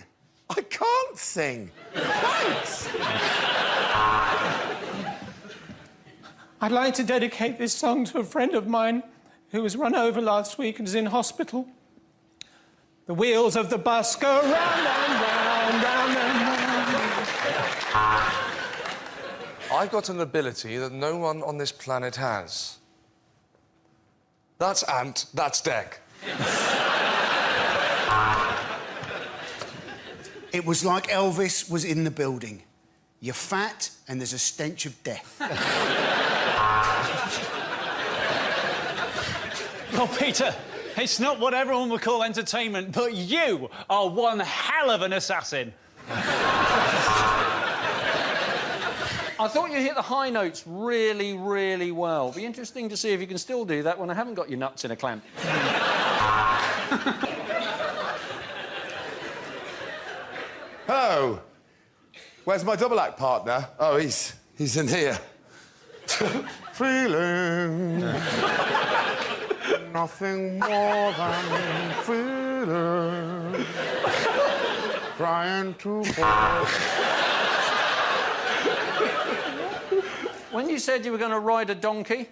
S15: I can't sing. Thanks.
S20: I'd like to dedicate this song to a friend of mine who was run over last week and is in hospital. The wheels of the bus go round and round, round and round.
S19: I've got an ability that no one on this planet has. That's Ant, that's Dec.
S2: It was like Elvis was in the building. You're fat and there's a stench of death.
S6: Well, Peter, it's not what everyone would call entertainment, but you are one hell of an assassin.
S7: I thought you hit the high notes really, really well. Be interesting to see if you can still do that when I haven't got your nuts in a clamp.
S15: Hello. Where's my double act partner? Oh, he's in here. Feeling nothing more than feeling. Trying to fall.
S7: When you said you were going to ride a donkey...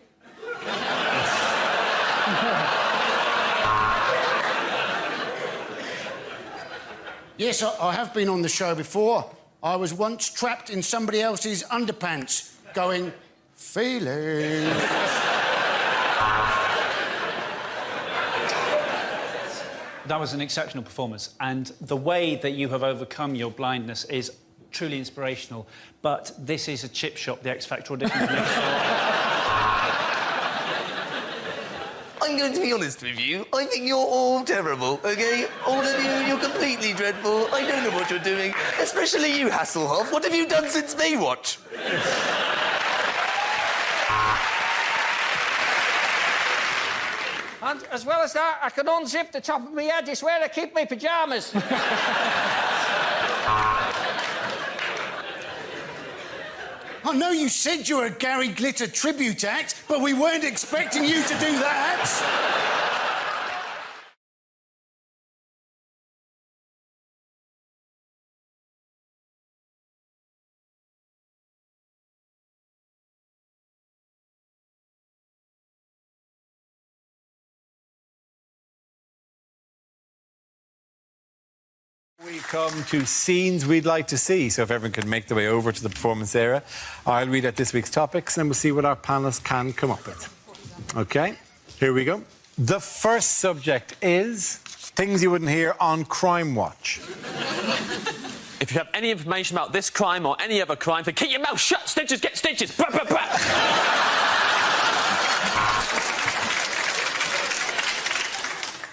S2: Yes, I have been on the show before. I was once trapped in somebody else's underpants, going, feeling.
S6: That was an exceptional performance, and the way that you have overcome your blindness is truly inspirational. But this is a chip shop, the X Factor audition.
S23: I'm going to be honest with you. I think you're all terrible, OK? All of you, you're completely dreadful. I don't know what you're doing. Especially you, Hasselhoff. What have you done since Baywatch?
S12: And as well as that, I can unzip the top of my head. It's where I keep my pyjamas.
S2: I know you said you were a Gary Glitter tribute act, but we weren't expecting you to do that.
S1: We come to scenes we'd like to see. So if everyone could make their way over to the performance area, I'll read out this week's topics and we'll see what our panellists can come up with. OK, here we go. The first subject is things you wouldn't hear on Crimewatch.
S13: If you have any information about this crime or any other crime, then keep your mouth shut. Stitches get stitches. Bah, bah, bah.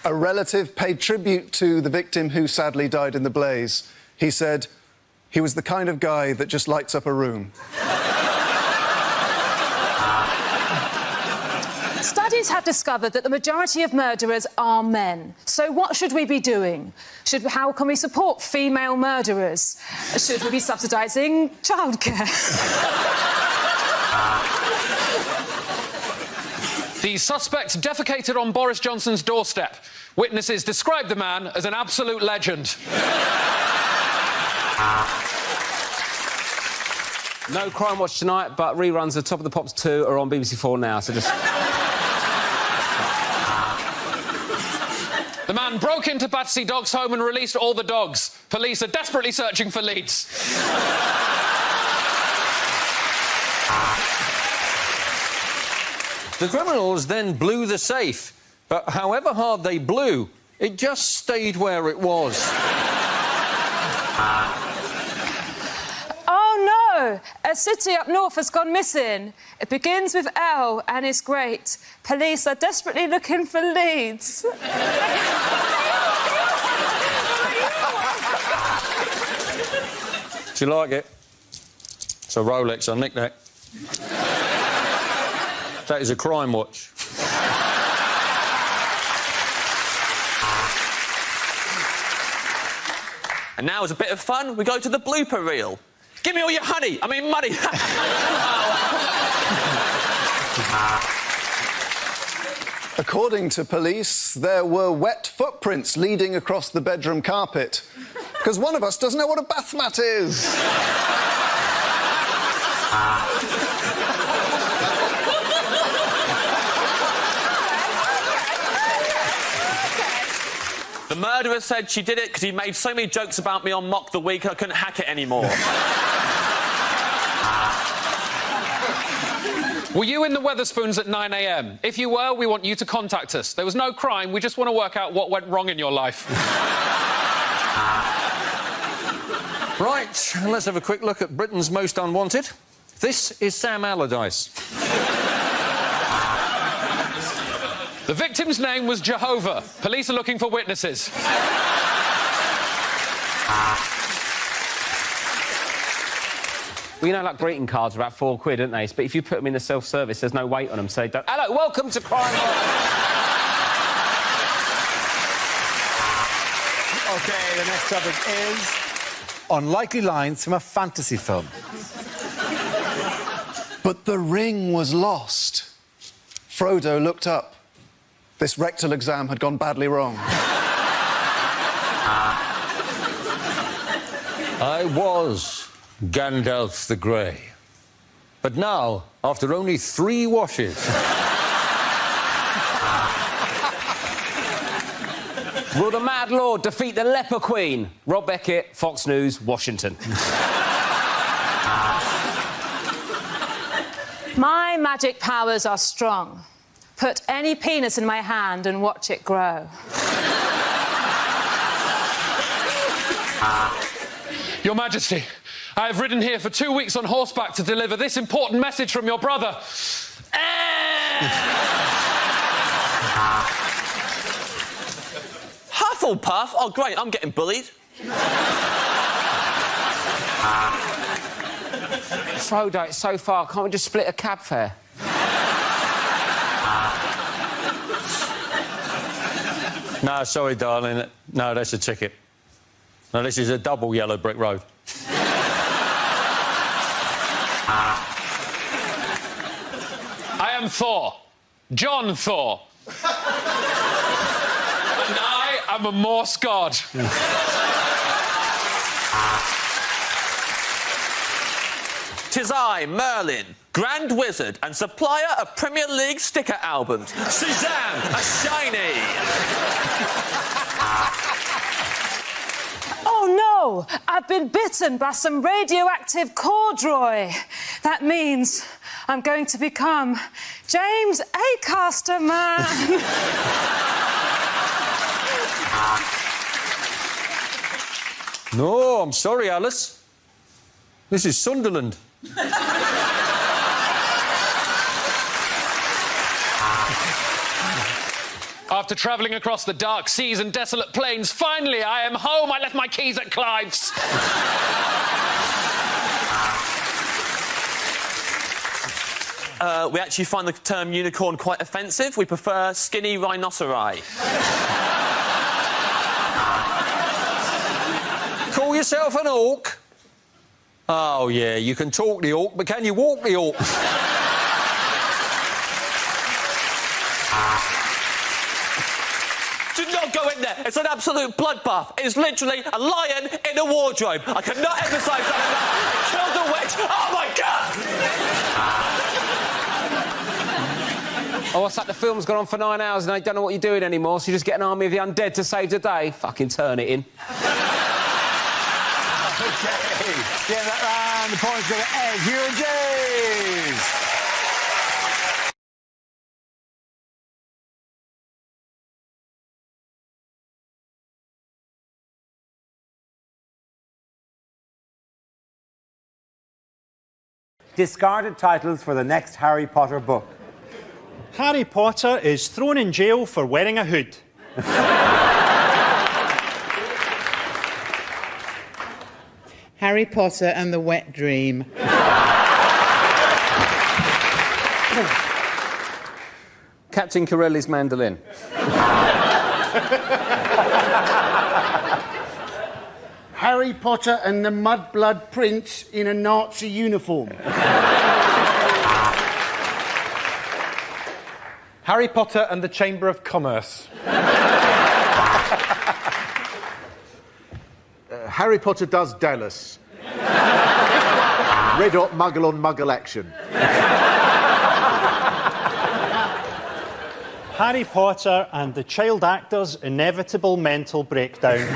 S24: A relative paid tribute to the victim who sadly died in the blaze. He said he was the kind of guy that just lights up a room.
S9: Studies have discovered that the majority of murderers are men. So what should we be doing? How can we support female murderers? Should we be subsidising childcare?
S4: The suspect defecated on Boris Johnson's doorstep. Witnesses describe the man as an absolute legend.
S18: No Crimewatch tonight, but reruns of Top of the Pops 2 are on BBC4 now, so just...
S4: The man broke into Battersea Dogs' home and released all the dogs. Police are desperately searching for leads.
S22: The criminals then blew the safe, but however hard they blew, it just stayed where it was.
S9: Oh no! A city up north has gone missing. It begins with L and is great. Police are desperately looking for leads.
S22: Do you like it? It's a Rolex, I nicked that. That is a Crimewatch.
S13: And now, as a bit of fun, we go to the blooper reel. Give me all your honey. I mean, money.
S24: According to police, there were wet footprints leading across the bedroom carpet. Because one of us doesn't know what a bath mat is.
S13: The murderer said she did it because he made so many jokes about me on Mock the Week I couldn't hack it anymore.
S4: Were you in the Wetherspoons at 9 a.m? If you were, we want you to contact us. There was no crime, we just want to work out what went wrong in your life.
S22: Right, let's have a quick look at Britain's Most Unwanted. This is Sam Allardyce.
S4: The victim's name was Jehovah. Police are looking for witnesses.
S18: Well, you know, like greeting cards are about £4, aren't they? But if you put them in the self-service, there's no weight on them, so don't... Hello, welcome to Crimewatch.
S1: OK, the next topic is unlikely lines from a fantasy film.
S24: But the ring was lost. Frodo looked up. This rectal exam had gone badly wrong.
S22: I was Gandalf the Grey. But now, after only 3 washes...
S18: Will the Mad Lord defeat the Leper Queen? Rob Beckett, Fox News, Washington.
S9: My magic powers are strong. Put any penis in my hand and watch it grow.
S4: Your Majesty, I have ridden here for 2 weeks on horseback to deliver this important message from your brother.
S13: Hufflepuff? Oh, great, I'm getting bullied.
S18: Frodo, it's so far, can't we just split a cab fare?
S22: No, sorry, darling. No, that's a ticket. No, this is a double yellow brick road.
S4: I am Thor. John Thor. And I am a Morse god.
S13: 'Tis I, Merlin, Grand Wizard and supplier of Premier League sticker albums. Suzanne, a shiny.
S9: Oh no! I've been bitten by some radioactive corduroy. That means I'm going to become James Acaster Man.
S22: No, I'm sorry, Alice. This is Sunderland.
S4: After travelling across the dark seas and desolate plains, finally I am home. I left my keys at Clive's.
S13: We actually find the term unicorn quite offensive. We prefer skinny rhinoceri.
S22: Call yourself an orc? Oh, yeah, you can talk the orc, but can you walk the orc?
S13: Do not go in there. It's an absolute bloodbath. It's literally a lion in a wardrobe. I cannot emphasise that enough. Kill the witch. Oh, my God!
S18: Oh, what's that? The film's gone on for 9 hours and they don't know what you're doing anymore, so you just get an army of the undead to save the day. Fucking turn it in.
S1: OK. Get that round. The points go to Ed, Hugh and James. Discarded titles for the next Harry Potter book.
S16: Harry Potter is thrown in jail for wearing a hood.
S5: Harry Potter and the Wet Dream.
S18: Captain Corelli's mandolin.
S2: Harry Potter and the Mudblood Prince in a Nazi uniform.
S8: Harry Potter and the Chamber of Commerce.
S11: Harry Potter does Dallas. Red hot muggle on muggle action.
S16: Harry Potter and the child actor's inevitable mental breakdown.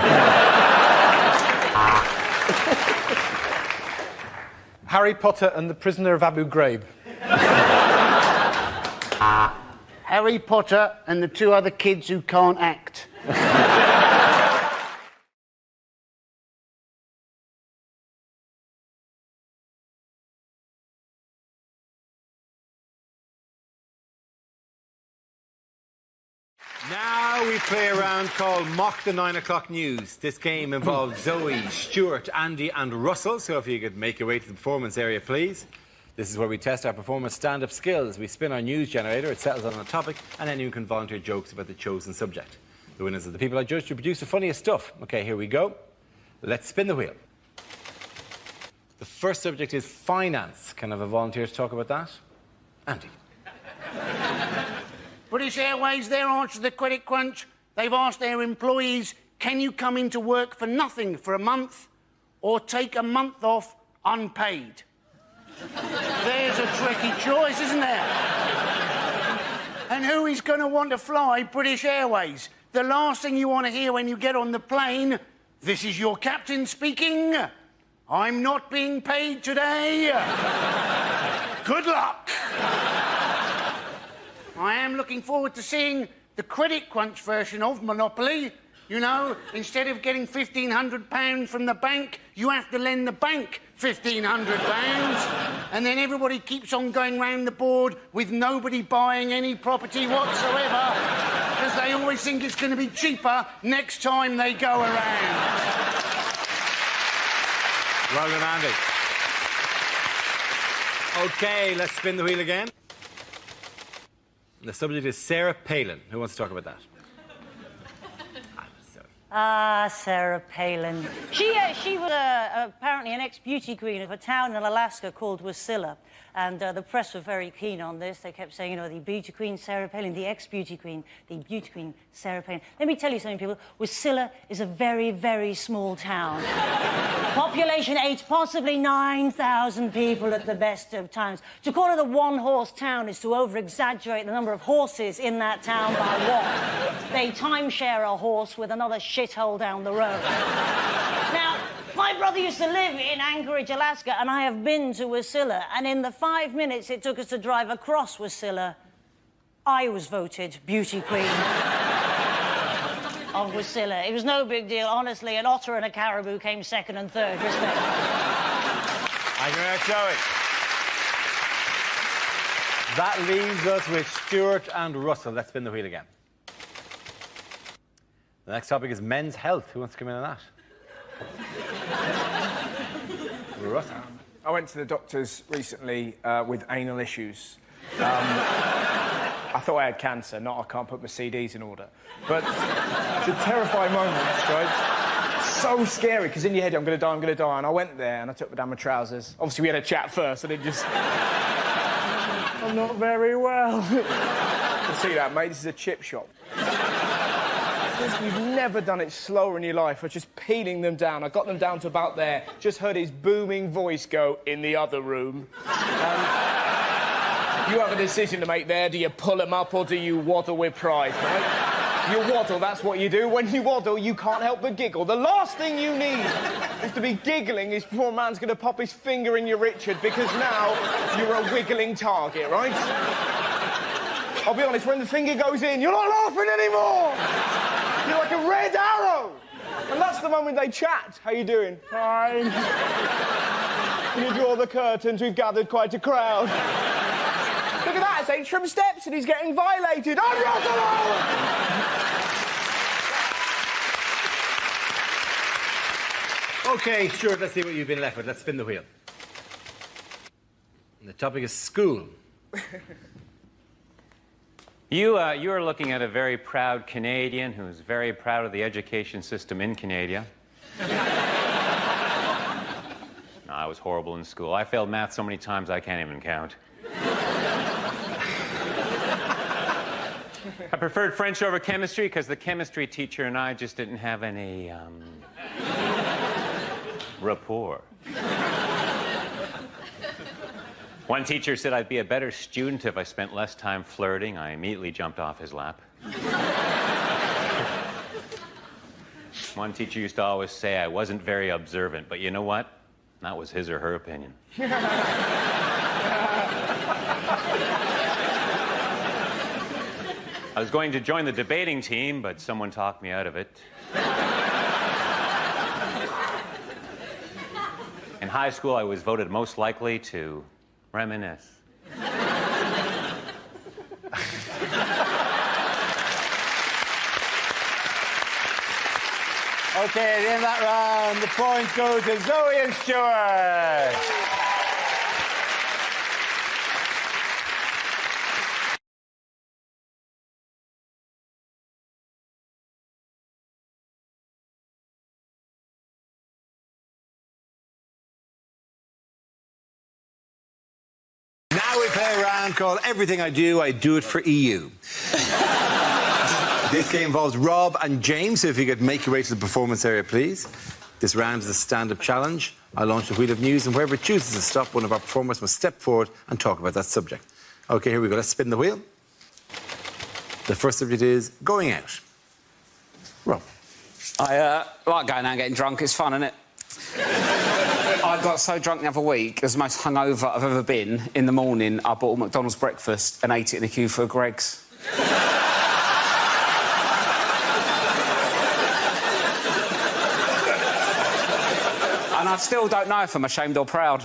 S8: Harry Potter and the Prisoner of Abu Ghraib.
S2: Harry Potter and the two other kids who can't act.
S1: Now we play a round called Mock the 9 o'clock news. This game involves Zoe, Stuart, Andy and Russell, so if you could make your way to the performance area, please. This is where we test our performance stand-up skills. We spin our news generator, it settles on a topic, and anyone can volunteer jokes about the chosen subject. The winners are the people I judge to produce the funniest stuff. OK, here we go. Let's spin the wheel. The first subject is finance. Can I have a volunteer to talk about that? Andy.
S2: British Airways, their answer to the credit crunch, they've asked their employees, can you come into work for nothing for a month or take a month off unpaid? There's a tricky choice, isn't there? And who is going to want to fly British Airways? The last thing you want to hear when you get on the plane, this is your captain speaking. I'm not being paid today. Good luck. I am looking forward to seeing the credit crunch version of Monopoly. You know, instead of getting £1,500 from the bank, you have to lend the bank £1,500. And then everybody keeps on going round the board with nobody buying any property whatsoever because they always think it's going to be cheaper next time they go around.
S1: Well done, Andy. OK, let's spin the wheel again. The subject is Sarah Palin. Who wants to talk about that?
S14: Ah, Sarah Palin. She was apparently an ex-beauty queen of a town in Alaska called Wasilla. And the press were very keen on this. They kept saying, you know, the beauty queen Sarah Palin, the ex-beauty queen, the beauty queen Sarah Palin. Let me tell you something, people. Wasilla is a very, very small town. Population 8, possibly 9,000 people at the best of times. To call it a one-horse town is to over-exaggerate the number of horses in that town by one. They timeshare a horse with another shithole down the road. Now, my brother used to live in Anchorage, Alaska, and I have been to Wasilla, and in the 5 minutes it took us to drive across Wasilla, I was voted beauty queen of Wasilla. It was no big deal, honestly. An otter and a caribou came second and third, respect.
S1: Thank you very much, Joey. That leaves us with Stuart and Russell. Let's spin the wheel again. The next topic is men's health. Who wants to come in on that? Russell.
S25: I went to the doctors recently with anal issues. I thought I had cancer, not I can't put my CDs in order. But it's a terrifying moment, right? So scary, because in your head, I'm going to die. And I went there and I took down my trousers. Obviously, we had a chat first, and it just... I'm not very well. See that, mate? This is a chip shop. You've never done it slower in your life. I was just peeling them down. I got them down to about there. Just heard his booming voice go, "In the other room." You have a decision to make there. Do you pull them up or do you waddle with pride, right? You waddle, that's what you do. When you waddle, you can't help but giggle. The last thing you need is to be giggling before a man's going to pop his finger in your Richard, because now you're a wiggling target, right? I'll be honest, when the finger goes in, you're not laughing anymore! You're like a red arrow! And that's the moment they chat. How you doing? Fine. When you draw the curtains, we've gathered quite a crowd. Look at that, it's Atrium Steps and he's getting violated. I'm Russell!
S1: OK, Stuart, let's see what you've been left with. Let's spin the wheel. And the topic is school.
S3: You are looking at a very proud Canadian who's very proud of the education system in Canada. No, I was horrible in school. I failed math so many times I can't even count. I preferred French over chemistry because the chemistry teacher and I just didn't have any, rapport. One teacher said I'd be a better student if I spent less time flirting. I immediately jumped off his lap. One teacher used to always say I wasn't very observant, but you know what? That was his or her opinion. I was going to join the debating team, but someone talked me out of it. In high school, I was voted most likely to reminisce.
S1: OK, at the end of that round, the points go to Zoe and Stuart. Now we play a round called Everything I Do It for EU. This game involves Rob and James, so if you could make your way to the performance area, please. This round is a stand-up challenge. I launch the wheel of news, and whoever it chooses to stop, one of our performers must step forward and talk about that subject. OK, here we go. Let's spin the wheel. The first subject is going out. Rob.
S18: I like going out and getting drunk. It's fun, isn't it? I got so drunk the other week, it was the most hungover I've ever been. In the morning, I bought a McDonald's breakfast and ate it in the queue for a Greggs. And I still don't know if I'm ashamed or proud.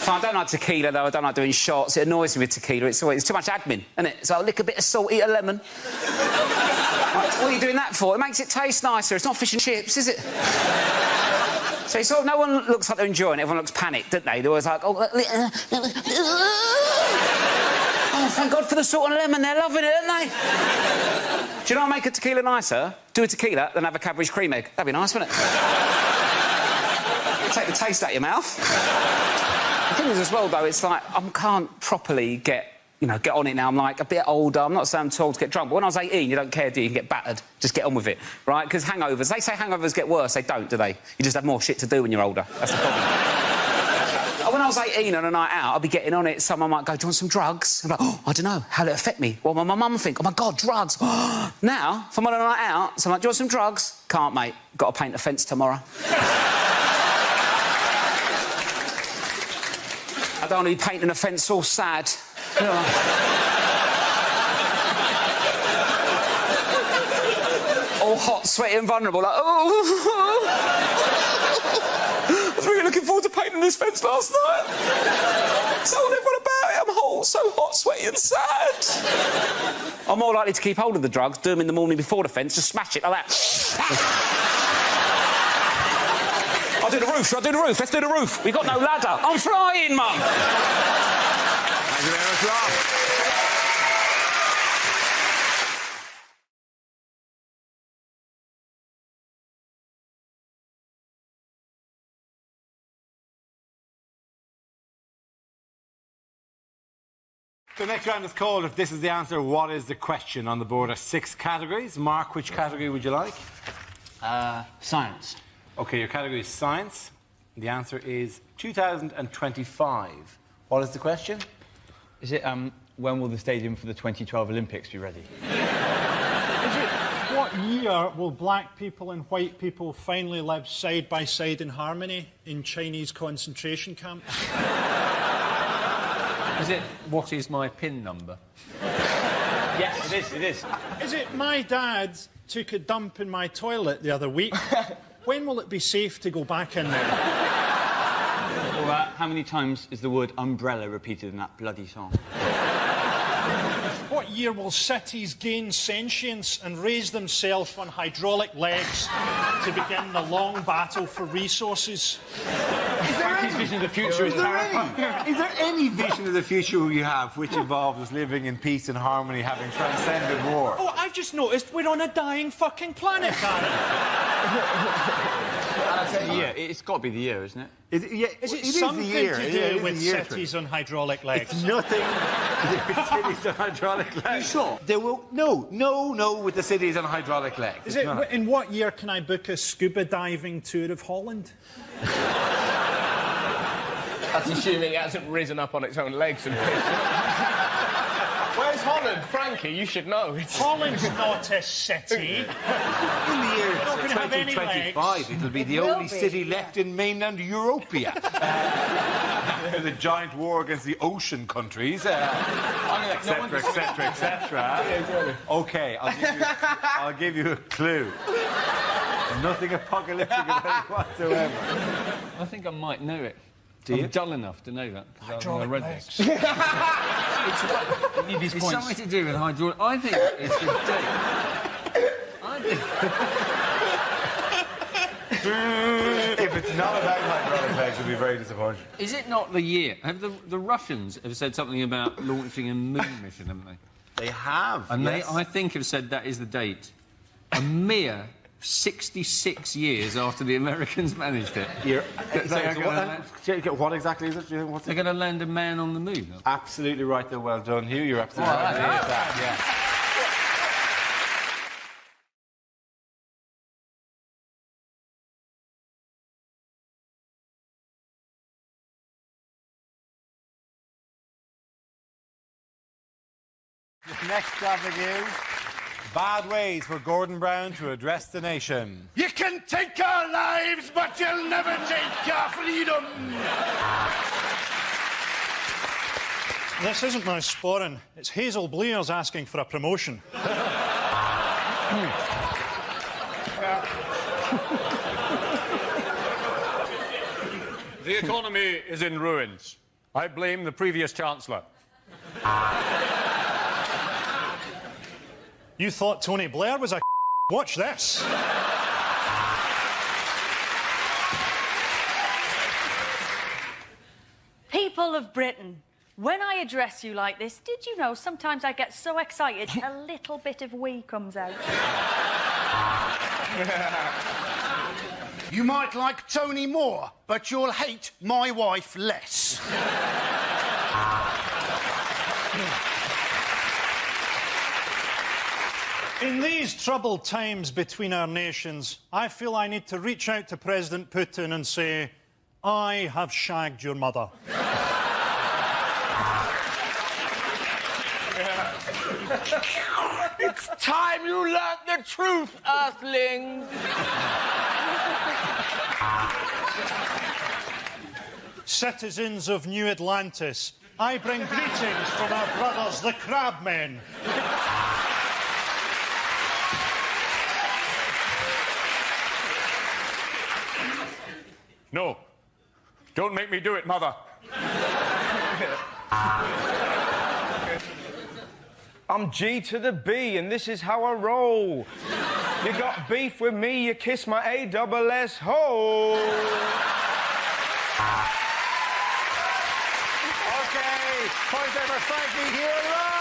S18: I don't like tequila, though. I don't like doing shots. It annoys me with tequila. It's too much admin, isn't it? So I'll lick a bit of salt, eat a lemon. What are you doing that for? It makes it taste nicer. It's not fish and chips, is it? So it's sort of, no one looks like they're enjoying it. Everyone looks panicked, don't they? They're always like, oh, thank God for the salt and lemon. They're loving it, aren't they? Do you know what make a tequila nicer? Do a tequila, then have a Cadbury's cream egg. That'd be nice, wouldn't it? Take the taste out of your mouth. The thing is, as well, though, it's like I can't properly get on it now. I'm like a bit older. I'm not saying I'm too old to get drunk, but when I was 18, you don't care, do you? You can get battered. Just get on with it, right? Because hangovers, they say hangovers get worse. They don't, do they? You just have more shit to do when you're older. That's the problem. When I was 18 on a night out, I'd be getting on it. Someone might go, do you want some drugs? I'm like, oh, I don't know. How'll it affect me? Well, my mum think, oh, my God, drugs. Now, if I'm on a night out, someone like, do you want some drugs? Can't, mate. Got to paint a fence tomorrow. I don't want to be painting a fence all sad. All hot, sweaty and vulnerable, like, oh... I was really looking forward to painting this fence last night. Told everyone about it. I'm so hot, sweaty and sad. I'm more likely to keep hold of the drugs, do them in the morning before the fence, just smash it like that. I'll do the roof, shall I do the roof? Let's do the roof. We've got no ladder. I'm flying, Mum.
S1: Thank you very much, Rob. The next round is called If This Is the Answer, What Is the Question? On the board are 6 categories. Mark, which category would you like?
S6: Science.
S1: OK, your category is science. The answer is 2025. What is the question?
S6: Is it, when will the stadium for the 2012 Olympics be ready?
S16: What year will black people and white people finally live side by side in harmony in Chinese concentration camps?
S7: Is it what is my PIN number?
S6: Yes, it is.
S16: Is it my dad took a dump in my toilet the other week? When will it be safe to go back in there?
S6: Well, how many times is the word umbrella repeated in that bloody song?
S16: What year will cities gain sentience and raise themselves on hydraulic legs to begin the long battle for resources?
S6: Frankie's vision of the future is terrifying.
S1: Is there any vision of the future you have which involves us living in peace and harmony, having transcended war?
S16: Oh, I've just noticed we're on a dying fucking planet, Karen.
S6: It's got to be the year, isn't it?
S16: Is it something to do with cities on hydraulic legs?
S1: It's nothing to do with cities on hydraulic legs. You sure? There will no with the cities on hydraulic legs.
S16: Is it? In what year can I book a scuba diving tour of Holland?
S25: That's assuming it hasn't risen up on its own legs and Where's Holland? Frankie, you should know.
S16: Holland's not a city.
S1: In the year 2025, it'll be the only city left in mainland Europea. The giant war against the ocean countries, etc., etc., etc. OK, I'll give you a clue. Nothing apocalyptic about it whatsoever.
S7: I think I might know it.
S1: I'm
S7: dull enough to know that, because I read this. It's something to do with hydraulic... I think it's the date.
S1: If it's not about hydraulic legs, it'll be very disappointing.
S7: Is it not the year? Have the Russians have said something about launching a moon mission, haven't they?
S1: They have,
S7: and
S1: yes.
S7: I think, have said that is the date. A mere 66 years after the Americans managed it.
S1: What exactly is it?
S7: They're going to land a man on the moon.
S1: Absolutely right, though. Well done, Hugh. You're absolutely right. It is that, yeah. This next topic is bad ways for Gordon Brown to address the nation.
S2: You can take our lives, but you'll never take our freedom.
S16: This isn't my sporran. It's Hazel Blair's asking for a promotion.
S22: The economy is in ruins. I blame the previous Chancellor.
S16: You thought Tony Blair was a Watch this.
S14: People of Britain, when I address you like this, did you know sometimes I get so excited a little bit of wee comes out?
S2: You might like Tony more, but you'll hate my wife less.
S16: In these troubled times between our nations, I feel I need to reach out to President Putin and say, I have shagged your mother.
S25: It's time you learnt the truth, Earthling.
S16: Citizens of New Atlantis, I bring greetings from our brothers, the Crabmen.
S22: No. Don't make me do it, Mother.
S25: I'm G to the B, and this is how I roll. You got beef with me, you kiss my A-double-S hole.
S1: OK, point over Frankie here live.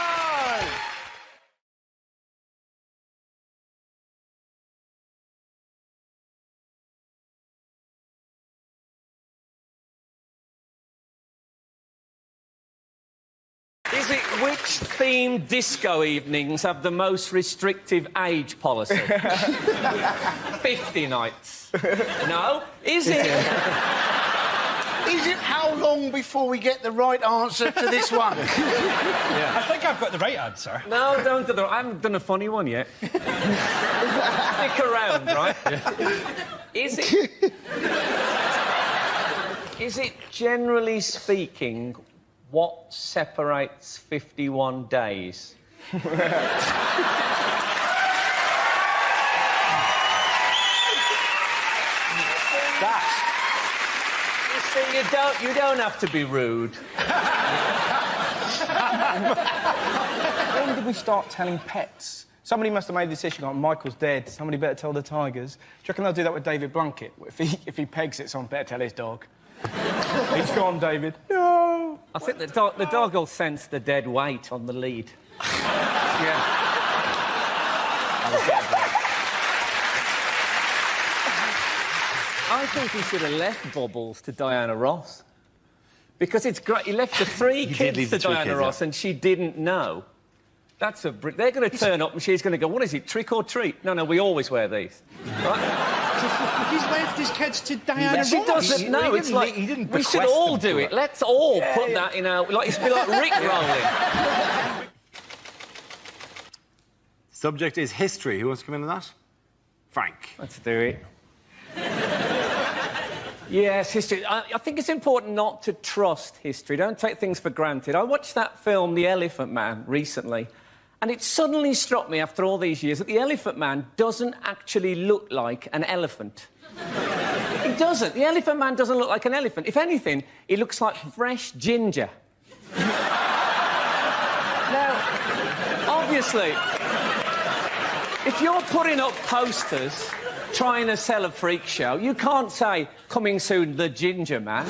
S25: Is
S13: Is it which themed disco evenings have the most restrictive age policy? 50 nights. No? Is it?
S2: Is it how long before we get the right answer to this one?
S8: I think I've got the right answer.
S13: No, don't do that. I haven't done a funny one yet. Stick around, right? Is it generally speaking what separates 51 days? You don't have to be rude.
S25: When did we start telling pets? Somebody must have made the decision, like, Michael's dead, somebody better tell the tigers. Do you reckon they'll do that with David Blunkett? If he pegs it, someone better tell his dog. He's gone, David. No!
S13: I think the dog will sense the dead weight on the lead. Yeah. I think he should have left Bubbles to Diana Ross. Because it's great. He left the three kids to Diana Ross and she didn't know. That's a... They're going to turn up and she's going to go, what is it, trick or treat? No, we always wear these. Right?
S2: He's left his kids to Diana Ross.
S13: She doesn't know. It's like, we should all do it. Let's all put that in our... Like, it's be like Rick-rolling.
S1: Subject is history. Who wants to come in on that? Frank.
S13: Let's do it. Yes, history. I think it's important not to trust history. Don't take things for granted. I watched that film, The Elephant Man, recently, and it suddenly struck me after all these years that the Elephant Man doesn't actually look like an elephant. He doesn't. The Elephant Man doesn't look like an elephant. If anything, he looks like fresh ginger. Now, obviously, if you're putting up posters trying to sell a freak show, you can't say, coming soon, the Ginger Man.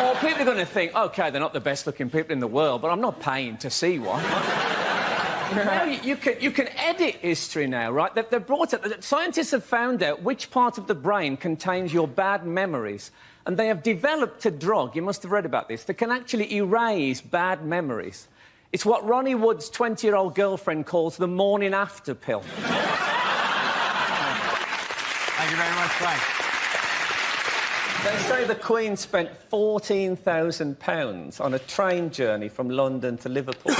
S13: Or people are going to think, OK, they're not the best-looking people in the world, but I'm not paying to see one. Now, you can edit history now, right? They've brought it... Scientists have found out which part of the brain contains your bad memories, and they have developed a drug, you must have read about this, that can actually erase bad memories. It's what Ronnie Wood's 20-year-old girlfriend calls the morning after pill.
S1: Thank you very much, Frank.
S13: They say the Queen spent £14,000 on a train journey from London to Liverpool.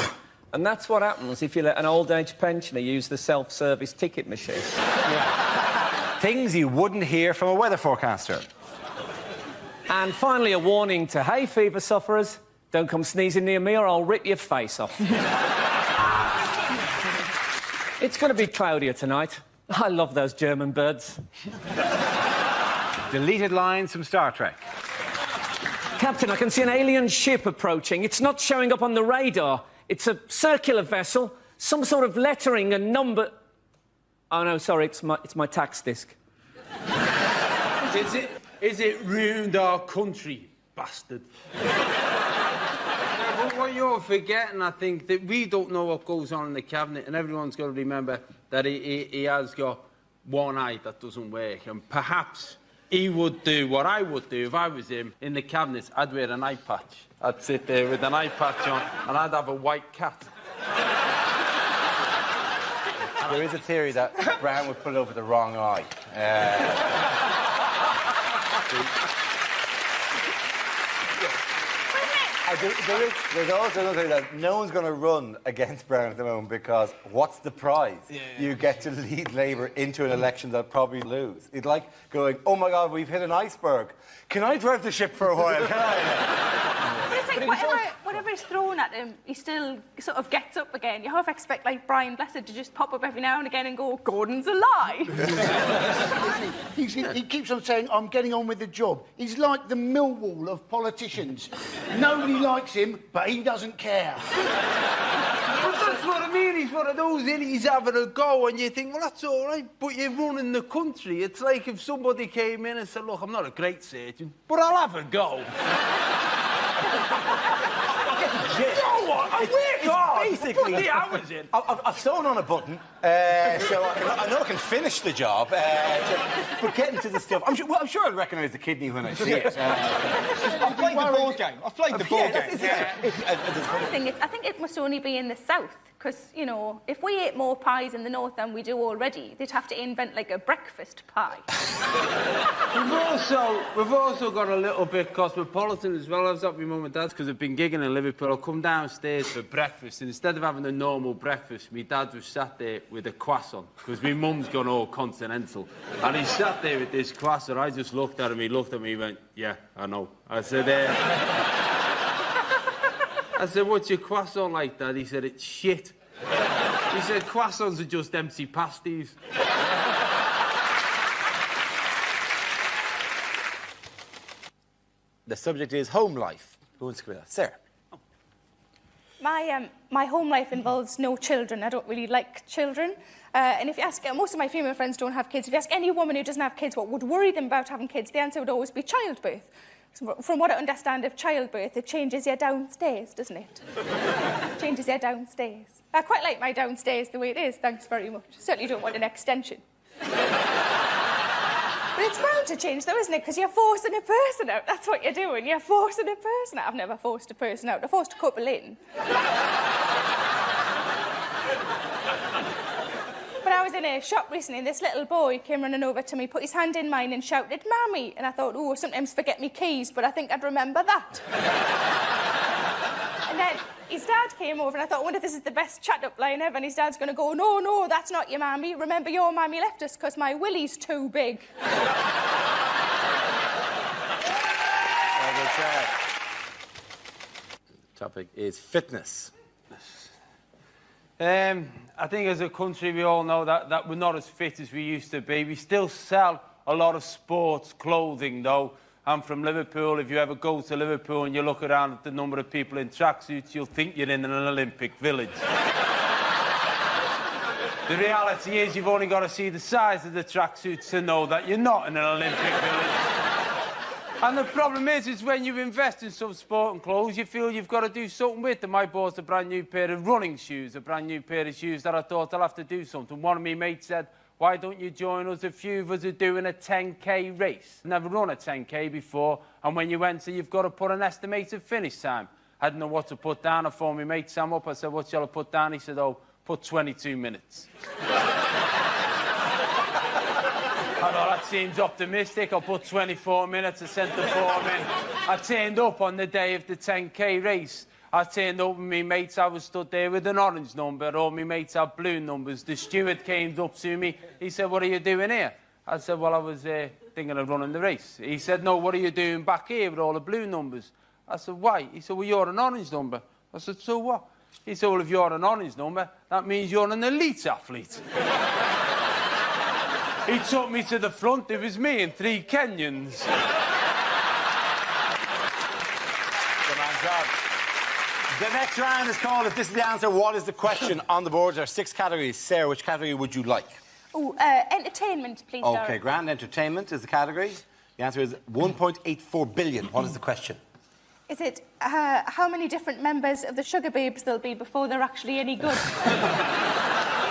S13: And that's what happens if you let an old-age pensioner use the self-service ticket machine.
S1: Yeah. Things you wouldn't hear from a weather forecaster.
S13: And finally, a warning to hay fever sufferers. Don't come sneezing near me or I'll rip your face off. It's going to be cloudier tonight. I love those German birds.
S1: Deleted lines from Star Trek.
S13: Captain, I can see an alien ship approaching. It's not showing up on the radar. It's a circular vessel, some sort of lettering and number... Oh, no, sorry, it's my tax disc.
S10: Is it ruined our country, bastard? But what you're forgetting, I think, that we don't know what goes on in the cabinet, and everyone's got to remember that he has got one eye that doesn't work, and perhaps he would do what I would do if I was him in the cabinet. I'd wear an eye patch. I'd sit there with an eye patch on, and I'd have a white cat.
S1: There is a theory that Brown would put it over the wrong eye. There's also another thing that no one's going to run against Brown at the moment because what's the prize? You get to lead Labour into an election they'll probably lose. It's like going, oh my God, we've hit an iceberg. Can I drive the ship for a while? Can I?
S17: It's like whatever is thrown at him, he still sort of gets up again. You half expect, like, Brian Blessed to just pop up every now and again and go, Gordon's alive.
S2: He keeps on saying, I'm getting on with the job. He's like the Millwall of politicians. Nobody likes him, but he doesn't care.
S10: But that's what I mean. He's one of those, he's having a go, and you think, well, that's all right, but you're running the country. It's like if somebody came in and said, look, I'm not a great surgeon, but I'll have a go.
S2: You know what? It's
S15: basically...
S13: Put the hours in.
S15: I've sewn on a button, so I know I can finish the job, but getting to the stuff... I'm sure I'll recognise the kidney when I see it.
S25: I've played the board game. I've played the board game.
S17: I think it must only be in the south, because, you know, if we ate more pies in the north than we do already, they'd have to invent, like, a breakfast pie.
S10: We've also got a little bit cosmopolitan as well. I was up with my mum and dad's because I've been gigging in Liverpool. I'll come downstairs for breakfast, and instead of having a normal breakfast, my dad was sat there with a croissant, because my mum's gone all continental. And he sat there with this croissant. I just looked at him, he looked at me, he went, yeah, I know. I said, what's your croissant like, Dad? He said, it's shit. He said, croissants are just empty pasties.
S15: The subject is home life. Who wants to go with that? Sarah.
S17: My home life involves no children. I don't really like children. And if you ask, most of my female friends don't have kids. If you ask any woman who doesn't have kids what would worry them about having kids, the answer would always be childbirth. So from what I understand of childbirth, it changes you downstairs, doesn't it? Changes you downstairs. I quite like my downstairs the way it is, thanks very much. Certainly don't want an extension. But it's bound to change, though, isn't it? Because you're forcing a person out. That's what you're doing. You're forcing a person out. I've never forced a person out. I forced a couple in. But I was in a shop recently, and this little boy came running over to me, put his hand in mine and shouted, "Mammy!" And I thought, oh, I sometimes forget me keys, but I think I'd remember that. And then his dad came over, and I thought, I wonder if this is the best chat-up line ever. And his dad's going to go, "No, no, that's not your mammy. Remember, your mammy left us because my willy's too big."
S15: The topic is fitness.
S10: I think as a country we all know that we're not as fit as we used to be. We still sell a lot of sports clothing, though. I'm from Liverpool. If you ever go to Liverpool and you look around at the number of people in tracksuits, you'll think you're in an Olympic village. The reality is you've only got to see the size of the tracksuits to know that you're not in an Olympic village. And the problem is when you invest in some sport and clothes, you feel you've got to do something with them. I bought a brand new pair of running shoes, a brand new pair of shoes that I thought I'll have to do something. One of my mates said, "Why don't you join us? A few of us are doing a 10K race." Never run a 10K before, and when you enter, you've got to put an estimated finish time. I didn't know what to put down. I phoned my mate Sam up. I said, "What shall I put down?" He said, "Oh, put 22 minutes. I thought that seems optimistic. I'll put 24 minutes. I sent the form in. I turned up on the day of the 10K race. I turned up with my mates. I was stood there with an orange number. All my mates had blue numbers. The steward came up to me. He said, "What are you doing here?" I said, "Well, I was thinking of running the race." He said, "No, what are you doing back here with all the blue numbers?" I said, "Why?" He said, "Well, you're an orange number." I said, "So what?" He said, "Well, if you're an orange number, that means you're an elite athlete." He took me to the front. It was me and 3 Kenyans.
S15: The next round is called If This Is the Answer, What Is the Question? On the board there are 6 categories. Sarah, which category would you like?
S17: Oh, entertainment, please,
S15: OK,
S17: Darren.
S15: grand. Entertainment is the category. The answer is 1.84 billion. What is the question?
S17: Is it how many different members of the Sugar Babes there'll be before they're actually any good?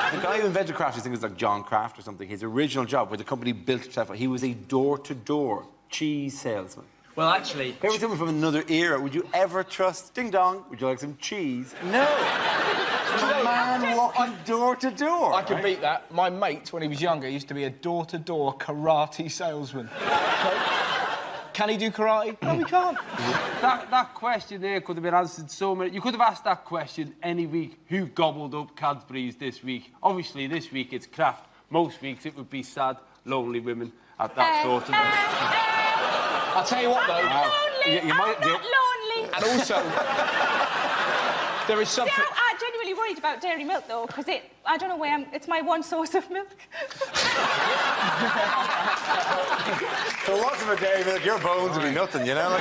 S15: The guy who invented Kraft, I think it was like John Kraft or something, his original job where the company built itself, he was a door-to-door cheese salesman.
S13: Well, actually...
S15: If there was someone from another era, would you ever trust, ding dong, would you like some cheese? No! A man walking door-to-door.
S25: I can beat that. My mate, when he was younger, used to be a door-to-door karate salesman. Can he do karate? No, he can't.
S10: That question there could have been answered so many... You could have asked that question any week. Who gobbled up Cadbury's this week? Obviously, this week it's Kraft. Most weeks it would be sad, lonely women at that sort of...
S25: I'll tell you what, though...
S17: I'm not lonely.
S25: And also, there is something...
S17: I'm genuinely worried about dairy milk, though, because I don't know where it's my one source of milk.
S15: So what's for dairy milk? Your bones would be nothing, you know?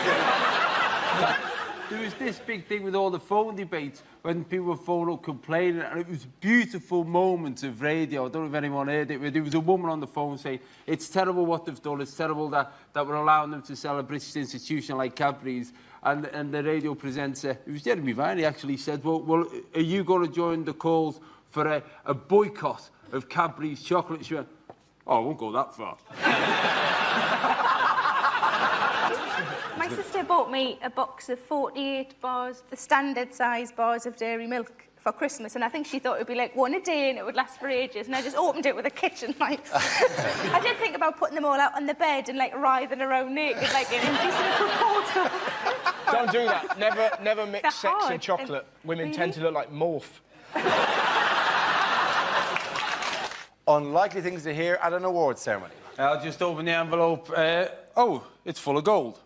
S10: there was this big thing with all the phone debates when people were phoning up complaining, and it was a beautiful moment of radio. I don't know if anyone heard it, but there was a woman on the phone saying, it's terrible what they've done, it's terrible that we're allowing them to sell a British institution like Cadbury's. And the radio presenter, it was Jeremy Vine, he actually said, well, are you going to join the calls for a boycott of Cadbury's chocolate? She went, oh, I won't go that far.
S17: My sister bought me a box of 48 bars, the standard size bars of dairy milk for Christmas, and I think she thought it would be like one a day and it would last for ages, and I just opened it with a kitchen knife. I did think about putting them all out on the bed and, like, writhing around naked, like an indecent proposal.
S25: Don't do that. Never mix sex and chocolate. Women tend to look like Morph.
S1: Unlikely things to hear at an awards ceremony.
S10: I'll just open the envelope. Oh, it's full of gold.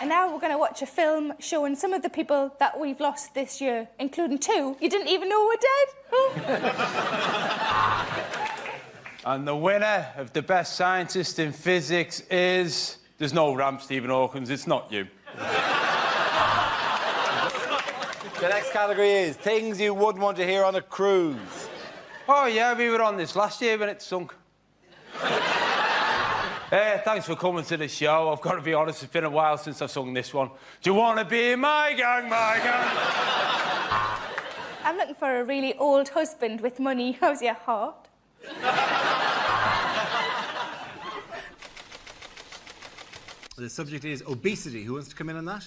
S17: And now we're going to watch a film showing some of the people that we've lost this year, including 2 you didn't even know were dead.
S10: And the winner of the best scientist in physics is... There's no ramp, Stephen Hawkins, it's not you.
S1: The next category is things you wouldn't want to hear on a cruise.
S10: Oh, yeah, we were on this last year when it sunk. Thanks for coming to the show. I've got to be honest, it's been a while since I've sung this one. Do you want to be in my gang, my gang?
S17: I'm looking for a really old husband with money. How's your heart?
S1: The subject is obesity. Who wants to come in on that?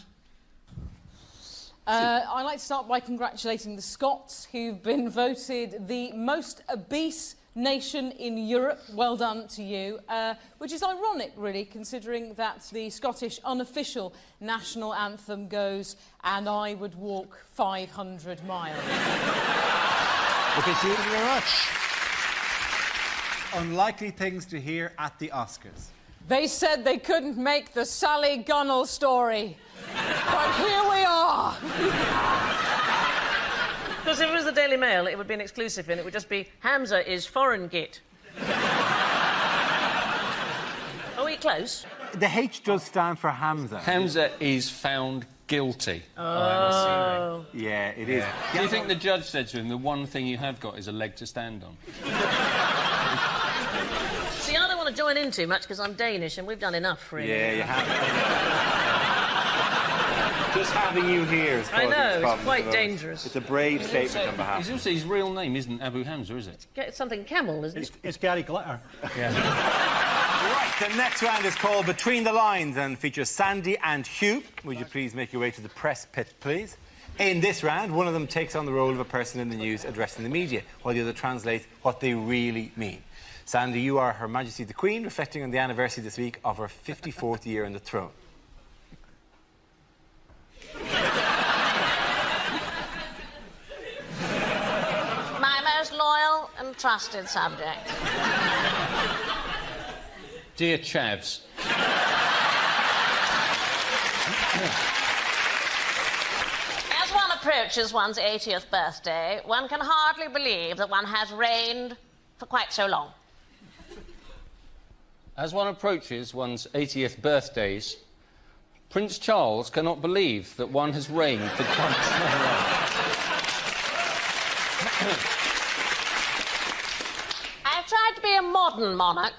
S12: I'd like to start by congratulating the Scots, who've been voted the most obese nation in Europe. Well done to you. Which is ironic, really, considering that the Scottish unofficial national anthem goes, "And I would walk 500 miles."
S1: OK, thank you very much. Unlikely things to hear at the Oscars.
S12: They said they couldn't make the Sally Gunnell story. But here we are.
S19: Because if it was the Daily Mail, it would be an exclusive, and it would just be, Hamza is foreign git. Are we close?
S1: The H does stand for Hamza.
S22: Hamza is found guilty.
S19: Oh.
S1: Yeah, it is.
S22: Do you think the judge said to him, the one thing you have got is a leg to stand on?
S19: See, I don't want to join in too much because I'm Danish and we've done enough for him.
S1: Yeah, you have. Just having you here is causing
S19: I know,
S1: problems
S19: it's quite
S1: for us.
S19: dangerous.
S1: It's a brave statement on behalf.
S22: His real name isn't Abu Hamza, is it?
S19: It's something camel, isn't it?
S16: It's Gary Glitter.
S1: Yeah. Right, the next round is called Between the Lines and features Sandy and Hugh. Would you please make your way to the press pit, please? In this round, one of them takes on the role of a person in the news addressing the media, while the other translates what they really mean. Sandy, you are Her Majesty the Queen, reflecting on the anniversary this week of her 54th year on the throne.
S19: My most loyal and trusted subject.
S22: Dear Chavs.
S19: As one approaches one's 80th birthday, one can hardly believe that one has reigned for quite so long.
S22: As one approaches one's 80th birthdays, Prince Charles cannot believe that one has reigned for quite so long.
S19: I've tried to be a modern monarch,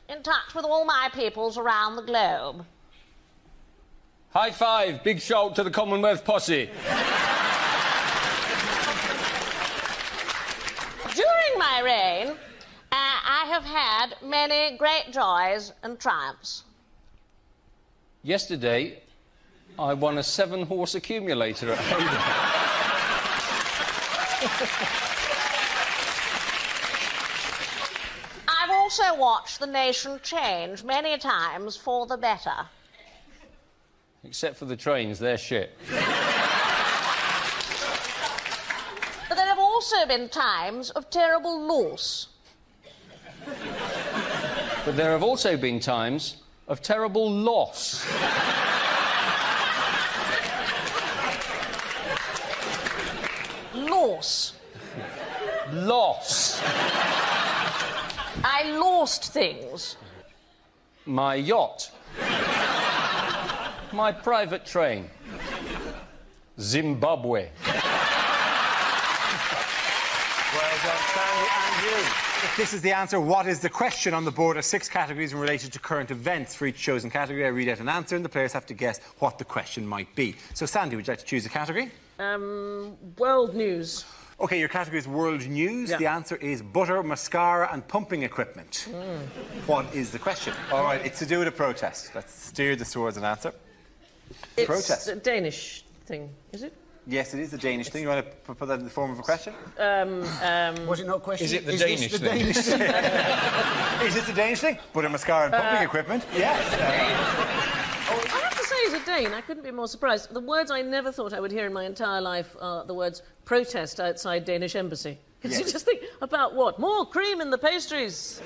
S19: in touch with all my peoples around the globe.
S22: High five, big shout to the Commonwealth posse.
S19: During my reign, I have had many great joys and triumphs.
S22: Yesterday, I won a 7-horse accumulator at Hayden.
S19: I've also watched the nation change many times for the better.
S22: Except for the trains, they're shit.
S19: But there have also been times of terrible loss.
S22: But there have also been times of terrible loss.
S19: Loss.
S22: Loss.
S19: I lost things.
S22: My yacht. my private train. Zimbabwe.
S1: Well done, Sandy, and you. If this is the answer, what is the question? On the board are 6 categories related to current events. For each chosen category, I read out an answer, and the players have to guess what the question might be. So, Sandy, would you like to choose a category?
S9: World news.
S1: OK, your category is world news.
S9: Yeah.
S1: The answer is butter, mascara and pumping equipment. What is the question? All right, it's to do with a protest. Let's steer this towards an answer.
S9: It's
S1: Protest.
S9: a Danish thing, is it?
S1: Yes, it is a Danish thing. You want to put that in the form of a question?
S2: Was it not a question?
S1: Is it the
S2: Danish
S1: thing?
S2: Danish thing?
S1: Is it the Danish thing? Butter, mascara and pumping equipment? Yes.
S9: I have to say, as a Dane, I couldn't be more surprised. The words I never thought I would hear in my entire life are the words protest outside Danish embassy. Because you just think, about what? More cream in the pastries.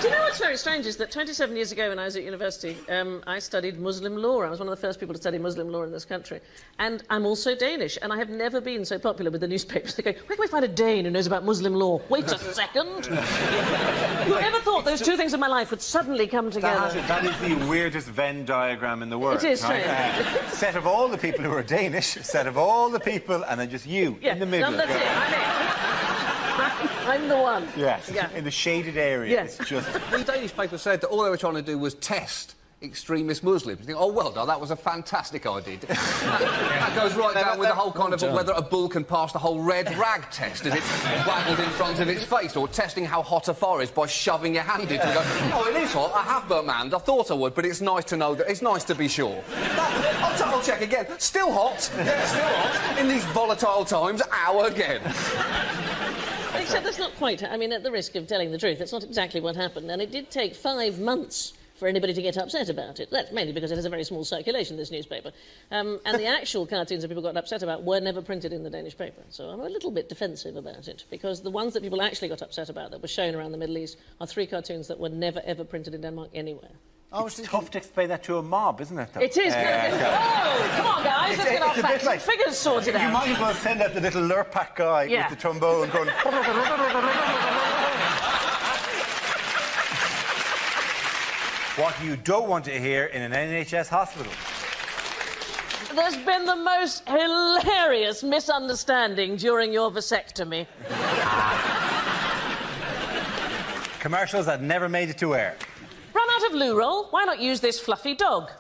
S9: Do you know what's very strange is that 27 years ago when I was at university, I studied Muslim law. I was one of the first people to study Muslim law in this country. And I'm also Danish, and I have never been so popular with the newspapers. They go, where can we find a Dane who knows about Muslim law? Wait a second. Whoever thought those two things in my life would suddenly come together?
S1: That is the weirdest Venn diagram in the world.
S9: It is strange.
S1: Set of all the people who are Danish, set of all the people, and then just you in the middle.
S9: That's it. I'm the one.
S1: Yes,
S9: Yeah.
S1: in the shaded area.
S9: Yes.
S1: It's just...
S20: The Danish paper said that all they were trying to do was test extremist Muslims. You think, oh, well done, that was a fantastic idea. That goes right down with the whole kind of whether a bull can pass the whole red rag test as it's waggled in front of its face, or testing how hot a fire is by shoving your hand into it and go, oh, it is hot, I have burnt my hand, I thought I would, but it's nice to know that, it's nice to be sure. I'll check again. Still hot. Yeah, still hot. In these volatile times, ow again.
S9: Except that's not quite... I mean, at the risk of telling the truth, that's not exactly what happened. And it did take 5 months for anybody to get upset about it. That's mainly because it has a very small circulation, this newspaper. And the actual cartoons that people got upset about were never printed in the Danish paper. So I'm a little bit defensive about it, because the ones that people actually got upset about that were shown around the Middle East are 3 cartoons that were never, ever printed in Denmark anywhere.
S1: It's tough to explain that to a mob, isn't it, though?
S9: It is. Oh, come on, guys, let's get our facts and figures sorted out.
S1: You might as well send out the little Lurpak guy with the trombone going... What you don't want to hear in an NHS hospital.
S9: There's been the most hilarious misunderstanding during your vasectomy.
S1: Commercials that never made it to air.
S9: Run out of loo roll? Why not use this fluffy dog?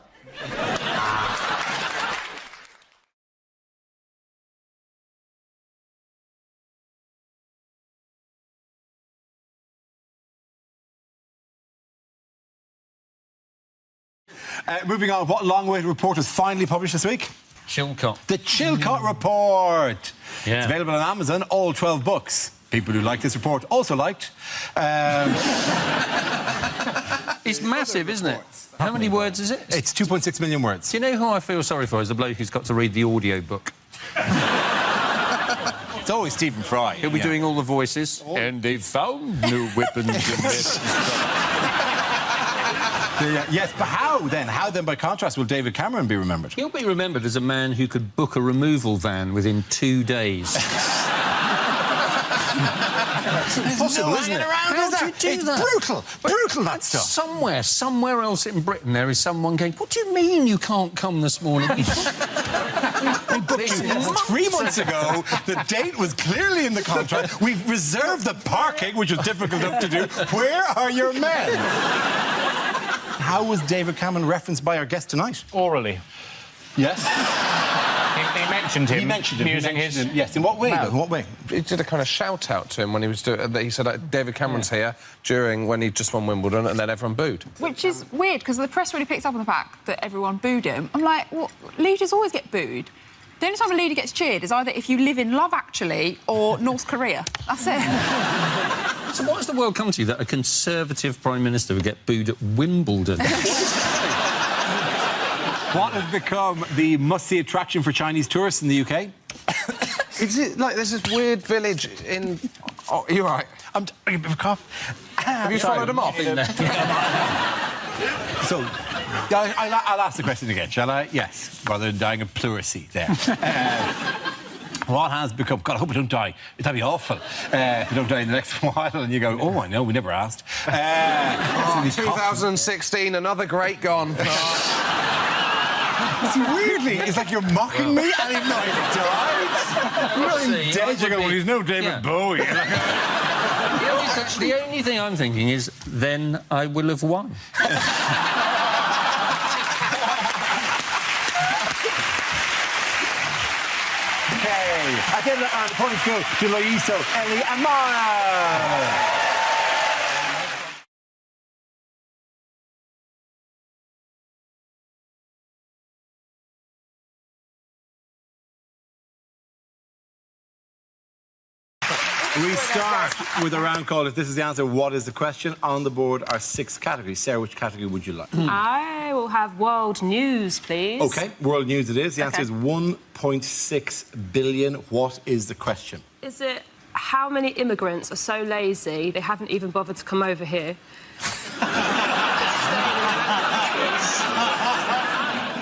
S1: Moving on, what long-awaited report was finally published this week?
S22: Chilcot.
S1: The Chilcot Report.
S22: Yeah.
S1: It's available on Amazon, all 12 books. People who liked this report also liked.
S22: It's massive, isn't it? How many words is it?
S1: It's 2.6 million words.
S22: Do you know who I feel sorry for? Is the bloke who's got to read the audio book.
S1: It's always Stephen Fry.
S22: He'll be doing all the voices. And they've found new weapons in this.
S1: Yes, but how then? How then, by contrast, will David Cameron be remembered?
S22: He'll be remembered as a man who could book a removal van within 2 days.
S1: It's impossible, isn't it? How do you do that? Brutal. Brutal, that stuff.
S22: Somewhere else in Britain, there is someone going, what do you mean you can't come this morning?
S1: They booked you 3 months ago. The date was clearly in the contract. We've reserved the parking, which was difficult enough to do. Where are your men? How was David Cameron referenced by our guest tonight?
S21: Orally.
S1: Yes.
S21: He mentioned him.
S1: He mentioned him.
S21: Using his...
S1: Yes, in what way?
S21: mouth.
S1: In what way?
S23: He did a kind of shout-out to him when he was doing... He said, David Cameron's here, when he just won Wimbledon, and then everyone booed.
S24: Which is weird, because the press really picks up on the fact that everyone booed him. I'm like, well, leaders always get booed. The only time a leader gets cheered is either if you live in Love Actually or North Korea. That's it.
S22: So what has the world come to that a Conservative Prime Minister would get booed at Wimbledon?
S1: What has become the must-see attraction for Chinese tourists in the UK?
S23: Is it like there's this weird village in... Oh, you're right.
S1: I'm a bit of a cough.
S23: Have you followed him off?
S1: So, I'll ask the question again, shall I? Yes, rather than dying of pleurisy there. What has become... God, I hope I don't die. That'd be awful if you don't die in the next while and you go, oh, I know, we never asked.
S23: 2016, another great gone.
S1: See, weirdly, it's like you're mocking me and he's not even died. You're not even dead. You go, well, he's no David Bowie.
S22: The only thing I'm thinking is, then I will have won.
S1: Okay. At the end of the round, points go to Loiso, Ellie and Mara. We start with a round called If This Is the Answer, What Is the Question? On the board are 6 categories. Sarah, which category would you like?
S3: I will have world news, please.
S1: OK, world news it is. The answer is 1.6 billion. What is the question?
S3: Is it how many immigrants are so lazy they haven't even bothered to come over here?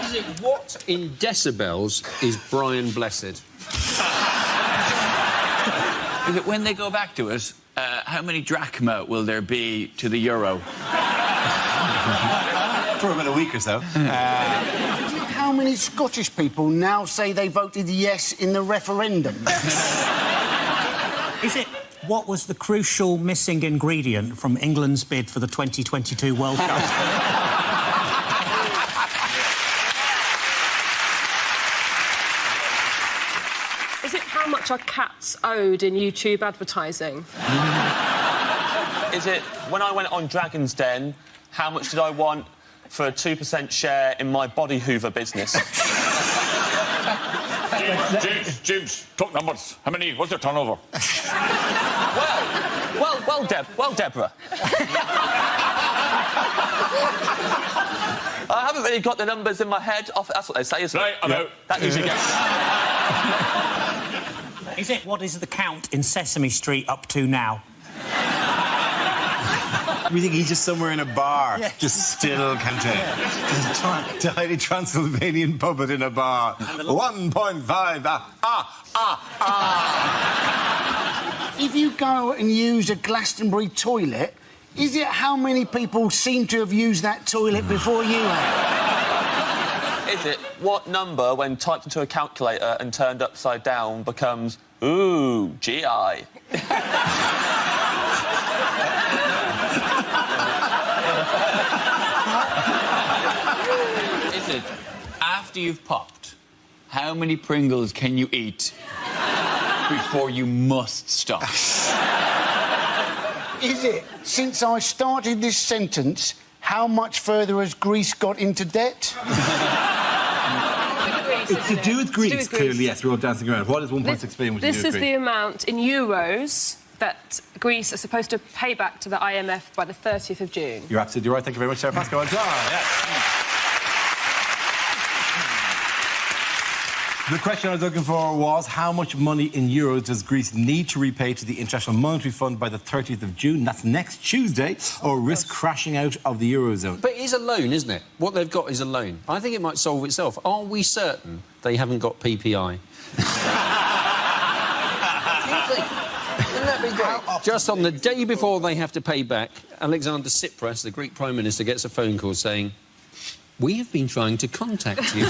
S22: Is it what in decibels is Brian Blessed?
S4: Is it when they go back to us, how many drachma will there be to the euro?
S1: For about a week or so.
S2: How many Scottish people now say they voted yes in the referendum?
S5: Is it what was the crucial missing ingredient from England's bid for the 2022 World Cup?
S3: Is it how much are cats owed in YouTube advertising?
S11: Is it when I went on Dragon's Den, how much did I want for a 2% share in my body hoover business?
S4: James, talk numbers. How many? What's your turnover?
S11: Well, Deborah. I haven't really got the numbers in my head. That's what they say, isn't it?
S4: Right, I'm out.
S11: That usually gets...
S5: Is it what is the count in Sesame Street up to now?
S1: We think he's just somewhere in a bar, just still counting. Tiny Transylvanian puppet in a bar. 1.5.
S2: If you go and use a Glastonbury toilet, is it how many people seem to have used that toilet before you have?
S11: Is it what number, when typed into a calculator and turned upside down, becomes, ooh, GI?
S4: Is it after you've popped, how many Pringles can you eat before you must stop?
S2: Is it, since I started this sentence, how much further has Greece got into debt?
S1: It's to do with Greece, clearly, yes, we're all dancing around. What is 1.6 billion?
S3: This is the amount in euros that Greece is supposed to pay back to the IMF by the 30th of June.
S1: You're absolutely right. Thank you very much, Sarah Pascoe. Well done. Yes. The question I was looking for was how much money in euros does Greece need to repay to the International Monetary Fund by the 30th of June? That's next Tuesday, or risk crashing out of the Eurozone.
S22: But it is a loan, isn't it? What they've got is a loan. I think it might solve itself. Are we certain they haven't got PPI? Wouldn't that be great? Just on the day before they have to pay back, Alexander Tsipras, the Greek Prime Minister, gets a phone call saying, "We have been trying to contact you."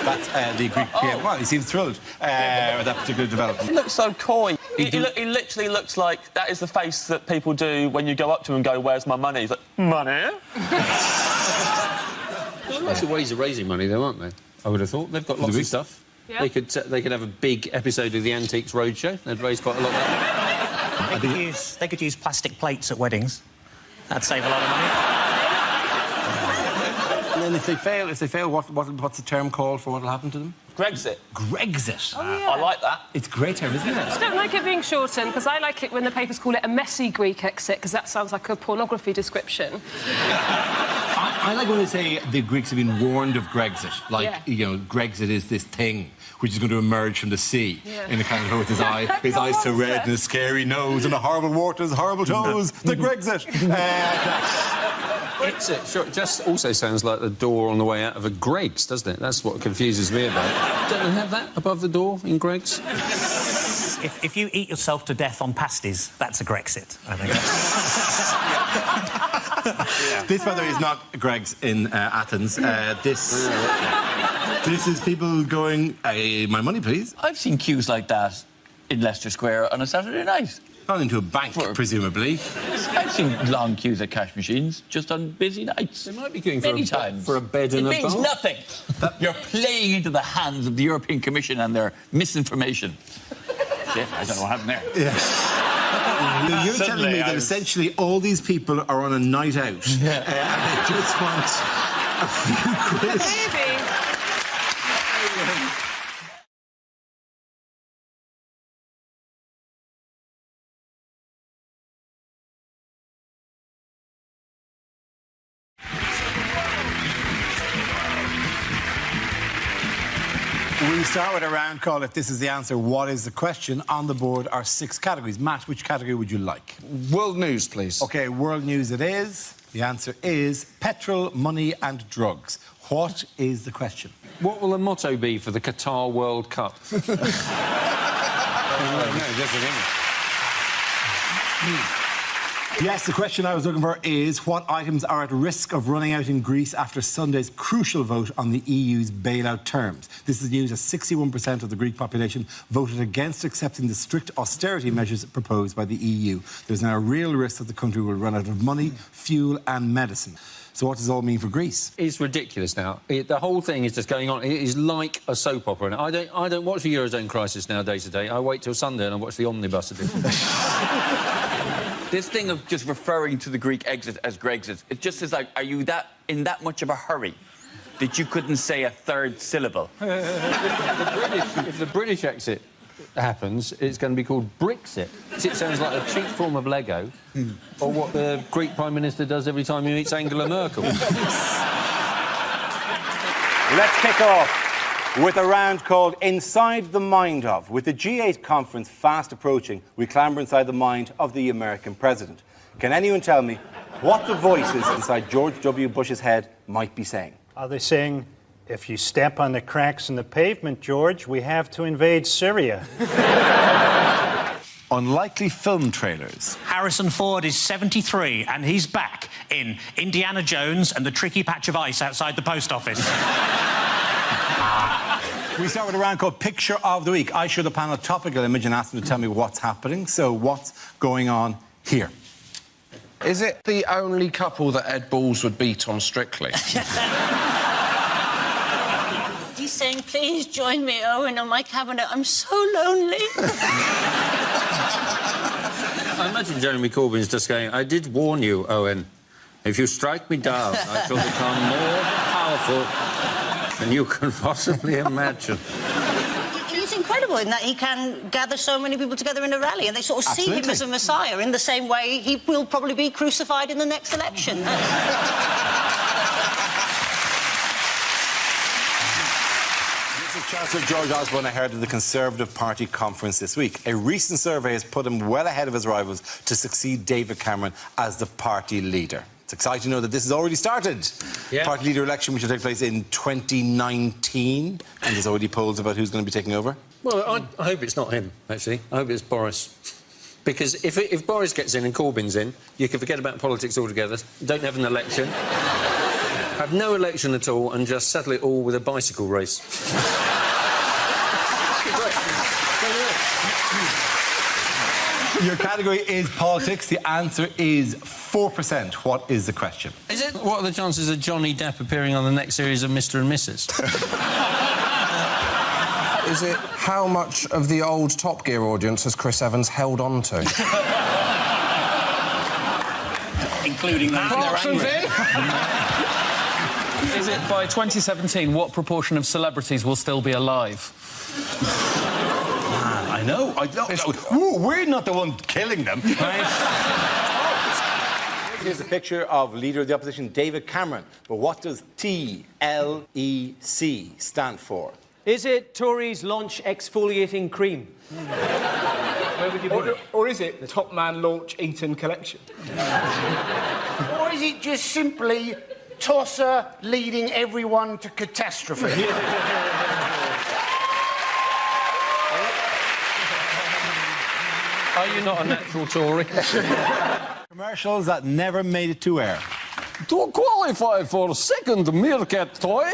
S1: That's the Greek PM. Well, he seems thrilled with that particular development.
S11: He looks so coy. He literally looks like that is the face that people do when you go up to him and go, "Where's my money?" He's like, "Money?"
S22: There's lots of ways of raising money, though, aren't there? I would have thought. They've got lots of stuff.
S3: Yeah.
S22: They could have a big episode of the Antiques Roadshow. They'd raise quite a lot of money.
S5: They could use plastic plates at weddings. That'd save a lot of money.
S1: And then if they fail, what's the term called for what will happen to them?
S11: Grexit.
S1: Grexit.
S3: Oh, yeah.
S11: I like that.
S1: It's a great term, isn't it?
S3: I don't like it being shortened, because I like it when the papers call it a messy Greek exit, because that sounds like a pornography description.
S1: I like when they say the Greeks have been warned of Grexit. Like, you know, Grexit is this thing which is going to emerge from the sea in a kind of with his eyes so red and his scary nose and the horrible waters, horrible toes. The Grexit.
S22: It just also sounds like the door on the way out of a Greggs, doesn't it? That's what confuses me about it. Don't they have that above the door in Greggs?
S5: If you eat yourself to death on pasties, that's a Grexit, I think.
S1: This, by the way, is not Greg's in Athens. This is people going, my money, please.
S4: I've seen queues like that in Leicester Square on a Saturday night.
S1: Not into a bank, presumably.
S4: I've seen long queues at cash machines just on busy nights.
S22: They might be going
S4: many times.
S22: for a bed and a
S4: It means
S22: bath.
S4: nothing. You're playing into the hands of the European Commission and their misinformation. Yeah, I don't know what happened there.
S1: Yeah. You're telling me that essentially all these people are on a night out and they just want a few quid.
S3: Maybe.
S1: We start with a round called If This Is the Answer, What Is the Question? On the board are 6 categories. Matt, which category would you like?
S23: World news, please.
S1: OK, world news it is. The answer is petrol, money and drugs. What is the question?
S22: What will the motto be for the Qatar World Cup?
S1: Yes, the question I was looking for is what items are at risk of running out in Greece after Sunday's crucial vote on the EU's bailout terms. This is news as 61% of the Greek population voted against accepting the strict austerity measures proposed by the EU. There's now a real risk that the country will run out of money, fuel and medicine. So what does it all mean for Greece?
S22: It's ridiculous now. The whole thing is just going on. It is like a soap opera. And I don't watch the Eurozone crisis now day to day. I wait till Sunday and I watch the Omnibus edition.
S4: This thing of just referring to the Greek exit as Gregxit, it just is like, are you in that much of a hurry that you couldn't say a third syllable?
S22: If the British exit happens, it's going to be called Brexit. It sounds like a cheap form of Lego, or what the Greek Prime Minister does every time he meets Angela Merkel.
S1: Let's kick off with a round called Inside the Mind of. With the G8 conference fast approaching, we clamber inside the mind of the American president. Can anyone tell me what the voices inside George W. Bush's head might be saying?
S16: Are they saying, if you step on the cracks in the pavement, George, we have to invade Syria?
S1: Unlikely film trailers.
S5: Harrison Ford is 73 and he's back in Indiana Jones and the Tricky Patch of Ice outside the post office.
S1: We start with a round called Picture of the Week. I show the panel a topical image and ask them to tell me what's happening. So what's going on here?
S23: Is it the only couple that Ed Balls would beat on Strictly?
S6: He's saying, please join me, Owen, on my cabinet. I'm so lonely.
S22: I imagine Jeremy Corbyn's just going, I did warn you, Owen. If you strike me down, I shall become more powerful than you can possibly imagine.
S6: He's incredible in that he can gather so many people together in a rally and they sort of see him as a messiah in the same way he will probably be crucified in the next election.
S1: Chancellor George Osborne, I heard at the Conservative Party conference this week. A recent survey has put him well ahead of his rivals to succeed David Cameron as the party leader. It's exciting to know that this has already started.
S22: Yeah.
S1: Party leader election, which will take place in 2019. And there's already polls about who's going to be taking over.
S22: Well, I hope it's not him, actually. I hope it's Boris. Because if Boris gets in and Corbyn's in, you can forget about politics altogether. Don't have an election. Have no election at all and just settle it all with a bicycle race.
S1: Your category is politics. The answer is 4%. What is the question?
S22: What are the chances of Johnny Depp appearing on the next series of Mr. and Mrs?
S23: Is it how much of the old Top Gear audience has Chris Evans held on to?
S5: Including that.
S23: Clarkson's in!
S7: Is it by 2017 what proportion of celebrities will still be alive?
S1: I know. Ooh, we're not the one killing them. Here's a picture of Leader of the Opposition, David Cameron. But what does TLEC stand for?
S13: Is it Tories launch exfoliating cream?
S25: Where would you put it? Or is it Top Man launch Eton collection?
S2: Or is it just simply Tosser leading everyone to catastrophe?
S22: Are you not a natural Tory?
S1: Commercials that never made it to air.
S8: To qualify for second meerkat toy,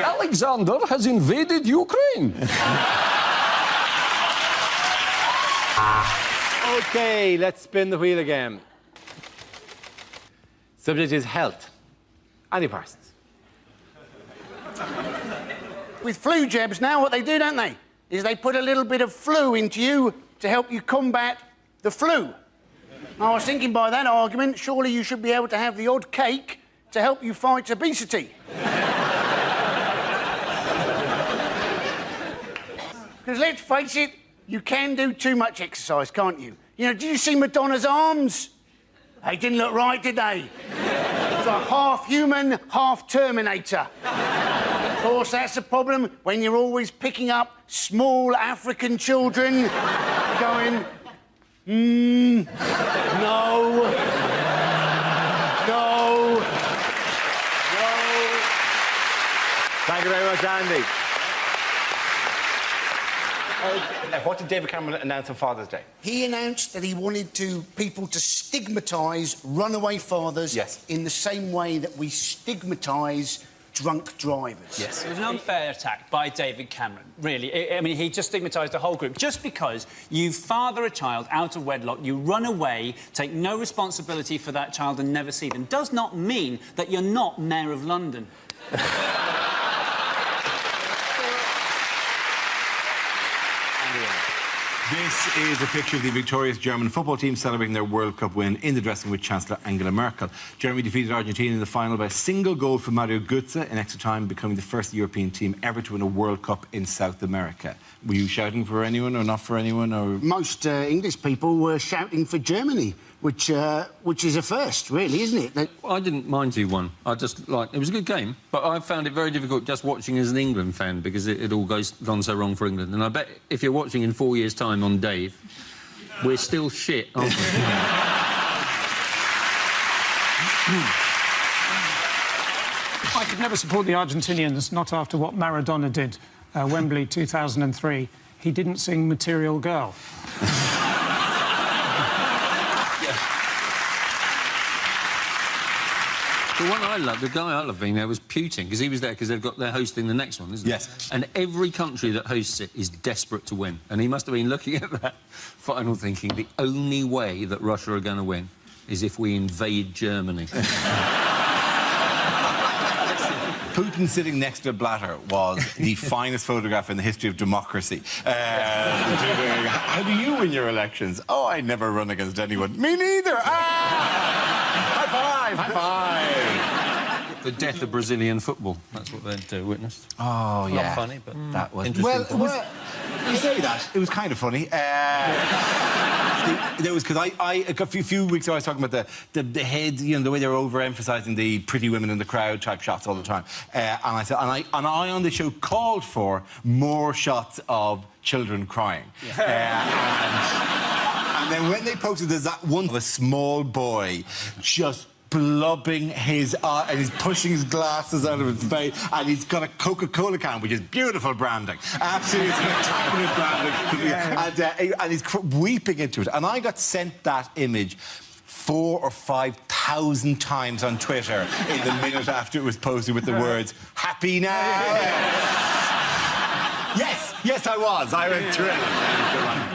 S8: Alexander has invaded Ukraine.
S1: OK, let's spin the wheel again. Subject is health. Annie Parsons.
S2: With flu jabs now, what they do, don't they, is they put a little bit of flu into you to help you combat the flu. I was thinking by that argument, surely you should be able to have the odd cake to help you fight obesity. Because let's face it, you can do too much exercise, can't you? You know, did you see Madonna's arms? They didn't look right, did they? It's like half human, half Terminator. Of course, that's the problem when you're always picking up small African children going, no, no, no.
S1: Thank you very much, Andy. What did David Cameron announce on Father's Day?
S2: He announced that he wanted people to stigmatise runaway fathers in the same way that we stigmatise drunk drivers.
S10: Yes. It was an unfair attack by David Cameron, really. I mean, he just stigmatised the whole group. Just because you father a child out of wedlock, you run away, take no responsibility for that child and never see them, does not mean that you're not Mayor of London.
S1: This is a picture of the victorious German football team celebrating their World Cup win in the dressing with Chancellor Angela Merkel. Germany defeated Argentina in the final by a single goal from Mario Götze in extra time, becoming the first European team ever to win a World Cup in South America. Were you shouting for anyone or not for anyone? Or
S2: most English people were shouting for Germany, which is a first, really, isn't it?
S22: I didn't mind who won. I just it was a good game, but I found it very difficult just watching as an England fan because it all gone so wrong for England. And I bet if you're watching in 4 years' time on Dave, we're still shit, aren't we?
S14: I could never support the Argentinians, not after what Maradona did, Wembley 2003. He didn't sing Material Girl.
S22: The one I loved, the guy I loved being there was Putin, because he was there because they're hosting the next one, isn't it?
S1: Yes.
S22: And every country that hosts it is desperate to win. And he must have been looking at that final thinking, the only way that Russia are going to win is if we invade Germany.
S1: Putin sitting next to Blatter was the finest photograph in the history of democracy. How do you win your elections? Oh, I never run against anyone. Me neither. High five! High five!
S22: The death of Brazilian football. That's what they'd witnessed.
S1: Oh, yeah.
S22: Not funny, but
S1: that was...
S22: interesting.
S1: Well, you say that. It was kind of funny. There was, because a few weeks ago I was talking about the head, you know, the way they were overemphasising the pretty women in the crowd type shots all the time. And I said, and I on the show called for more shots of children crying. And then when they posted, there's that one of a small boy just blubbing his eye, and he's pushing his glasses out of his face, and he's got a Coca-Cola can, which is beautiful branding, absolutely spectacular branding, and he's weeping into it. And I got sent that image 4,000 or 5,000 times on Twitter in the minute after it was posted with the words "Happy now." Yes, I was. I went thrilled.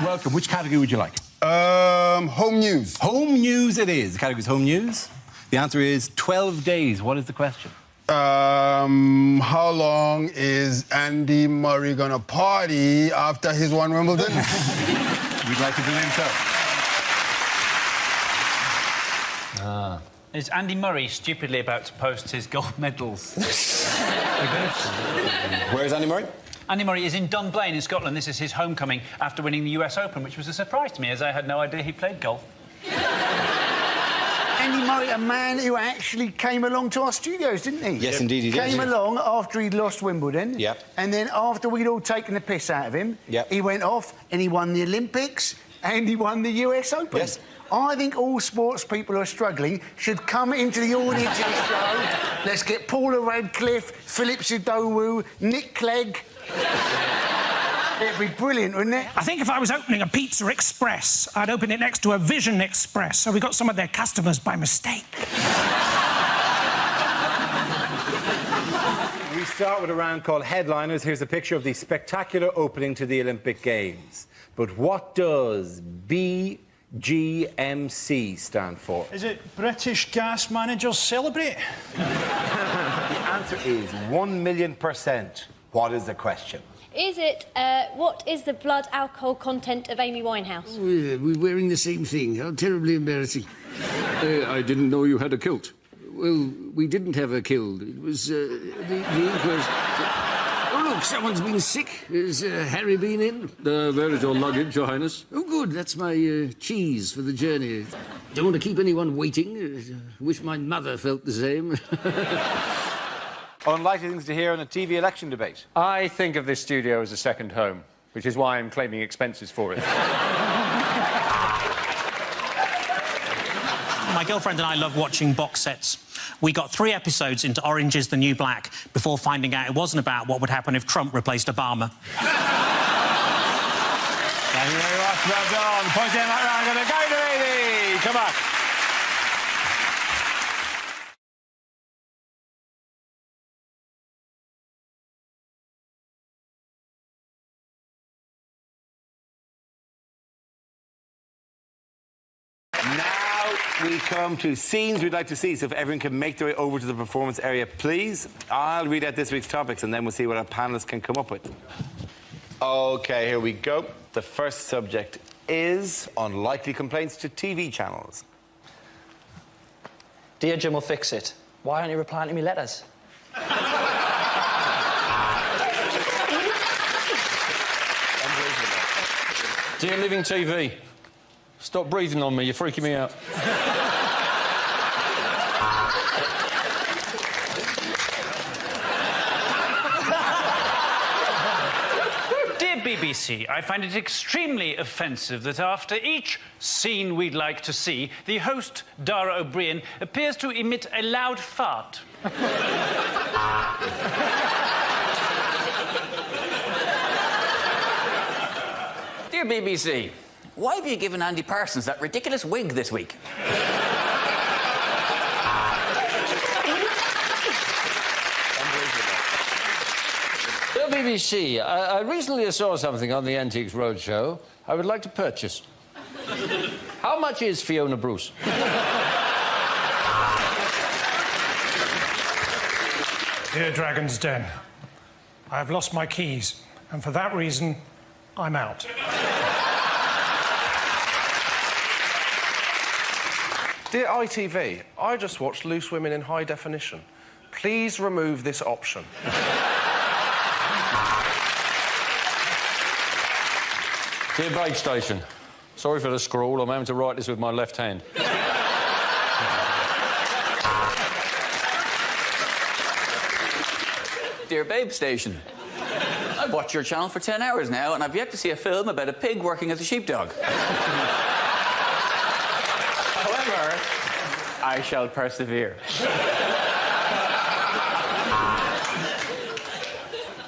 S1: Welcome. Which category would you like?
S15: Home news.
S1: Home news it is. The category is home news. The answer is 12 days. What is the question?
S15: How long is Andy Murray gonna party after his won Wimbledon?
S1: We'd like to believe so.
S7: Is Andy Murray stupidly about to post his gold medals?
S1: Where's Andy Murray?
S7: Andy Murray is in Dunblane in Scotland. This is his homecoming after winning the US Open, which was a surprise to me, as I had no idea he played golf.
S2: Andy Murray, a man who actually came along to our studios, didn't he?
S1: Yes, indeed he did.
S2: Came along after he'd lost Wimbledon.
S1: Yep.
S2: And then after we'd all taken the piss out of him, he went off and he won the Olympics and he won the US Open.
S1: Yes.
S2: I think all sports people who are struggling should come into the audience of the show. Let's get Paula Radcliffe, Philip Sidowu, Nick Clegg. It'd be brilliant, wouldn't it?
S14: I think if I was opening a Pizza Express, I'd open it next to a Vision Express, so we got some of their customers by mistake.
S1: We start with a round called Headliners. Here's a picture of the spectacular opening to the Olympic Games. But what does BGMC stand for?
S16: Is it British Gas Managers Celebrate?
S1: The answer is 1,000,000%. What is the question?
S12: Is it, what is the blood alcohol content of Amy Winehouse?
S17: We're wearing the same thing. How terribly embarrassing. I didn't know you had a kilt. Well, we didn't have a kilt. It was, the ink was... Oh, look, someone's been sick. Has Harry been in? There is your luggage, Your Highness. Oh, good. That's my cheese for the journey. Don't want to keep anyone waiting. Wish my mother felt the same.
S1: Unlikely things to hear on a TV election debate.
S18: I think of this studio as a second home, which is why I'm claiming expenses for it.
S5: My girlfriend and I love watching box sets. We got 3 episodes into Orange is the New Black before finding out it wasn't about what would happen if Trump replaced Obama.
S1: Thank you very much. Well done. Point in that round. Gonna go to Amy. Come on. Now we come to scenes we'd like to see, so if everyone can make their way over to the performance area, please. I'll read out this week's topics and then we'll see what our panellists can come up with. OK, here we go. The first subject is unlikely complaints to TV channels.
S19: Dear Jim will fix it. Why aren't you replying to me letters?
S8: Dear Living TV, stop breathing on me, you're freaking me out.
S7: Dear BBC, I find it extremely offensive that after each scene we'd like to see, the host, Dara O'Brien, appears to emit a loud fart.
S4: Dear BBC, why have you given Andy Parsons that ridiculous wig this week?
S8: Dear BBC, I recently saw something on the Antiques Roadshow I would like to purchase. How much is Fiona Bruce?
S14: Dear Dragon's Den, I have lost my keys, and for that reason, I'm out.
S23: Dear ITV, I just watched Loose Women in High Definition. Please remove this option.
S8: Dear Babe Station, sorry for the scrawl, I'm having to write this with my left hand.
S4: Dear Babe Station, I've watched your channel for 10 hours now and I've yet to see a film about a pig working as a sheepdog. However, I shall persevere.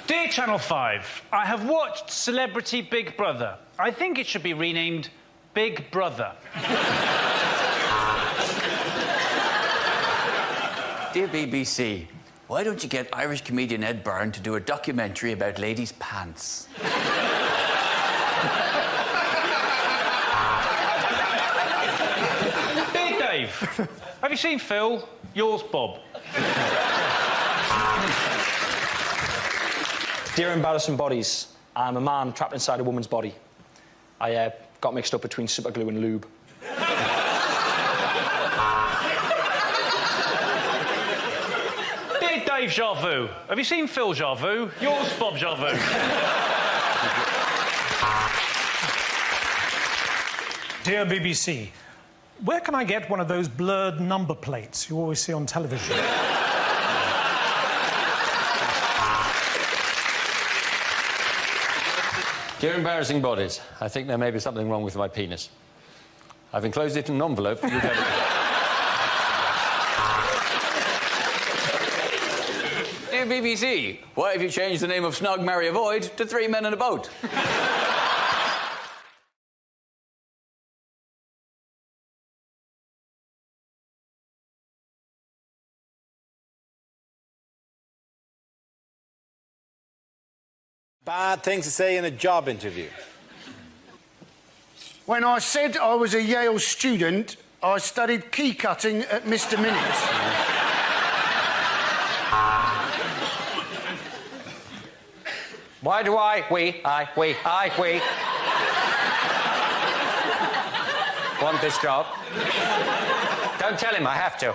S7: Dear Channel 5, I have watched Celebrity Big Brother. I think it should be renamed Big Brother.
S4: Dear BBC, why don't you get Irish comedian Ed Byrne to do a documentary about ladies' pants?
S7: Dear Dave, have you seen Phil? Yours, Bob.
S19: Dear Embarrassing Bodies, I'm a man trapped inside a woman's body. I got mixed up between superglue and lube.
S7: Dear Dave Jarvu, have you seen Phil Jarvu? Yours, Bob Jarvu.
S14: Dear BBC, where can I get one of those blurred number plates you always see on television?
S8: Dear Embarrassing Bodies, I think there may be something wrong with my penis. I've enclosed it in an envelope for you to
S4: Dear BBC, why have you changed the name of Snog, Marry, Avoid to 3 Men in a Boat?
S1: Bad things to say in a job interview.
S2: When I said I was a Yale student, I studied key cutting at Mr. Minutes.
S8: Why do we want this job? Don't tell him I have to.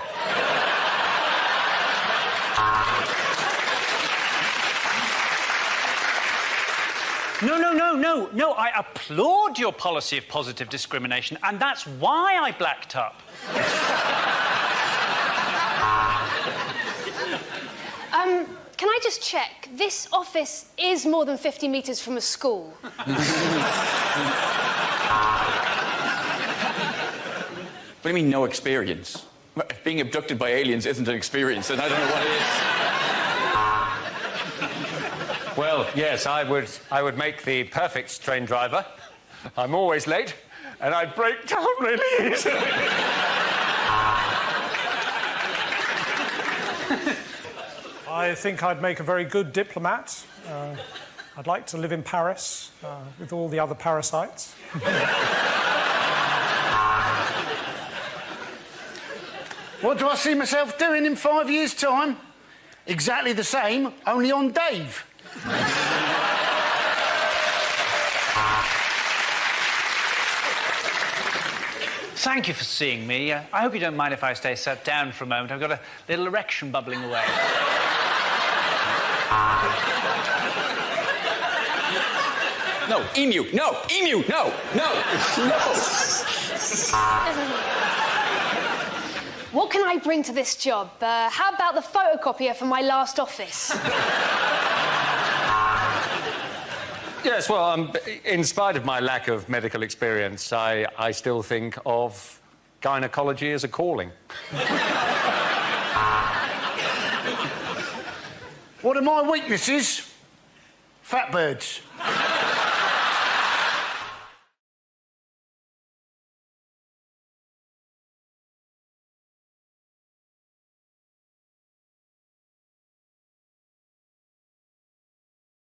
S7: No, I applaud your policy of positive discrimination, and that's why I blacked up.
S12: Can I just check? This office is more than 50 metres from a school.
S4: What do you mean, no experience? Being abducted by aliens isn't an experience, and I don't know what it is.
S8: Well, yes, I would make the perfect train driver. I'm always late, and I'd break down really easily.
S14: I think I'd make a very good diplomat. I'd like to live in Paris with all the other parasites.
S2: What do I see myself doing in 5 years' time? Exactly the same, only on Dave.
S7: Thank you for seeing me. I hope you don't mind if I stay sat down for a moment. I've got a little erection bubbling away.
S4: No, emu, no, no.
S12: What can I bring to this job? How about the photocopier from my last office?
S8: Yes, well, in spite of my lack of medical experience, I still think of gynecology as a calling.
S2: What are my weaknesses? Fat birds.